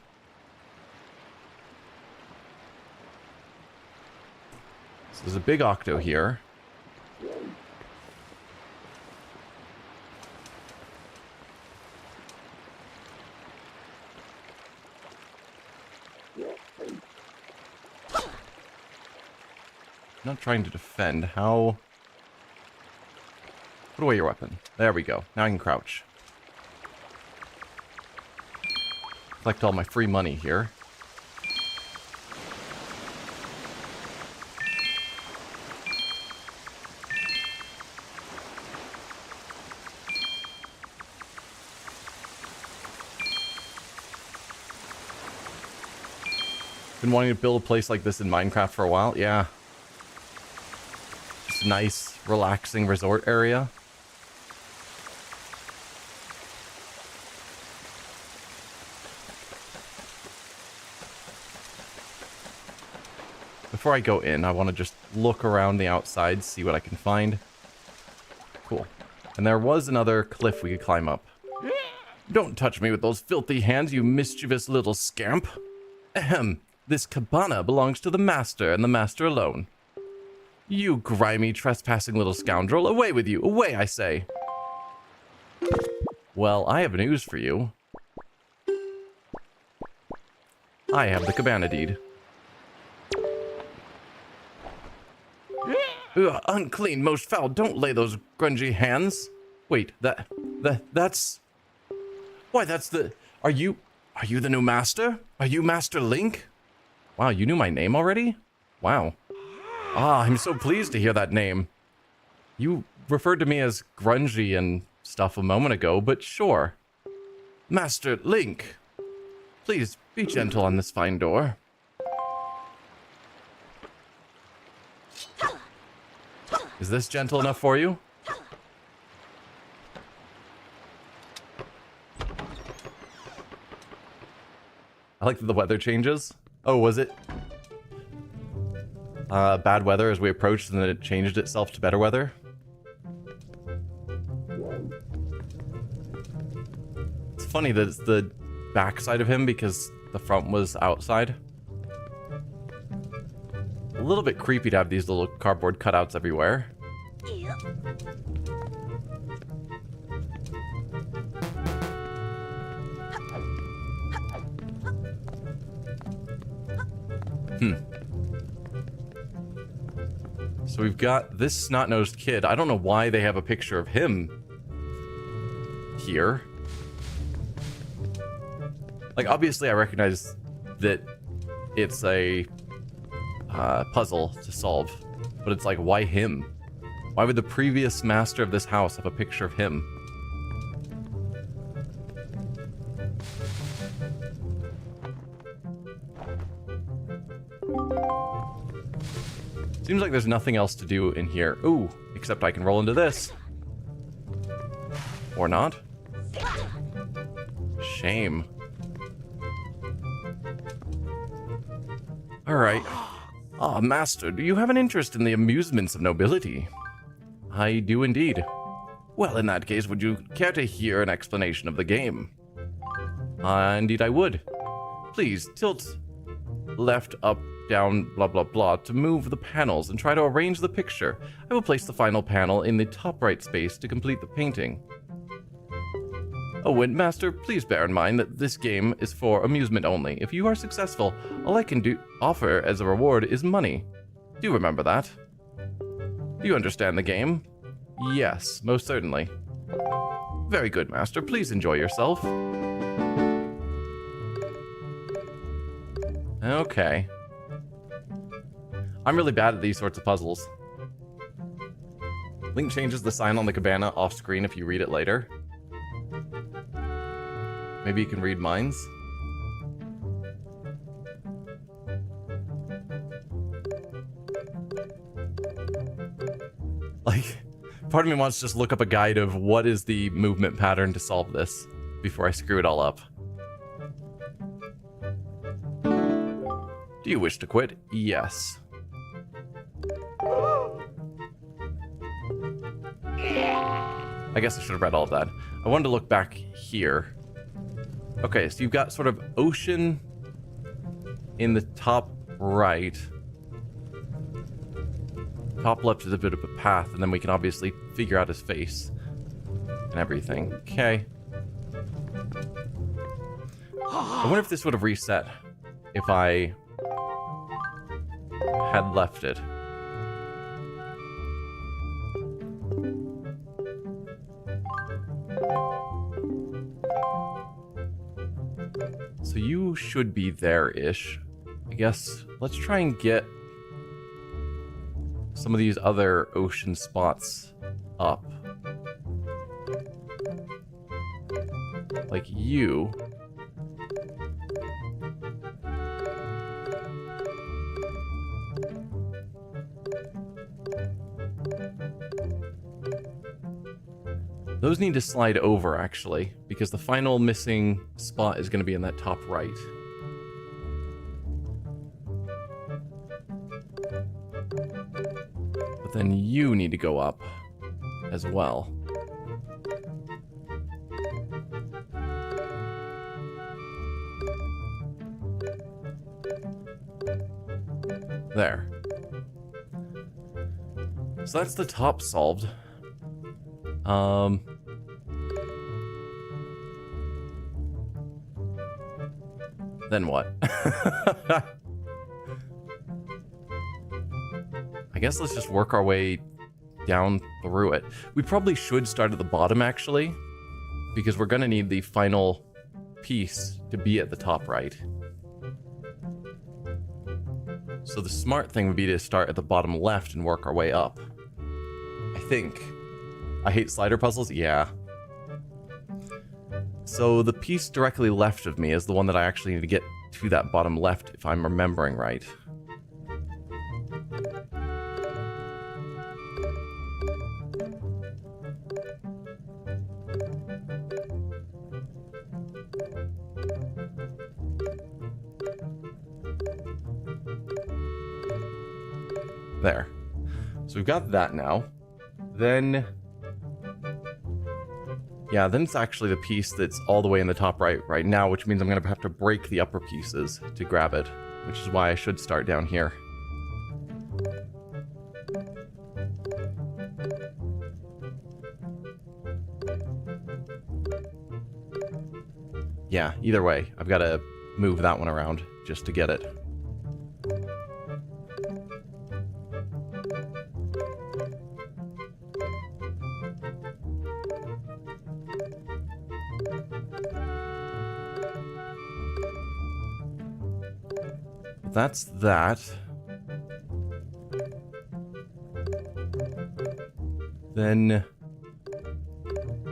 So there's a big octo here. I'm not trying to defend. How... Put away your weapon. There we go. Now I can crouch. Collect all my free money here. Been wanting to build a place like this in Minecraft for a while. Yeah. Just a nice, relaxing resort area. Before I go in, I want to just look around the outside, see what I can find. Cool. And there was another cliff we could climb up. Don't touch me with those filthy hands, you mischievous little scamp. Ahem. This cabana belongs to the master, and the master alone. You grimy, trespassing little scoundrel, away with you, away, I say. Well, I have news for you. I have the cabana deed. Ugh, unclean, most foul, don't lay those grungy hands. Wait, that's... Why, that's the... Are you the new master? Are you Master Link? Wow, you knew my name already? Wow. Ah, I'm so pleased to hear that name. You referred to me as grungy and stuff a moment ago, but sure. Master Link, please be gentle on this fine door. Is this gentle enough for you? I like that the weather changes. Oh, was it bad weather as we approached and then it changed itself to better weather? It's funny that it's the backside of him because the front was outside. A little bit creepy to have these little cardboard cutouts everywhere. So we've got this snot-nosed kid. I don't know why they have a picture of him here. Like, obviously I recognize that it's a puzzle to solve, but it's like, why him? Why would the previous master of this house have a picture of him? Seems like there's nothing else to do in here. Ooh, except I can roll into this. Or not. Shame. Alright. Ah, master, do you have an interest in the amusements of nobility? I do indeed. Well, in that case, would you care to hear an explanation of the game? Indeed I would. Please, tilt left, up, down, blah blah blah to move the panels and try to arrange the picture. I will place the final panel in the top right space to complete the painting. Oh, and master, please bear in mind that this game is for amusement only. If you are successful, all I can offer as a reward is money. Do you remember that? Do you understand the game? Yes, most certainly. Very good, master. Please enjoy yourself. Okay. I'm really bad at these sorts of puzzles. Link changes the sign on the cabana off screen if you read it later. Maybe you can read minds? Like, part of me wants to just look up a guide of what is the movement pattern to solve this before I screw it all up. Do you wish to quit? Yes. I guess I should have read all of that. I wanted to look back here. Okay, so you've got sort of ocean in the top right. Top left is a bit of a path, and then we can obviously figure out his face and everything. Okay. I wonder if this would have reset if I had left it. So you should be there-ish. I guess let's try and get some of these other ocean spots up. Like you. Those need to slide over, actually, because the final missing spot is going to be in that top right. But then you need to go up as well. There. So that's the top solved. Then what? I guess let's just work our way down through it. We probably should start at the bottom, actually, because we're gonna need the final piece to be at the top right. So the smart thing would be to start at the bottom left and work our way up. I think. I hate slider puzzles? Yeah. So the piece directly left of me is the one that I actually need to get to that bottom left, if I'm remembering right. There. So we've got that now. Then... yeah, then it's actually the piece that's all the way in the top right now, which means I'm going to have to break the upper pieces to grab it, which is why I should start down here. Yeah, either way, I've got to move that one around just to get it. That's that. Then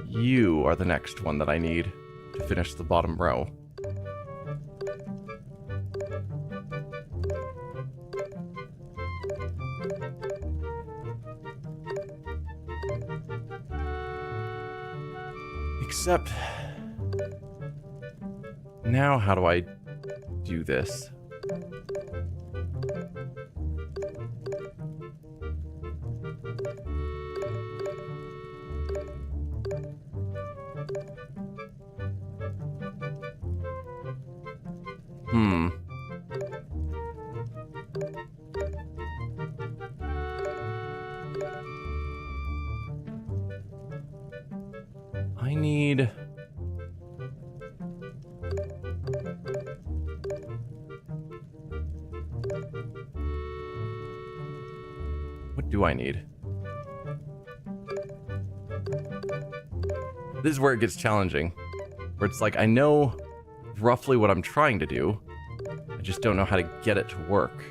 you are the next one that I need to finish the bottom row. Except now how do I do this? I need... what do I need? This is where it gets challenging. Where it's like, I know roughly what I'm trying to do. I just don't know how to get it to work.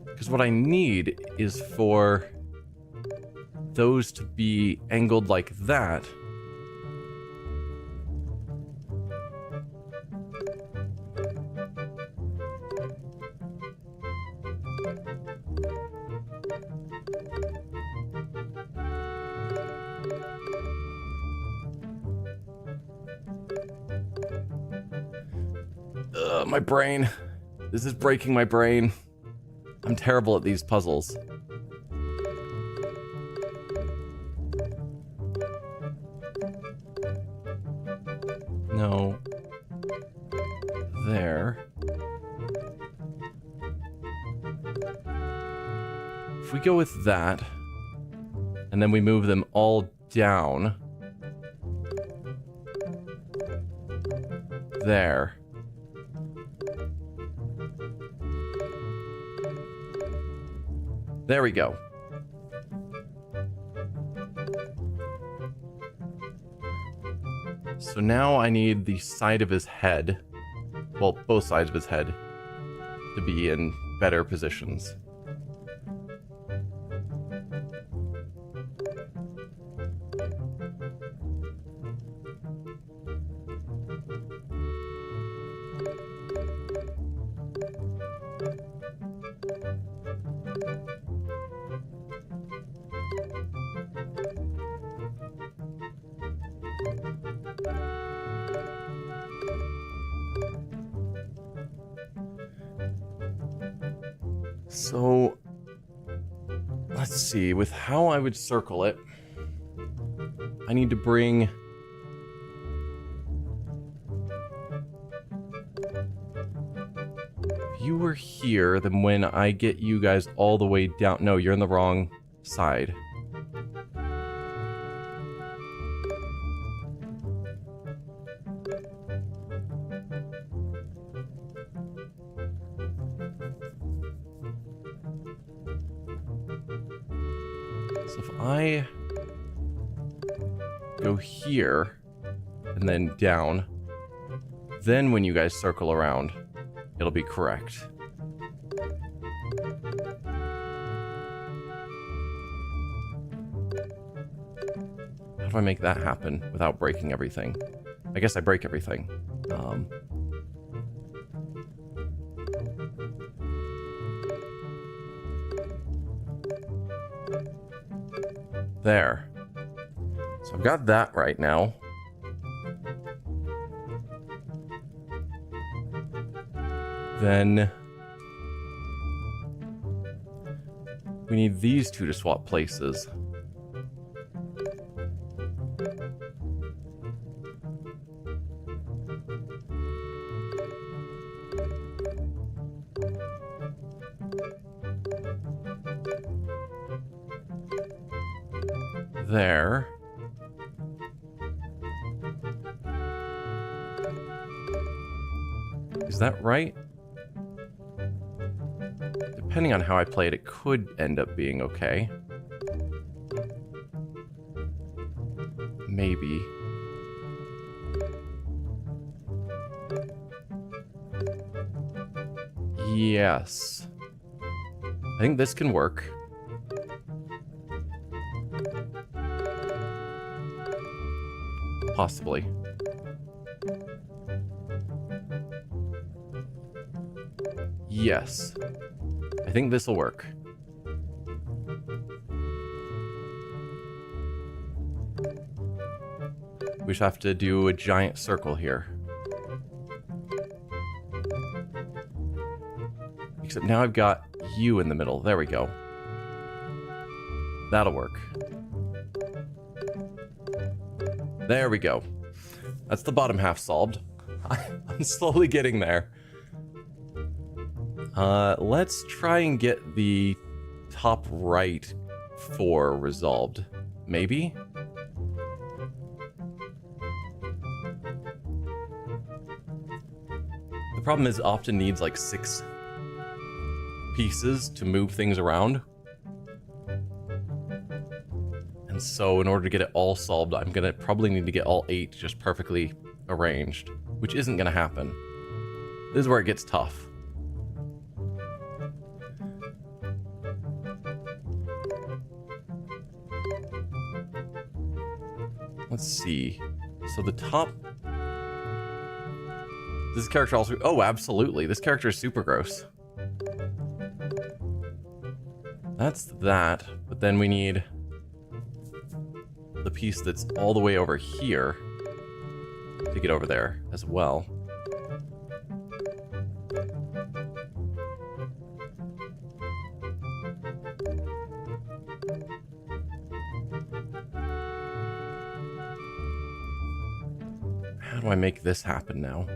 Because what I need is for those to be angled like that. My brain. This is breaking my brain. I'm terrible at these puzzles. No. There. If we go with that, and then we move them all down. There. There we go. So now I need the side of his head, well, both sides of his head, to be in better positions. So, let's see, with how I would circle it, I need to bring... If you were here, then when I get you guys all the way down... No, you're in the wrong side. So if I go here and then down, then when you guys circle around, it'll be correct. How do I make that happen without breaking everything? I guess I break everything. There. So I've got that right now. Then we need these two to swap places. There. Is that right? Depending on how I play it, it could end up being okay. Maybe. Yes. I think this can work. Possibly. Yes. I think this'll work. We just have to do a giant circle here. Except now I've got you in the middle. There we go. That'll work. There we go. That's the bottom half solved. I'm slowly getting there. Let's try and get the top right 4 resolved. Maybe? The problem is it often needs like 6 pieces to move things around. And so in order to get it all solved, I'm gonna probably need to get all 8 just perfectly arranged, which isn't gonna happen. This is where it gets tough. Let's see. So the top... This character also... Oh, absolutely. This character is super gross. That's that. But then we need the piece that's all the way over here to get over there as well. How do I make this happen now?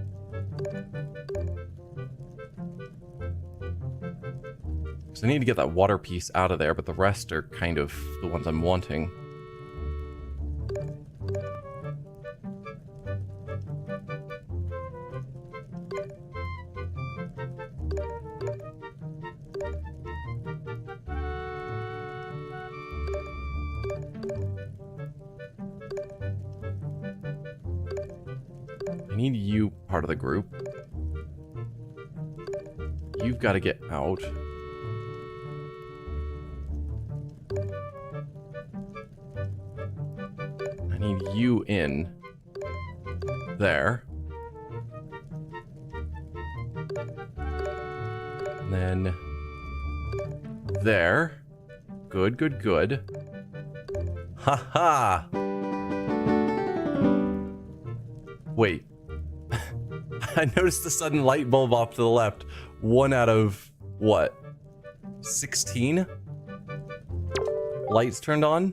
So I need to get that water piece out of there, but the rest are kind of the ones I'm wanting. I need you part of the group. You've got to get out. I need you in there. And then there. Good, good, good. Ha ha! Wait. I noticed the sudden light bulb off to the left. 1 out of, what? 16? Lights turned on?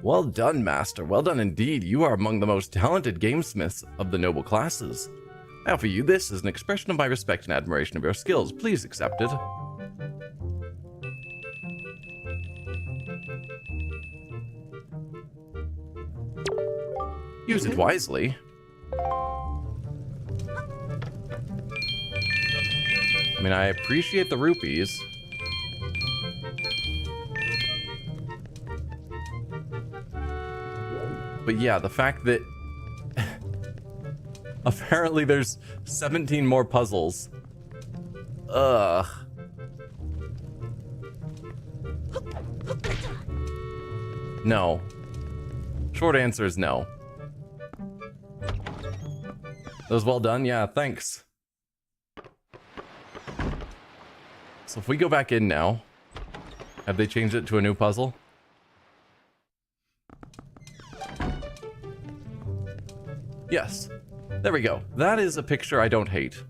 Well done, Master. Well done indeed. You are among the most talented gamesmiths of the noble classes. I offer you this as an expression of my respect and admiration of your skills. Please accept it. Use it wisely. I mean, I appreciate the rupees. But yeah, the fact that apparently there's 17 more puzzles. Ugh. No. Short answer is no. That was well done. Yeah, thanks. So if we go back in now, have they changed it to a new puzzle? Yes. There we go. That is a picture I don't hate.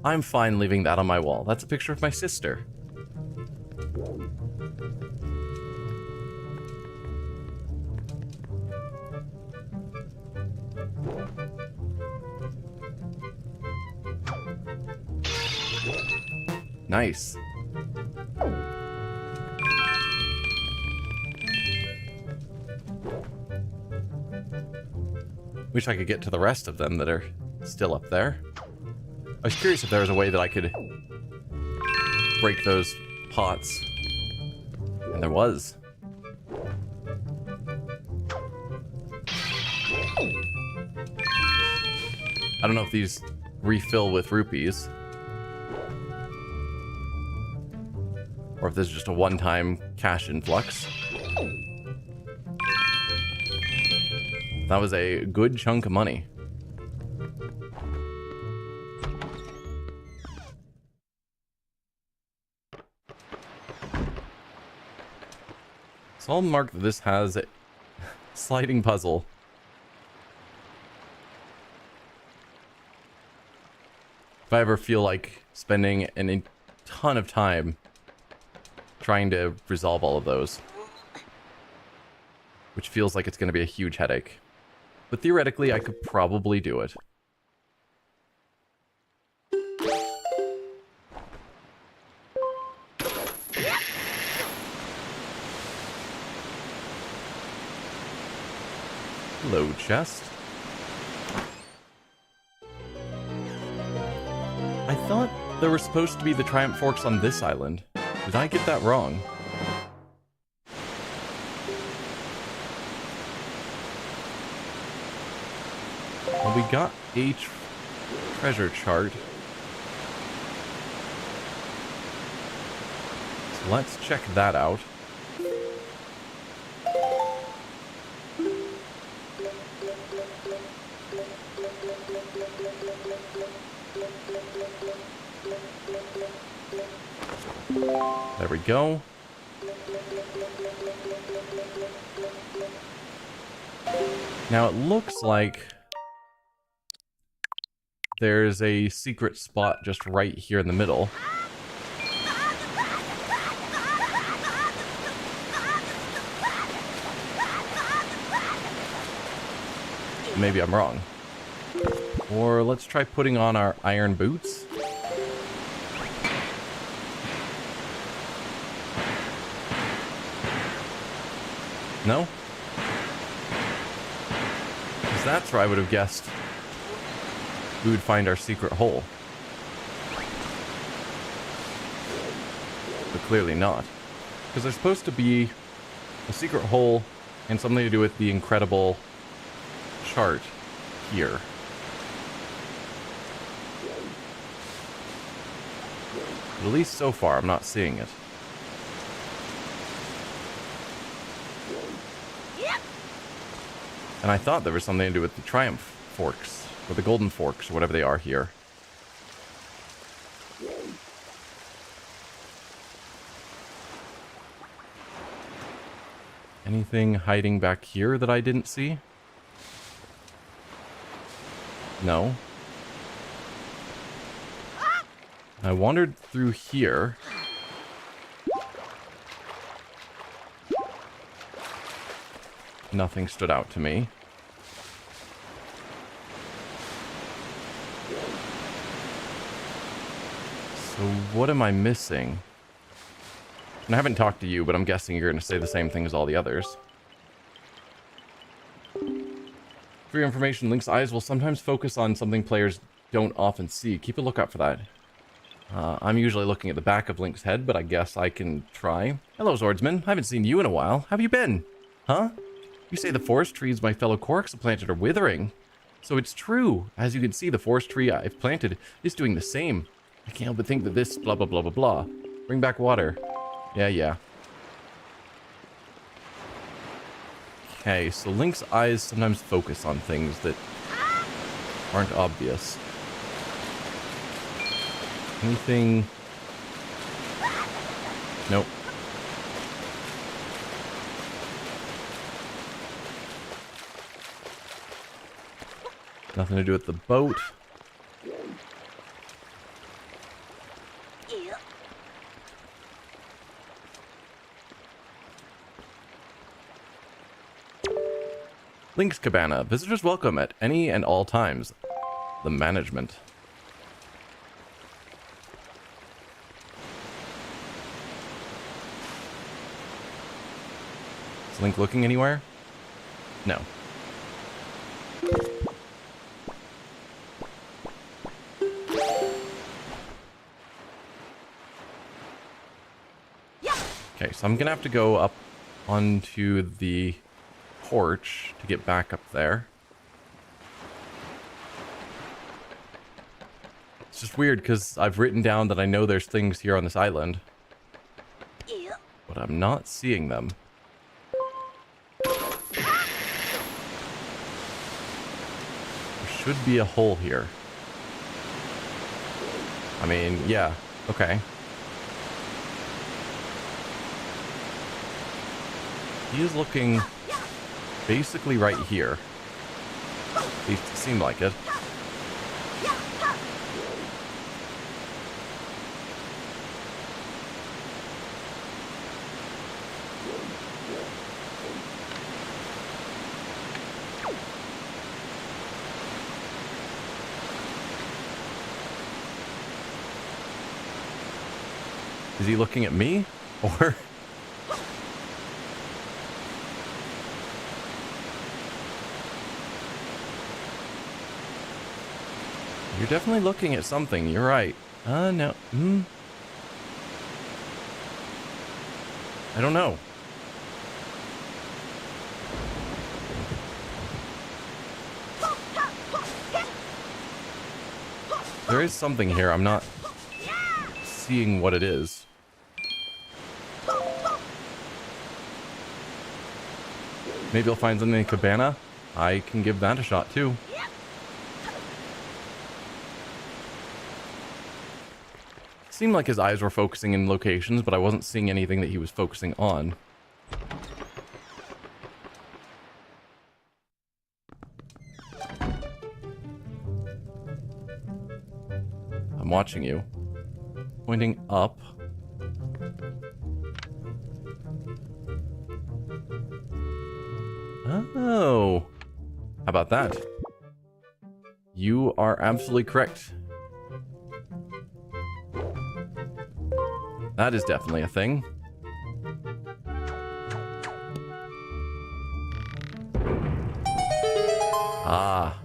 I'm fine leaving that on my wall. That's a picture of my sister. Nice. Wish I could get to the rest of them that are still up there. I was curious if there was a way that I could break those pots. And there was. I don't know if these refill with rupees. Or if this is just a one-time cash influx. That was a good chunk of money. So I'll mark that this has a sliding puzzle. If I ever feel like spending a ton of time trying to resolve all of those. Which feels like it's going to be a huge headache. But theoretically, I could probably do it. Hello, chest. I thought there were supposed to be the Triumph Forks on this island. Did I get that wrong? Well, we got a treasure chart. So let's check that out. There we go. Now it looks like there's a secret spot just right here in the middle. Maybe I'm wrong. Or let's try putting on our iron boots. No? Because that's where I would have guessed we would find our secret hole. But clearly not. Because there's supposed to be a secret hole and something to do with the incredible chart here. But at least so far, I'm not seeing it. And I thought there was something to do with the Triumph forks, or the Golden Forks, or whatever they are here. Anything hiding back here that I didn't see? No. I wandered through here. Nothing stood out to me. So what am I missing? And I haven't talked to you, but I'm guessing you're going to say the same thing as all the others. For your information, Link's eyes will sometimes focus on something players don't often see. Keep a lookout for that. I'm usually looking at the back of Link's head, but I guess I can try. Hello, Swordsman. I haven't seen you in a while. How have you been? Huh? You say the forest trees my fellow Korks have planted are withering. So it's true. As you can see, the forest tree I've planted is doing the same. I can't help but think that this blah blah blah blah blah. Bring back water. Yeah. Okay, so Link's eyes sometimes focus on things that aren't obvious. Anything? Nope. Nothing to do with the boat. Link's Cabana. Visitors welcome at any and all times. The management. Is Link looking anywhere? No. Okay, so I'm gonna have to go up onto the porch to get back up there. It's just weird because I've written down that I know there's things here on this island, but I'm not seeing them. There should be a hole here. I mean, yeah, okay. He is looking basically right here. At least it seemed like it. Is he looking at me? Or... You're definitely looking at something, you're right. No. I don't know. There is something here, I'm not seeing what it is. Maybe I'll find something in the cabana. I can give that a shot too. Seemed like his eyes were focusing in locations, but I wasn't seeing anything that he was focusing on. watching you. Pointing up. Oh. How about that? You are absolutely correct. That is definitely a thing. Ah.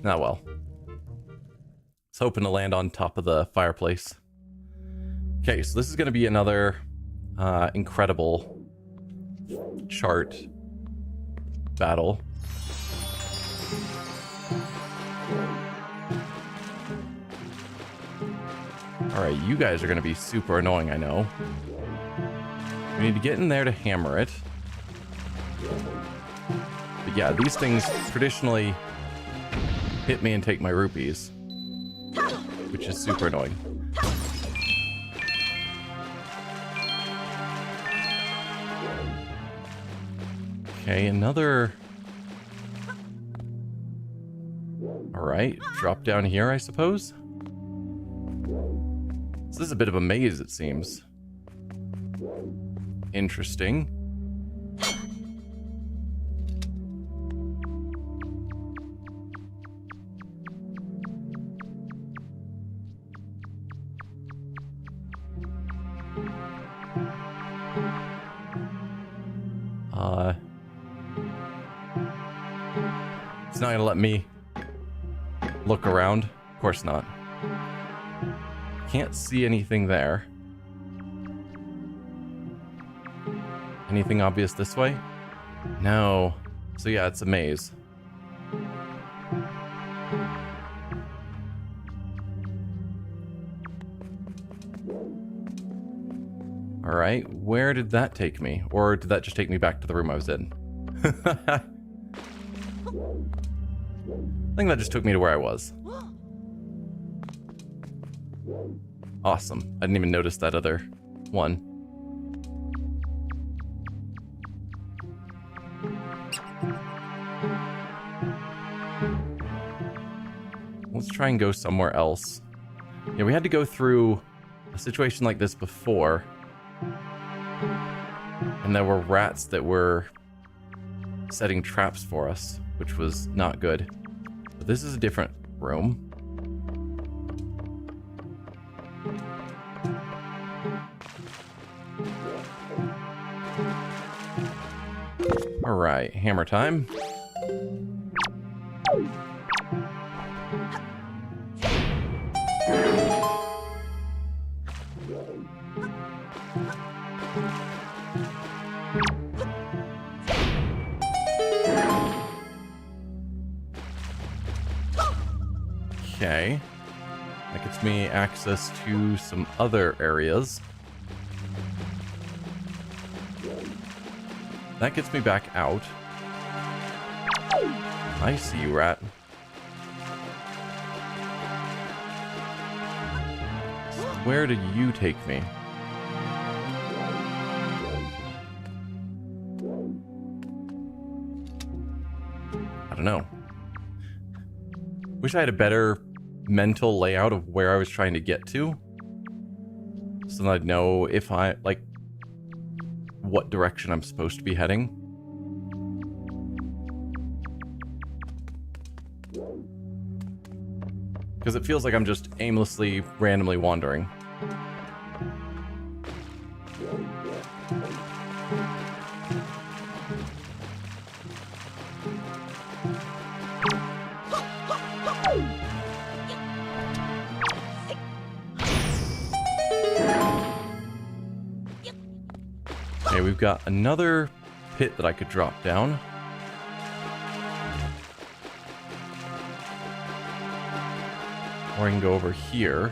Ah well. I was hoping to land on top of the fireplace. Okay, so this is going to be another incredible chart battle. Alright, you guys are going to be super annoying, I know. We need to get in there to hammer it. But yeah, these things traditionally hit me and take my rupees, which is super annoying. Okay, another... Alright, drop down here, I suppose? This is a bit of a maze, it seems. Interesting. It's not gonna let me look around. Of course not. Can't see anything there. Anything obvious this way? No. So yeah, it's a maze. Alright, where did that take me? Or did that just take me back to the room I was in? I think that just took me to where I was. Awesome. I didn't even notice that other one. Let's try and go somewhere else. Yeah, we had to go through a situation like this before. And there were rats that were setting traps for us, which was not good. But this is a different room. Alright, hammer time. Okay. That gets me access to some other areas. That gets me back out. I see you, rat. So where did you take me? I don't know. Wish I had a better mental layout of where I was trying to get to, so that I'd know if I, like, what direction I'm supposed to be heading. Because it feels like I'm just aimlessly, randomly wandering. Okay, we've got another pit that I could drop down. Or I can go over here.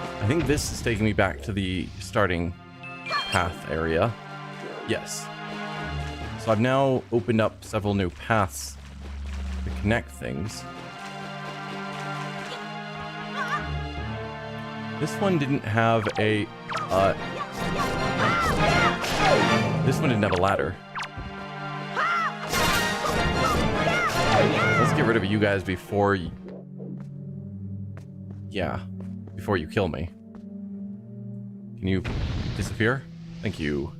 I think this is taking me back to the starting path area. Yes. So I've now opened up several new paths to connect things. This one didn't have a This one didn't have a ladder. Let's get rid of you guys before you... Yeah, before you kill me. Can you disappear? Thank you.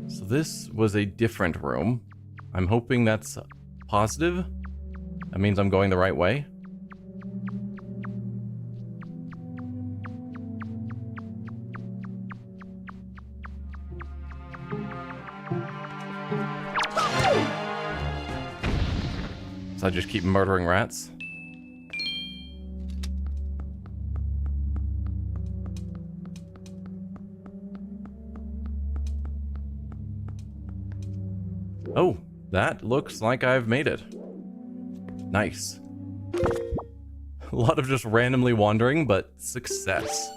So this was a different room. I'm hoping that's positive. That means I'm going the right way. So I just keep murdering rats. Oh, that looks like I've made it. Nice. A lot of just randomly wandering, but success.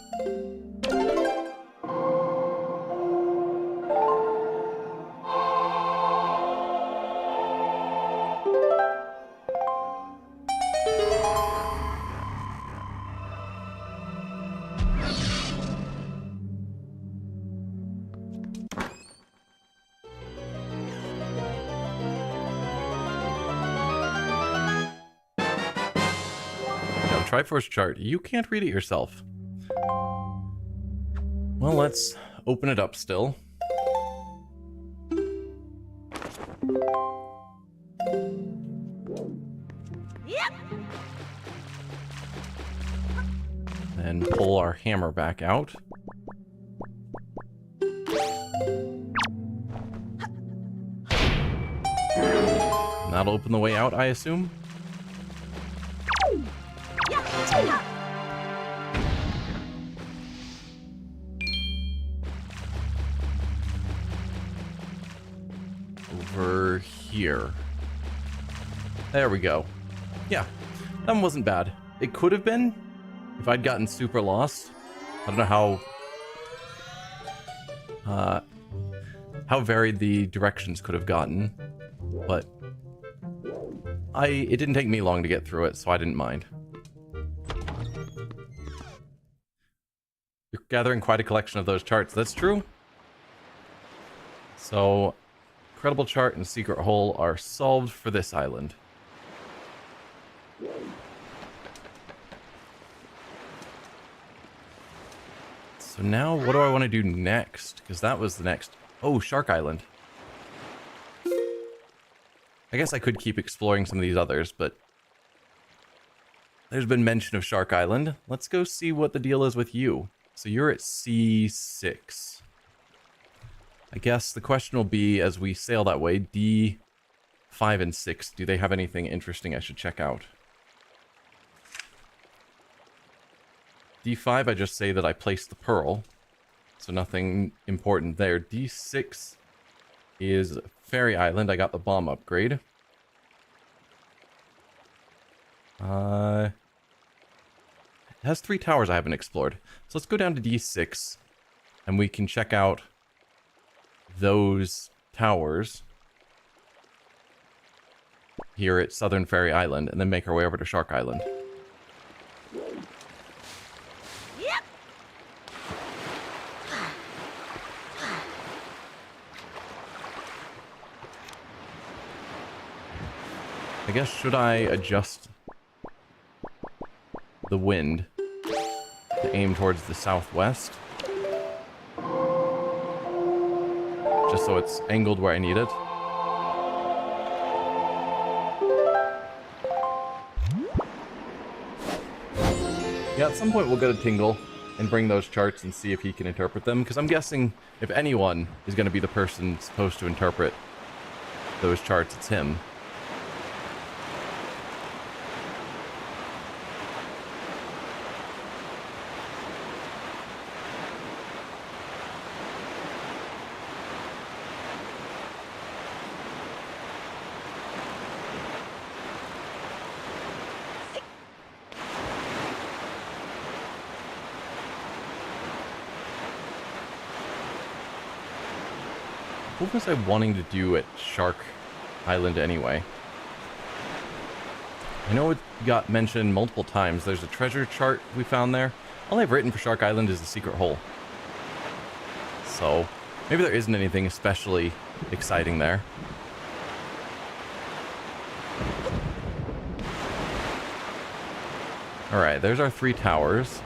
Triforce chart. You can't read it yourself. Well, let's open it up still. Yep. Then pull our hammer back out. And that'll open the way out, I assume. Over here. There we go. Yeah, that one wasn't bad. It could have been if I'd gotten super lost. I don't know how varied the directions could have gotten, but it didn't take me long to get through it, so I didn't mind. You're gathering quite a collection of those charts. That's true. So, Incredible Chart and Secret Hole are solved for this island. So now, what do I want to do next? Because that was the next... Oh, Shark Island. I guess I could keep exploring some of these others, but... There's been mention of Shark Island. Let's go see what the deal is with you. So you're at C6. I guess the question will be, as we sail that way, D5 and 6, do they have anything interesting I should check out? D5, I just say that I placed the pearl, so nothing important there. D6 is Fairy Island. I got the bomb upgrade. It has 3 towers I haven't explored. So let's go down to D6, and we can check out those towers here at Southern Fairy Island, and then make our way over to Shark Island. Yep. I guess, should I adjust the wind to aim towards the southwest? Just so it's angled where I need it. Yeah, at some point we'll go to Tingle and bring those charts and see if he can interpret them, because I'm guessing if anyone is going to be the person supposed to interpret those charts, it's him. What was I wanting to do at Shark Island anyway? I know it got mentioned multiple times. There's a treasure chart we found there. All I've written for Shark Island is a secret hole. So, maybe there isn't anything especially exciting there. Alright, there's our 3 towers.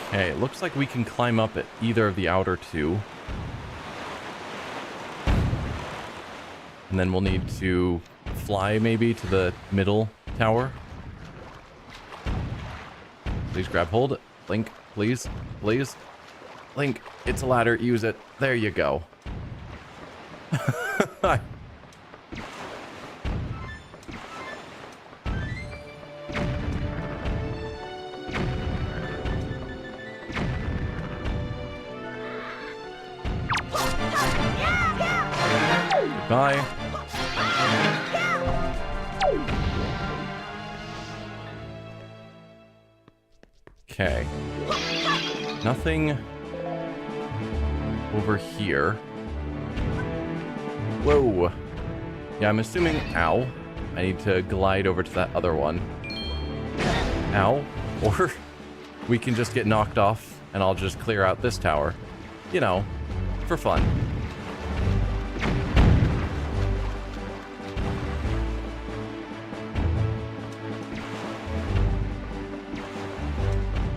Okay, it looks like we can climb up at either of the outer 2. And then we'll need to fly maybe to the middle tower. Please grab hold. Link, please. Please. Link, it's a ladder. Use it. There you go. Bye. Okay. Nothing over here. Whoa. Yeah, I'm assuming... Ow. I need to glide over to that other one. Ow. Or we can just get knocked off and I'll just clear out this tower. You know, for fun.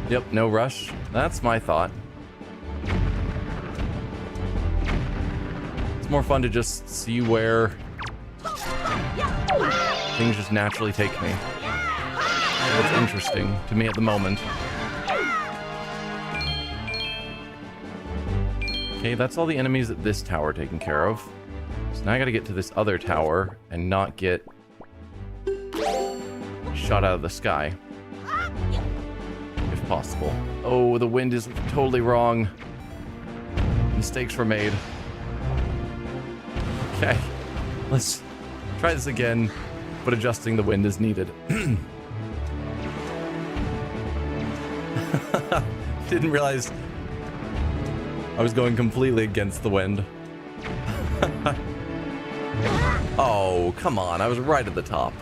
Yep, no rush. That's my thought. It's more fun to just see where things just naturally take me. That's interesting to me at the moment. Okay, that's all the enemies at this tower taken care of. So now I gotta get to this other tower and not get shot out of the sky. If possible. Oh, the wind is totally wrong. Mistakes were made. Okay, let's try this again, but adjusting the wind is needed. Didn't realize I was going completely against the wind. Oh, come on, I was right at the top.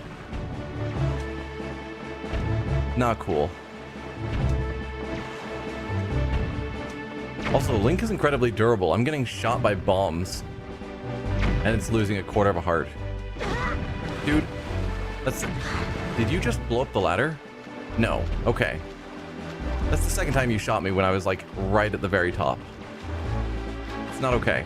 Not cool. Also, Link is incredibly durable. I'm getting shot by bombs. And it's losing 1/4 of a heart. Dude, that's... Did you just blow up the ladder? No. Okay. That's the second time you shot me when I was, like, right at the very top. It's not okay.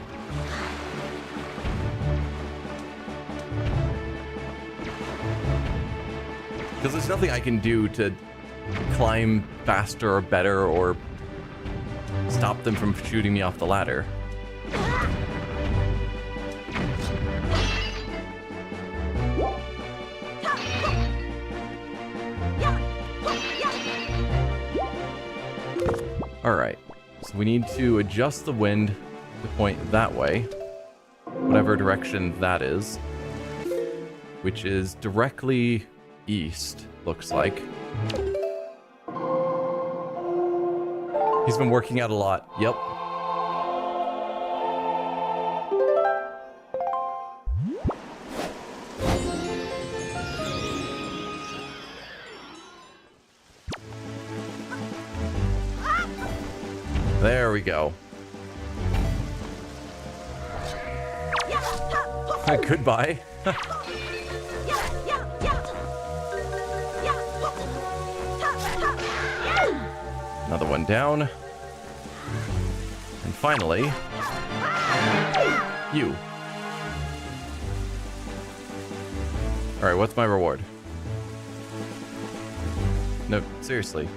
Because there's nothing I can do to climb faster or better or stop them from shooting me off the ladder. Alright, so we need to adjust the wind to point that way, whatever direction that is, which is directly east, looks like. He's been working out a lot. Yep. There we go. Goodbye. Another one down. And finally, you. Alright, what's my reward? No, seriously.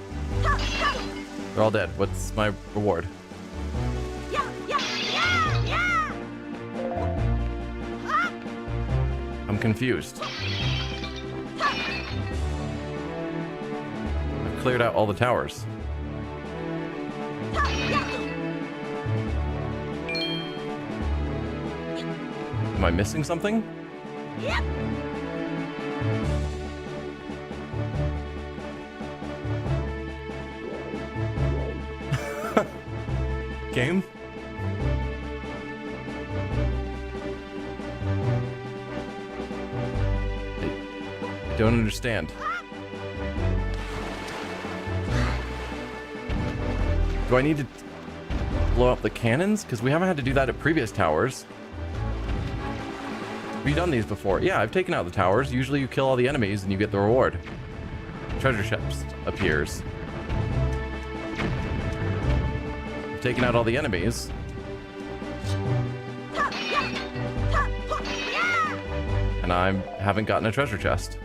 They're all dead. What's my reward? I'm confused. cleared out all the towers. Am I missing something? Yep. Game? I don't understand. Do I need to blow up the cannons? Because we haven't had to do that at previous towers. Have you done these before? Yeah, I've taken out the towers. Usually you kill all the enemies and you get the reward. Treasure chest appears. I've taken out all the enemies. And I haven't gotten a treasure chest.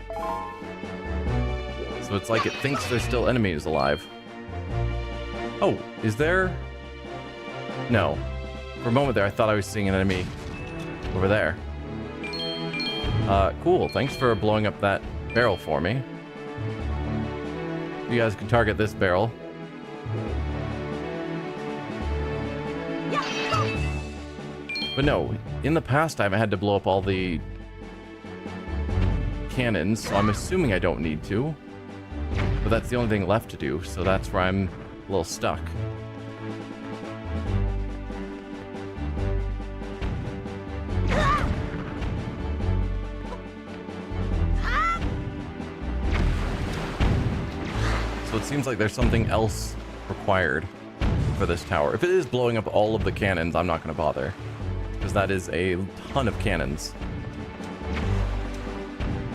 So it's like it thinks there's still enemies alive. Oh, is there? No. For a moment there, I thought I was seeing an enemy over there. Cool. Thanks for blowing up that barrel for me. You guys can target this barrel. But no, in the past I haven't had to blow up all the cannons, so I'm assuming I don't need to. But that's the only thing left to do, so that's where I'm a little stuck. So it seems like there's something else required for this tower. If it is blowing up all of the cannons, I'm not going to bother. Because that is a ton of cannons.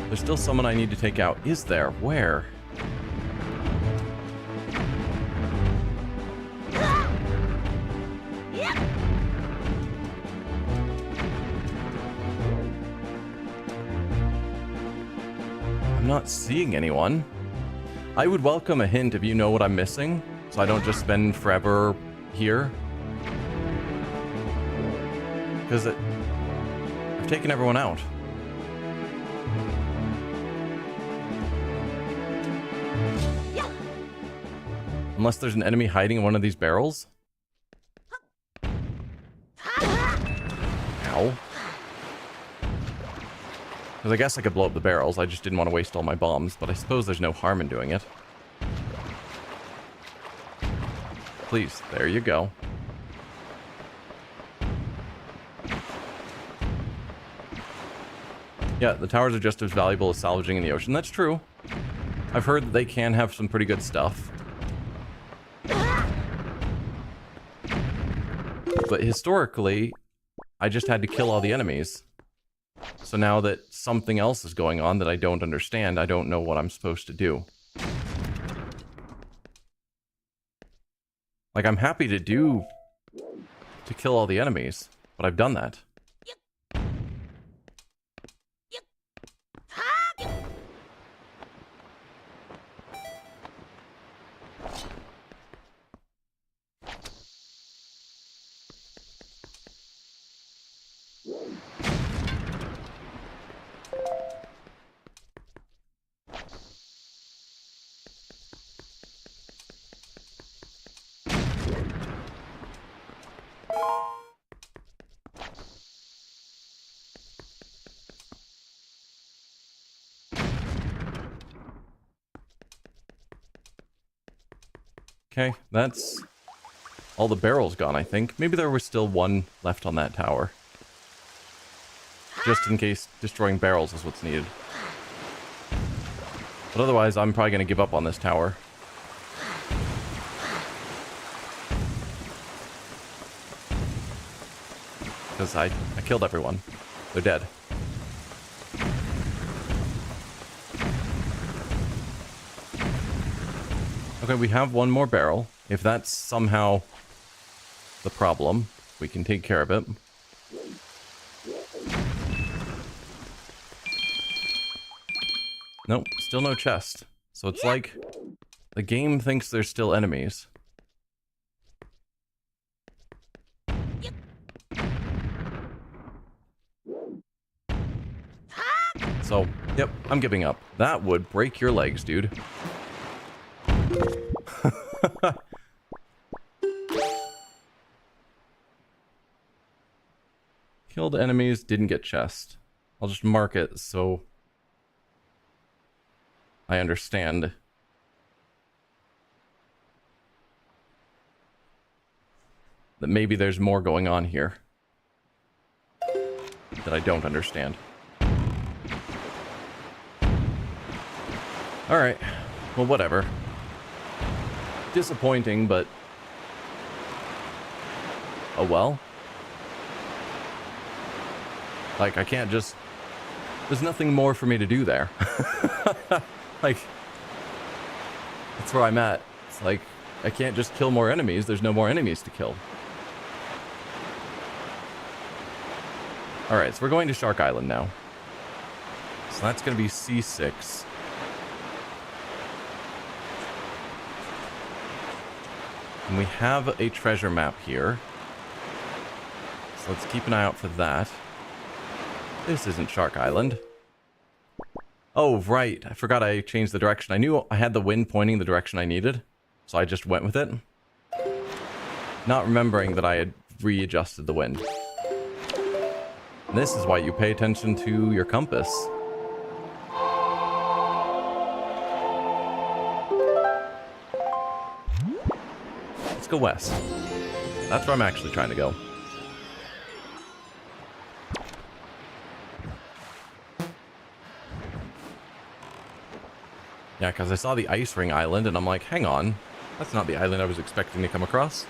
There's still someone I need to take out. Is there? Where? I'm not seeing anyone. I would welcome a hint if you know what I'm missing, so I don't just spend forever here. Because I've taken everyone out. Unless there's an enemy hiding in one of these barrels. Ow. Because I guess I could blow up the barrels, I just didn't want to waste all my bombs, but I suppose there's no harm in doing it. Please, there you go. Yeah, the towers are just as valuable as salvaging in the ocean. That's true. I've heard that they can have some pretty good stuff. But historically, I just had to kill all the enemies. So now that something else is going on that I don't understand, I don't know what I'm supposed to do. Like, I'm happy to kill all the enemies, but I've done that. Okay, that's all the barrels gone, I think. Maybe there was still one left on that tower. Just in case destroying barrels is what's needed. But otherwise, I'm probably going to give up on this tower. Because I killed everyone. They're dead. Okay, we have one more barrel. If that's somehow the problem, we can take care of it. Nope, still no chest. So it's like the game thinks there's still enemies. So, yep, I'm giving up. That would break your legs, dude. Killed enemies, didn't get chest. I'll just mark it so I understand. That maybe there's more going on here that I don't understand. Alright, well, whatever. Disappointing, but oh well. Like, I can't just... There's nothing more for me to do there. Like, that's where I'm at. It's like, I can't just kill more enemies. There's no more enemies to kill. Alright, so we're going to Shark Island now. So that's going to be C6. And we have a treasure map here. So let's keep an eye out for that. This isn't Shark Island. Oh, right. I forgot I changed the direction. I knew I had the wind pointing the direction I needed, so I just went with it. Not remembering that I had readjusted the wind. And this is why you pay attention to your compass. Let's go west. That's where I'm actually trying to go. Yeah, because I saw the Ice Ring Island, and I'm like, hang on. That's not the island I was expecting to come across.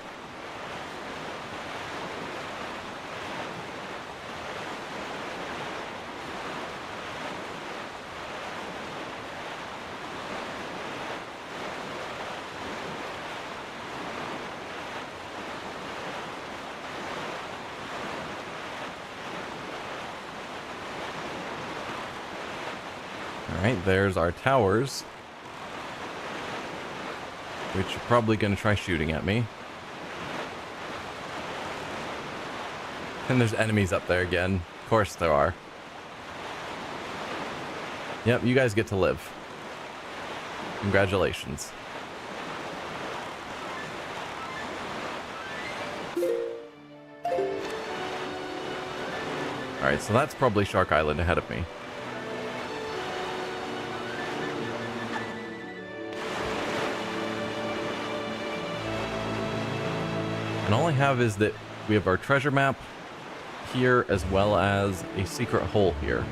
Alright, there's our towers. Which are probably going to try shooting at me. And there's enemies up there again. Of course there are. Yep, you guys get to live. Congratulations. Alright, so that's probably Shark Island ahead of me. And all I have is that we have our treasure map here, as well as a secret hole here.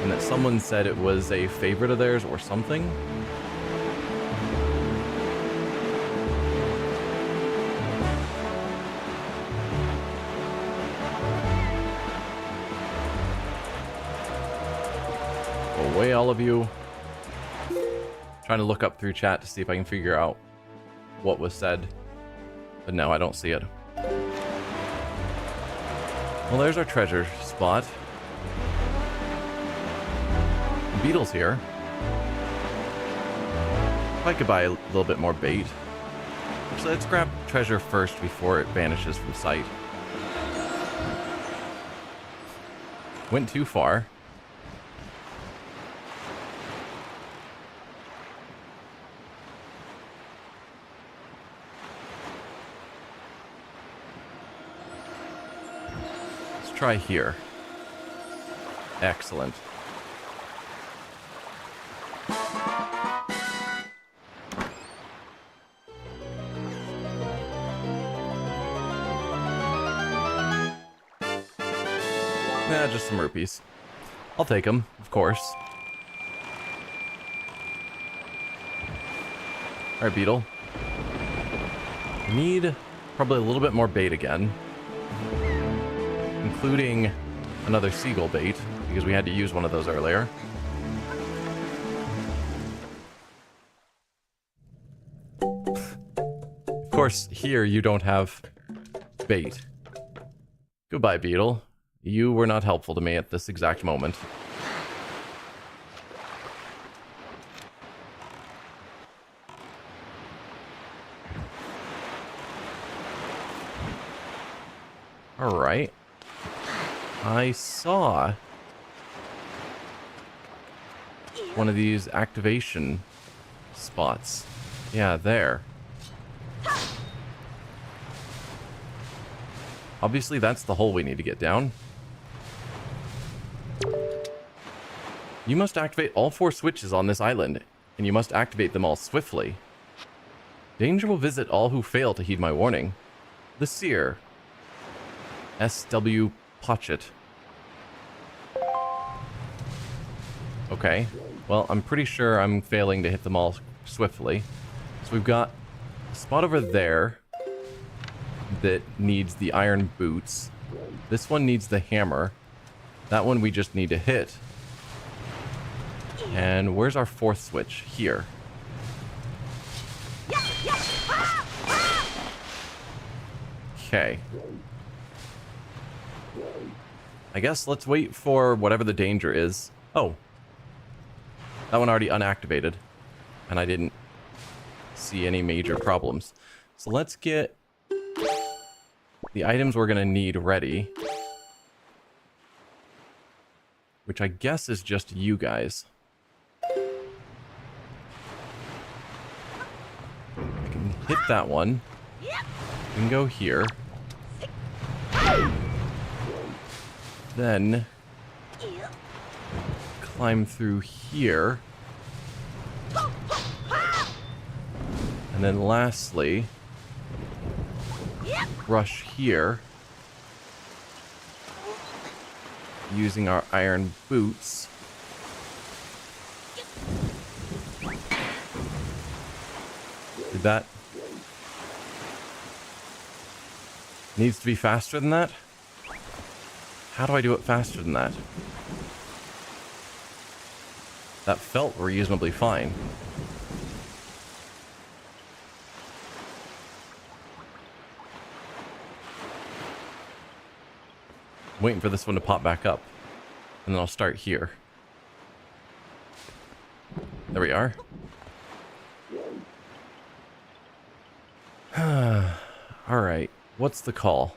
And that someone said it was a favorite of theirs or something. Go away, all of you. Trying to look up through chat to see if I can figure out what was said, but no, I don't see it. Well, there's our treasure spot. The beetle's here. If I could buy a little bit more bait. Actually, let's grab treasure first before it vanishes from sight. Went too far. Try here. Excellent. Nah, just some rupees. I'll take them, of course. Alright, beetle. I need probably a little bit more bait again. Including another seagull bait, because we had to use one of those earlier. Of course, here you don't have bait. Goodbye, beetle. You were not helpful to me at this exact moment. Alright. I saw one of these activation spots. Yeah, there. Obviously, that's the hole we need to get down. You must activate all 4 switches on this island, and you must activate them all swiftly. Danger will visit all who fail to heed my warning. The Seer. S.W. Potchett. Okay. Well, I'm pretty sure I'm failing to hit them all swiftly. So we've got a spot over there that needs the iron boots. This one needs the hammer. That one we just need to hit. And where's our 4th switch? Here. Okay. I guess let's wait for whatever the danger is. Oh. That one already unactivated. And I didn't see any major problems. So let's get the items we're going to need ready. Which I guess is just you guys. I can hit that one. I can go here. Then climb through here. And then lastly, rush here. Using our iron boots. Did that... Needs to be faster than that? How do I do it faster than that? That felt reasonably fine. I'm waiting for this one to pop back up. And then I'll start here. There we are. Alright. What's the call?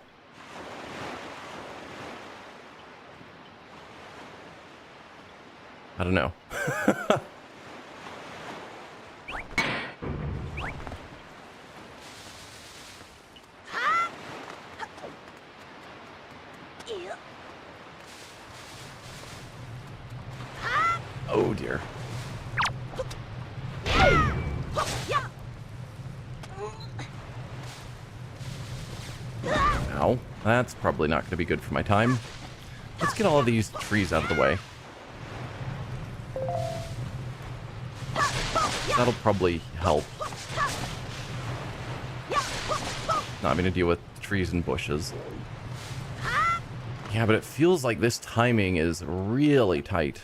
I don't know. Oh dear. Ow. That's probably not going to be good for my time. Let's get all of these trees out of the way. That'll probably help. Not having to deal with trees and bushes. Yeah, but it feels like this timing is really tight.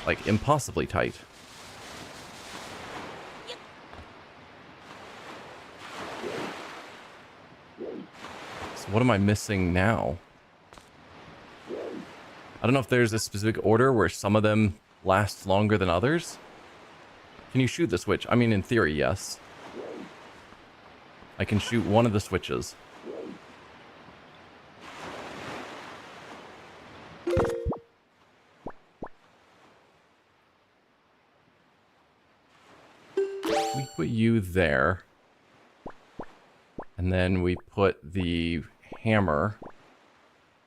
Like, impossibly tight. So what am I missing now? I don't know if there's a specific order where some of them last longer than others. Can you shoot the switch? I mean, in theory, yes. I can shoot one of the switches. We put you there. And then we put the hammer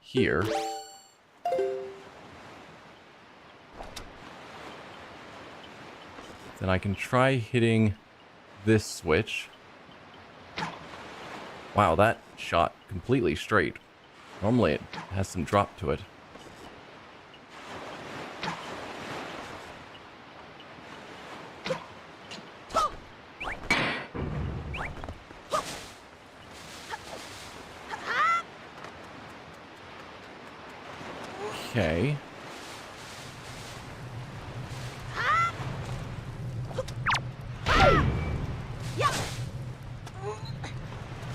here. Then I can try hitting this switch. Wow, that shot completely straight. Normally it has some drop to it. Okay.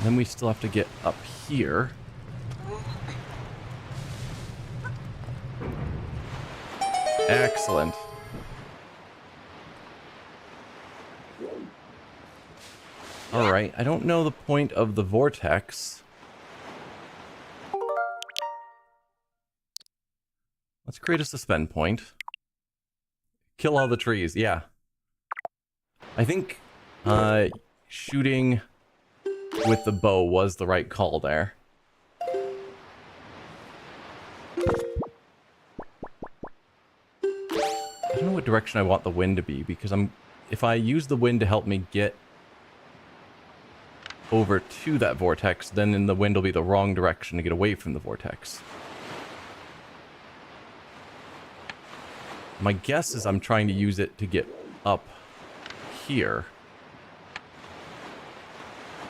Then we still have to get up here. Excellent. Alright, I don't know the point of the vortex. Let's create a suspend point. Kill all the trees, yeah. I think shooting with the bow was the right call there. I don't know what direction I want the wind to be, because if I use the wind to help me get over to that vortex, then the wind will be the wrong direction to get away from the vortex. My guess is I'm trying to use it to get up here.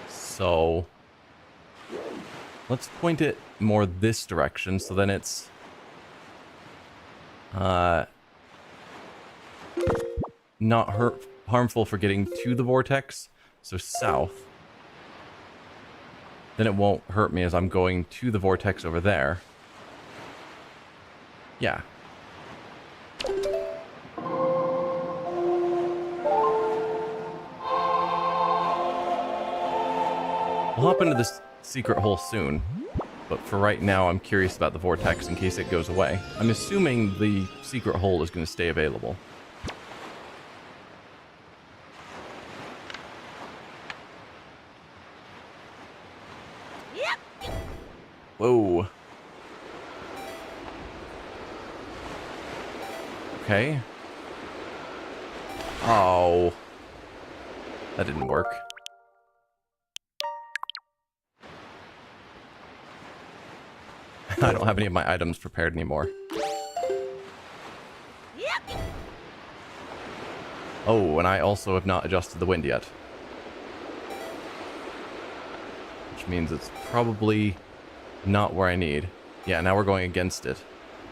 So let's point it more this direction, so then it's not harmful for getting to the vortex. So south. Then it won't hurt me as I'm going to the vortex over there. Yeah. We'll hop into this secret hole soon, but for right now I'm curious about the vortex in case it goes away. I'm assuming the secret hole is going to stay available. Yep. Whoa. Okay. Oh. That didn't work. I don't have any of my items prepared anymore. Yep. Oh, and I also have not adjusted the wind yet. Which means it's probably not where I need. Yeah, now we're going against it.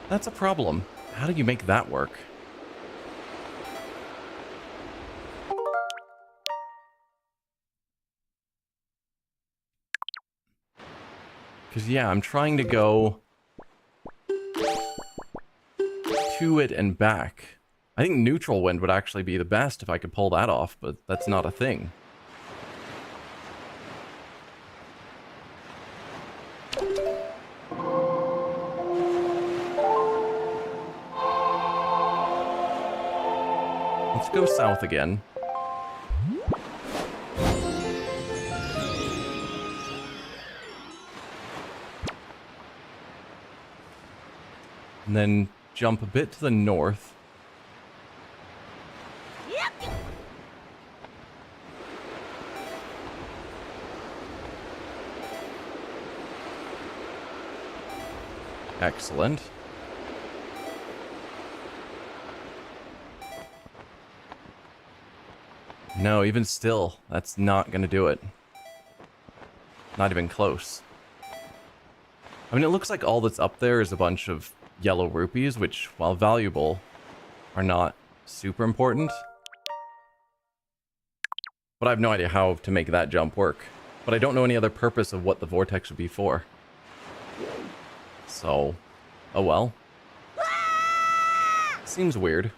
That's a problem. How do you make that work? Because, yeah, I'm trying to go to it and back. I think neutral wind would actually be the best if I could pull that off, but that's not a thing. Let's go south again. And then jump a bit to the north. Yep. Excellent. No, even still, that's not going to do it. Not even close. I mean, it looks like all that's up there is a bunch of yellow rupees, which, while valuable, are not super important. But I have no idea how to make that jump work. But I don't know any other purpose of what the vortex would be for. So, oh well. Seems weird.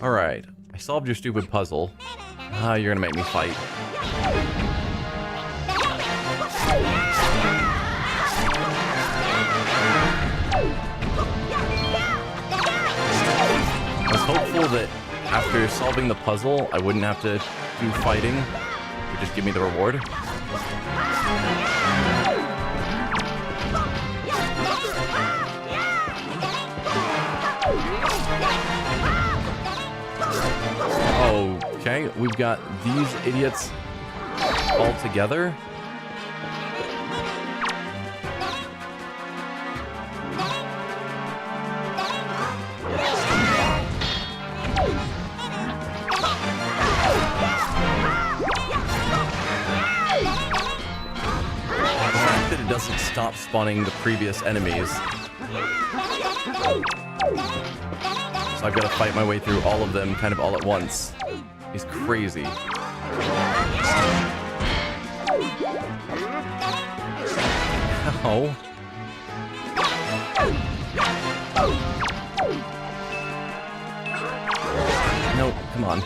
Alright, I solved your stupid puzzle. Ah, you're gonna make me fight. I was hopeful that after solving the puzzle, I wouldn't have to do fighting. It would just give me the reward. Okay, we've got these idiots all together. The fact that it doesn't stop spawning the previous enemies. So I've got to fight my way through all of them kind of all at once. He's crazy. Ow. No, come on.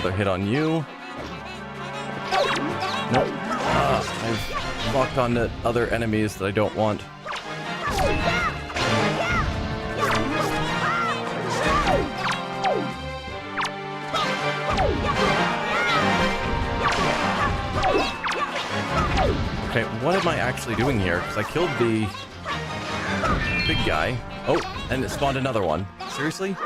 another hit on you. Nope. I've locked onto other enemies that I don't want. Okay, what am I actually doing here? Because I killed the big guy. Oh, and it spawned another one. Seriously?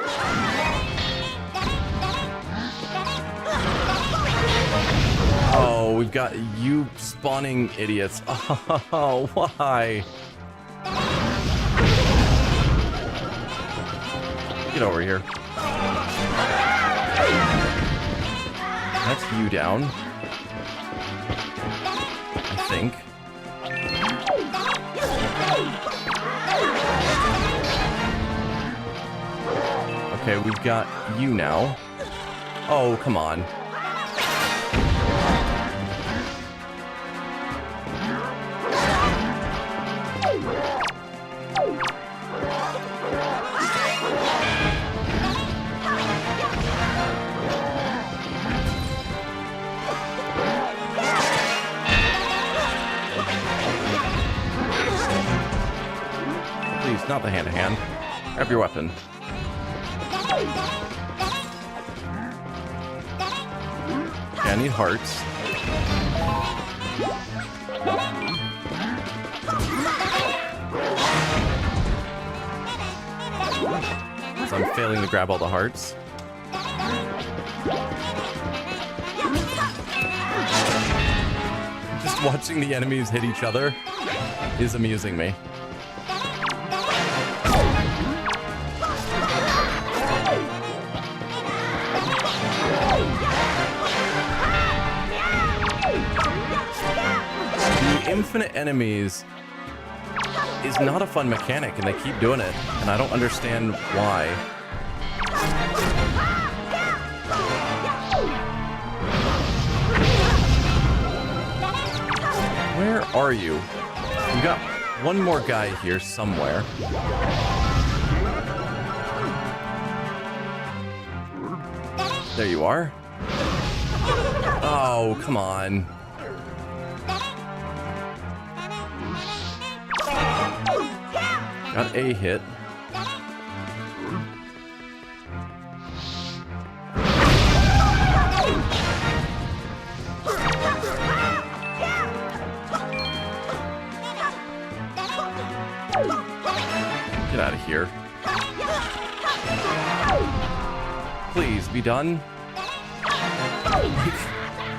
Oh, we've got you spawning idiots. Oh, why? Get over here. That's you down. I think. Okay, we've got you now. Oh, come on. Please, not the hand-to-hand. Grab your weapon. Okay, I need hearts. So I'm failing to grab all the hearts. Just watching the enemies hit each other is amusing me. Infinite enemies is not a fun mechanic, and they keep doing it, and I don't understand why. Where are you? We got one more guy here somewhere. There you are. Oh, come on. Got a hit. Get out of here. Please, be done.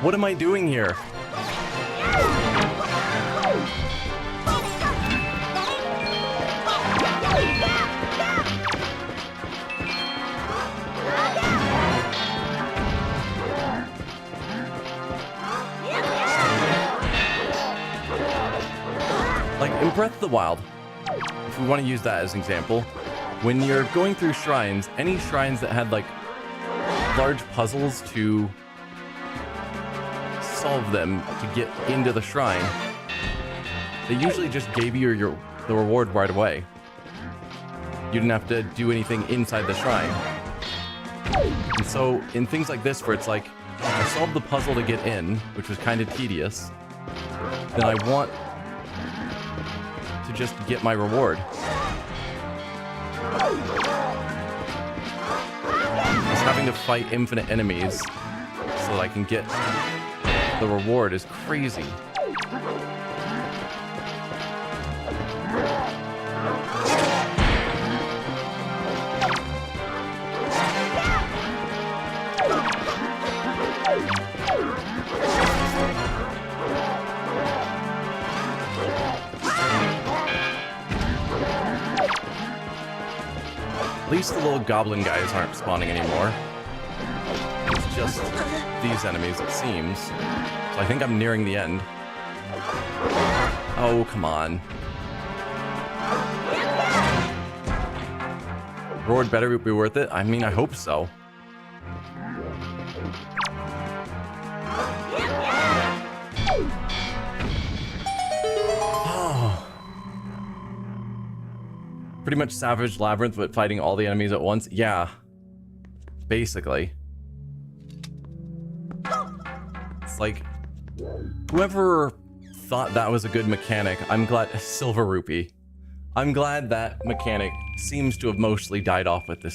What am I doing here? Like in Breath of the Wild, if we want to use that as an example, when you're going through shrines, any shrines that had like large puzzles to solve them to get into the shrine, they usually just gave you the reward right away. You didn't have to do anything inside the shrine. And so in things like this where it's like, I solved the puzzle to get in, which was kind of tedious, then I want to just get my reward. Just having to fight infinite enemies so that I can get the reward is crazy. At least the little goblin guys aren't spawning anymore. It's just these enemies, it seems. So I think I'm nearing the end. Oh, come on. Reward better be worth it? I mean, I hope so. Pretty much Savage Labyrinth, but fighting all the enemies at once? Yeah. Basically. It's like, whoever thought that was a good mechanic, I'm glad, Silver Rupee. I'm glad that mechanic seems to have mostly died off with this